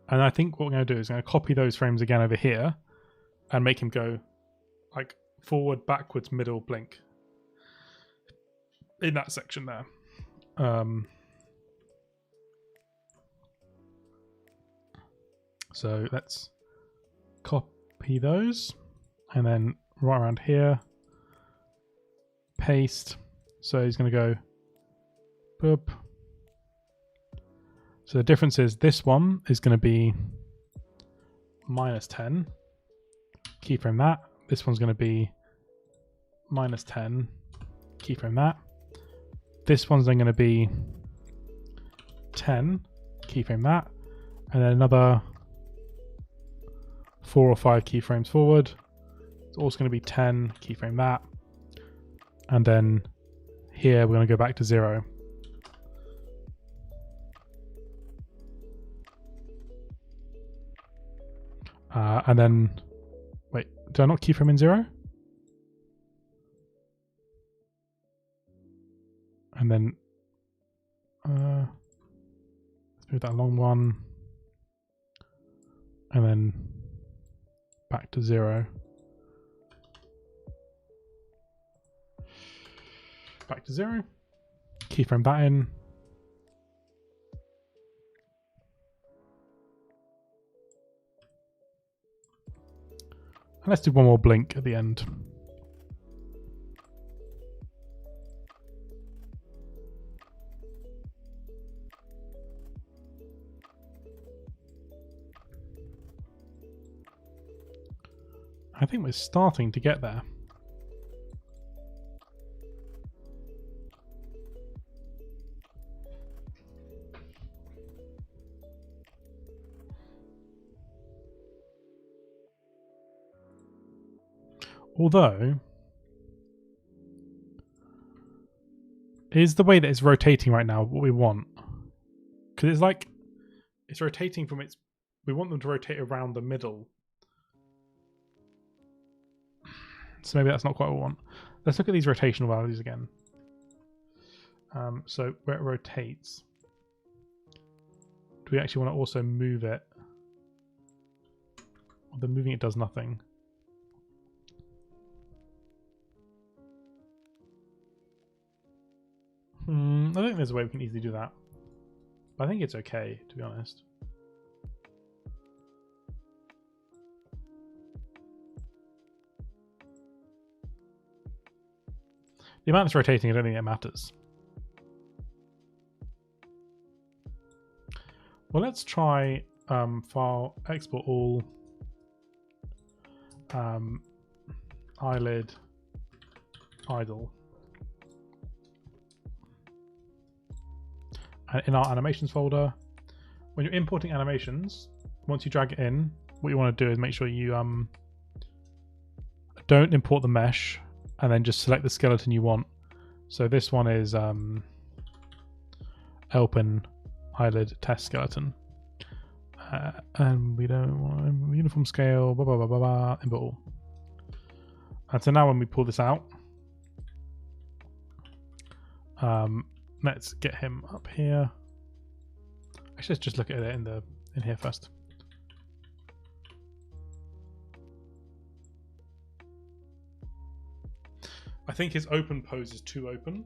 And I think what we're going to do is I'm going to copy those frames again over here and make him go like forward, backwards, middle, blink in that section there. So let's copy those and then right around here, paste. So he's going to go boop. So the difference is this one is going to be -10. Keyframe that. This one's going to be -10. Keyframe that. This one's then going to be 10. Keyframe that. And then another 4 or 5 keyframes forward. It's also going to be 10. Keyframe that. And then here we're going to go back to 0. And then, wait, did I not keyframe in 0? And then, let's move that long one. And then back to 0. Back to 0. Keyframe that in. And let's do one more blink at the end. I think we're starting to get there. Although, is the way that it's rotating right now what we want? Because it's like, it's rotating from its, we want them to rotate around the middle. So maybe that's not quite what we want. Let's look at these rotational values again. So where it rotates, do we actually want to also move it? Or the moving it does nothing. I think there's a way we can easily do that. But I think it's okay, to be honest. The amount it's rotating, I don't think it matters. Well, let's try file, export all, eyelid, idle. And in our animations folder, when you're importing animations, once you drag it in, what you want to do is make sure you don't import the mesh and then just select the skeleton you want. So this one is L-P1N eyelid test skeleton. And we don't want uniform scale, blah, blah, blah, blah, blah, import all. And so now when we pull this out, let's get him up here. Actually, let's just look at it in here first. I think his open pose is too open.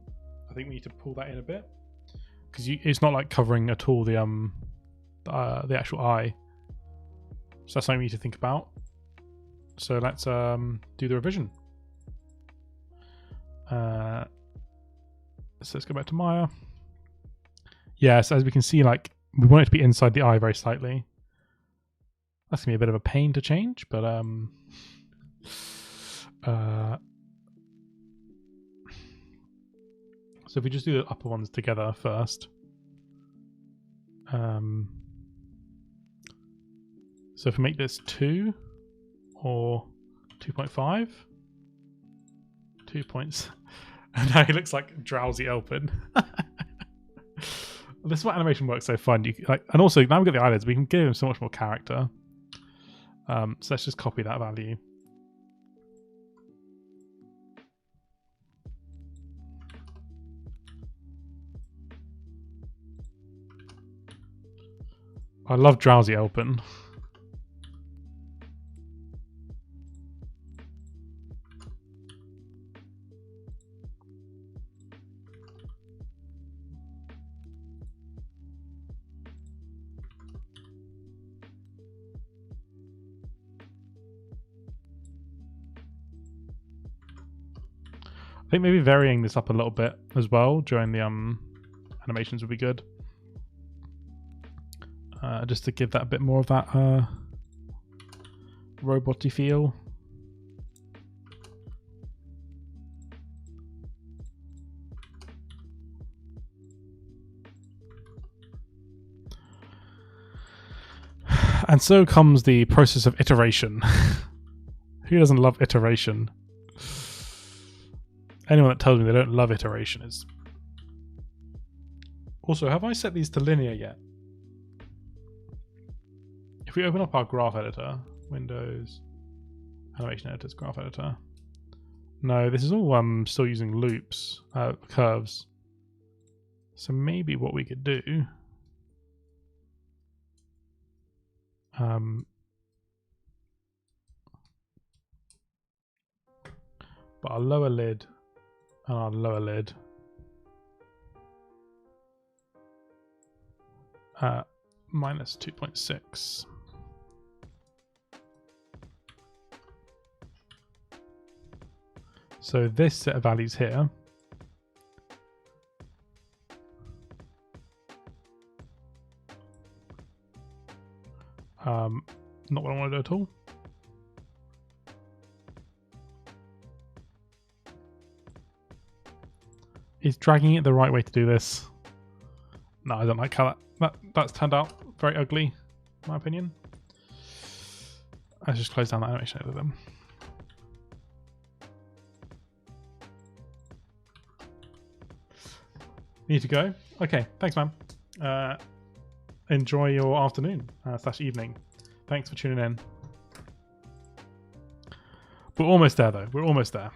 I think we need to pull that in a bit. Because because it's not like covering at all the actual eye. So that's something we need to think about. So let's do the revision. So let's go back to Maya. Yes, as we can see, like we want it to be inside the eye very slightly. That's gonna be a bit of a pain to change, but so if we just do the upper ones together first. So if we make this 2 or 2.5, 2 points. And now he looks like drowsy L-P1N. This is why animation works so fun. And also now we've got the eyelids, we can give him so much more character. So let's just copy that value. I love drowsy L-P1N. I think maybe varying this up a little bit as well during the animations would be good. Just to give that a bit more of that robot-y feel. And so comes the process of iteration. Who doesn't love iteration? Anyone that tells me they don't love iteration is... Also, have I set these to linear yet? If we open up our graph editor, Windows, Animation Editors, Graph Editor. No, this is all still using loops, curves. So maybe what we could do... but our lower lid and our lower lid minus 2.6. So this set of values here not what I want to do at all. Is dragging it the right way to do this? No, I don't like how that's turned out very ugly, in my opinion. Let's just close down that animation editor then. Need to go? Okay, thanks, man. Enjoy your afternoon / evening. Thanks for tuning in. We're almost there, though. We're almost there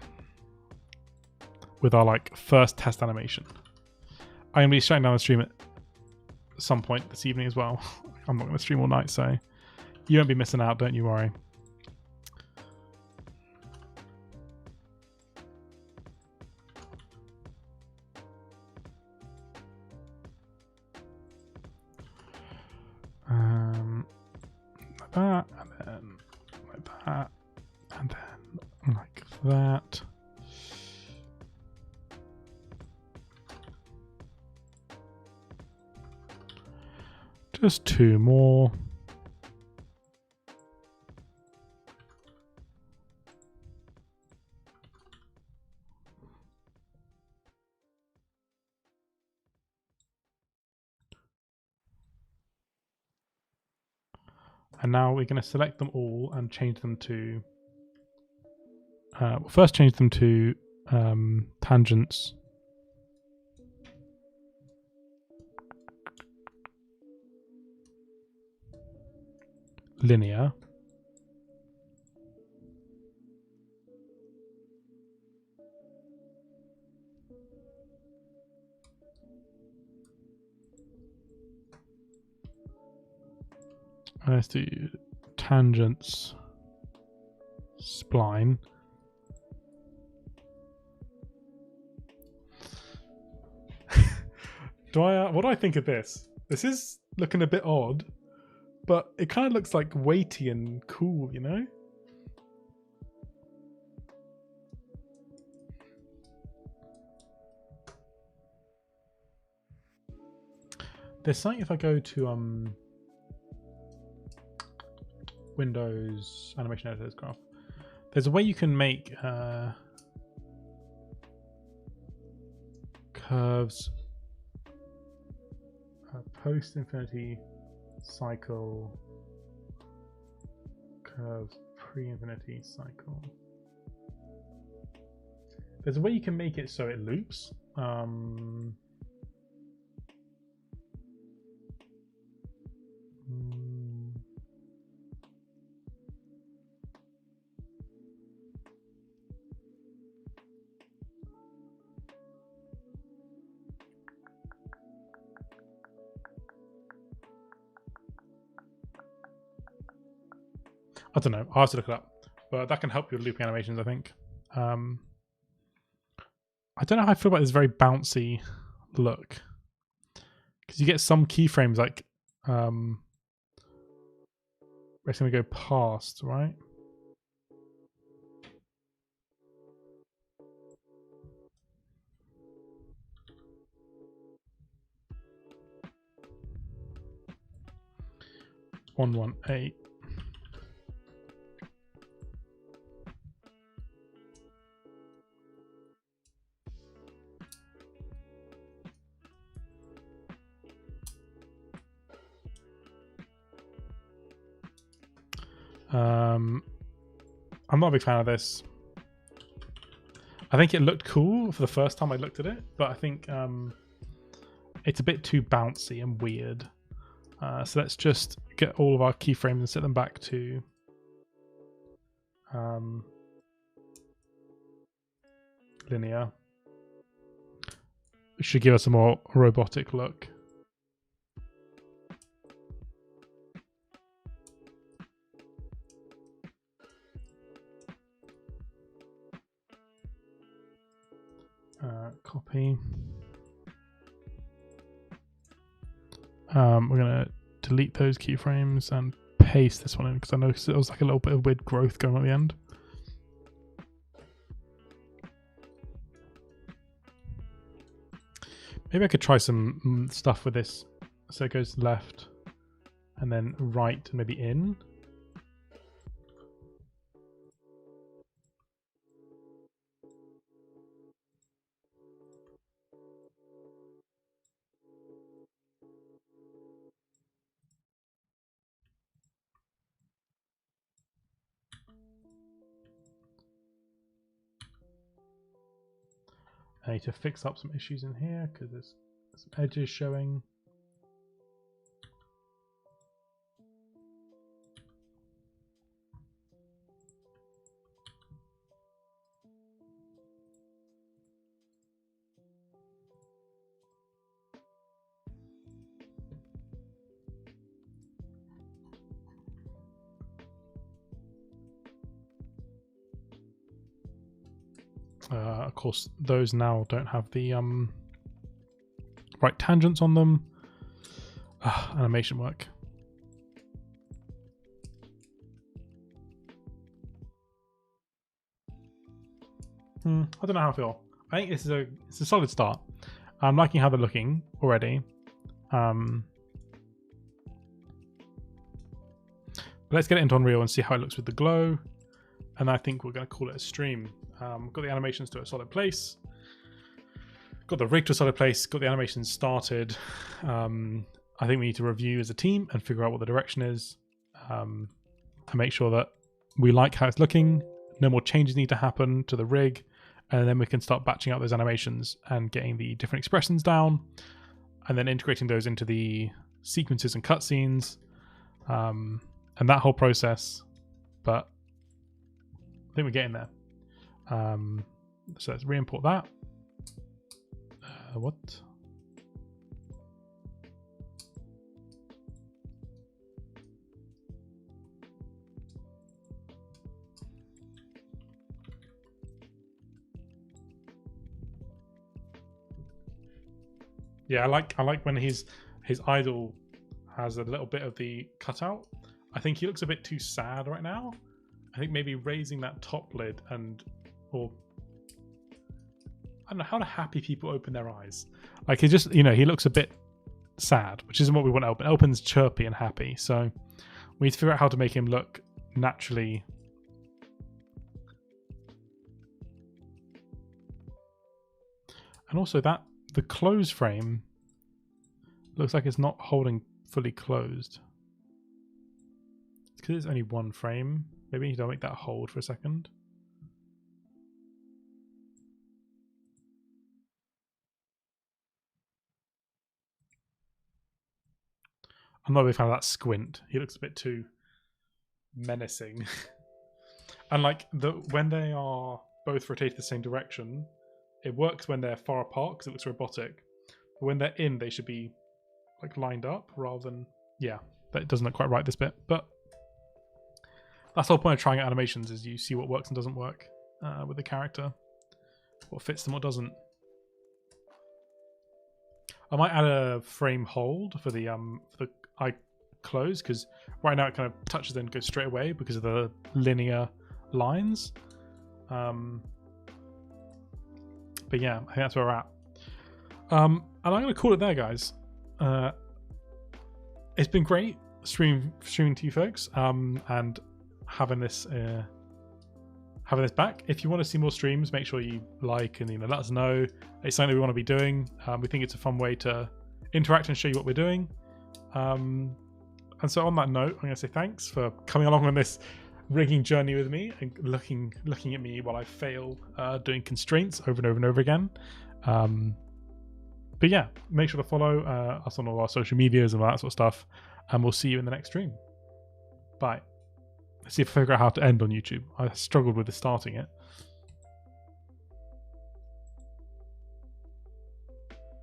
with our first test animation. I'm gonna be shutting down the stream at some point this evening as well. I'm not gonna stream all night, so you won't be missing out. Don't you worry. Like that, and then like that, and then like that. Just 2 more. And now we're going to select them all and change them to... we'll first change them to tangents. Linear. Let's do tangents spline. What do I think of this? This is looking a bit odd, but it kind of looks like weighty and cool, you know? There's something if I go to Windows Animation Editors Graph. There's a way you can make curves post-infinity cycle, curves pre-infinity cycle. There's a way you can make it so it loops. I don't know. I'll have to look it up, but that can help your looping animations, I think. I don't know how I feel about this very bouncy look, because you get some keyframes like it's going to go past, right? (118). I'm not a big fan of this. I think it looked cool for the first time I looked at it, but I think it's a bit too bouncy and weird. So let's just get all of our keyframes and set them back to linear. It should give us a more robotic look. Copy. We're going to delete those keyframes and paste this one in because I noticed it was like a little bit of weird growth going on at the end. Maybe I could try some stuff with this. So it goes left and then right and maybe in. I need to fix up some issues in here because there's some edges showing. Of course, those now don't have the right tangents on them. Animation work. I don't know how I feel. I think it's a solid start. I'm liking how they're looking already. But let's get it into Unreal and see how it looks with the glow. And I think we're going to call it a stream. Got the animations to a solid place. Got the rig to a solid place. Got the animations started. I think we need to review as a team and figure out what the direction is. And make sure that we like how it's looking. No more changes need to happen to the rig. And then we can start batching out those animations and getting the different expressions down. And then integrating those into the sequences and cutscenes. And that whole process. But I think we're getting there. So let's re-import that. What? Yeah, I like when his idol has a little bit of the cutout. I think he looks a bit too sad right now. I think maybe raising that top lid or I don't know how do happy people open their eyes. Like he just, he looks a bit sad, which isn't what we want Elpin. Elpin's chirpy and happy, so we need to figure out how to make him look naturally. And also the close frame looks like it's not holding fully closed. It's because it's only one frame. Maybe you don't make that hold for a second. I'm not a big fan of that squint. He looks a bit too menacing. And like when they are both rotated the same direction, it works when they're far apart because it looks robotic. But when they're in, they should be like lined up rather than that doesn't look quite right this bit. But that's the whole point of trying out animations is you see what works and doesn't work with the character, what fits them, what doesn't. I might add a frame hold for the eye close because right now it kind of touches and goes straight away because of the linear lines. But yeah, I think that's where we're at. And I'm going to call it there, guys. It's been great streaming to you folks and having this back. If you want to see more streams, make sure you like and let us know. It's something that we want to be doing. We think it's a fun way to interact and show you what we're doing. And so on that note, I'm going to say thanks for coming along on this rigging journey with me and looking at me while I fail doing constraints over and over and over again. But yeah, make sure to follow us on all our social medias and all that sort of stuff. And we'll see you in the next stream. Bye. Let's see if I figure out how to end on YouTube. I struggled with starting it.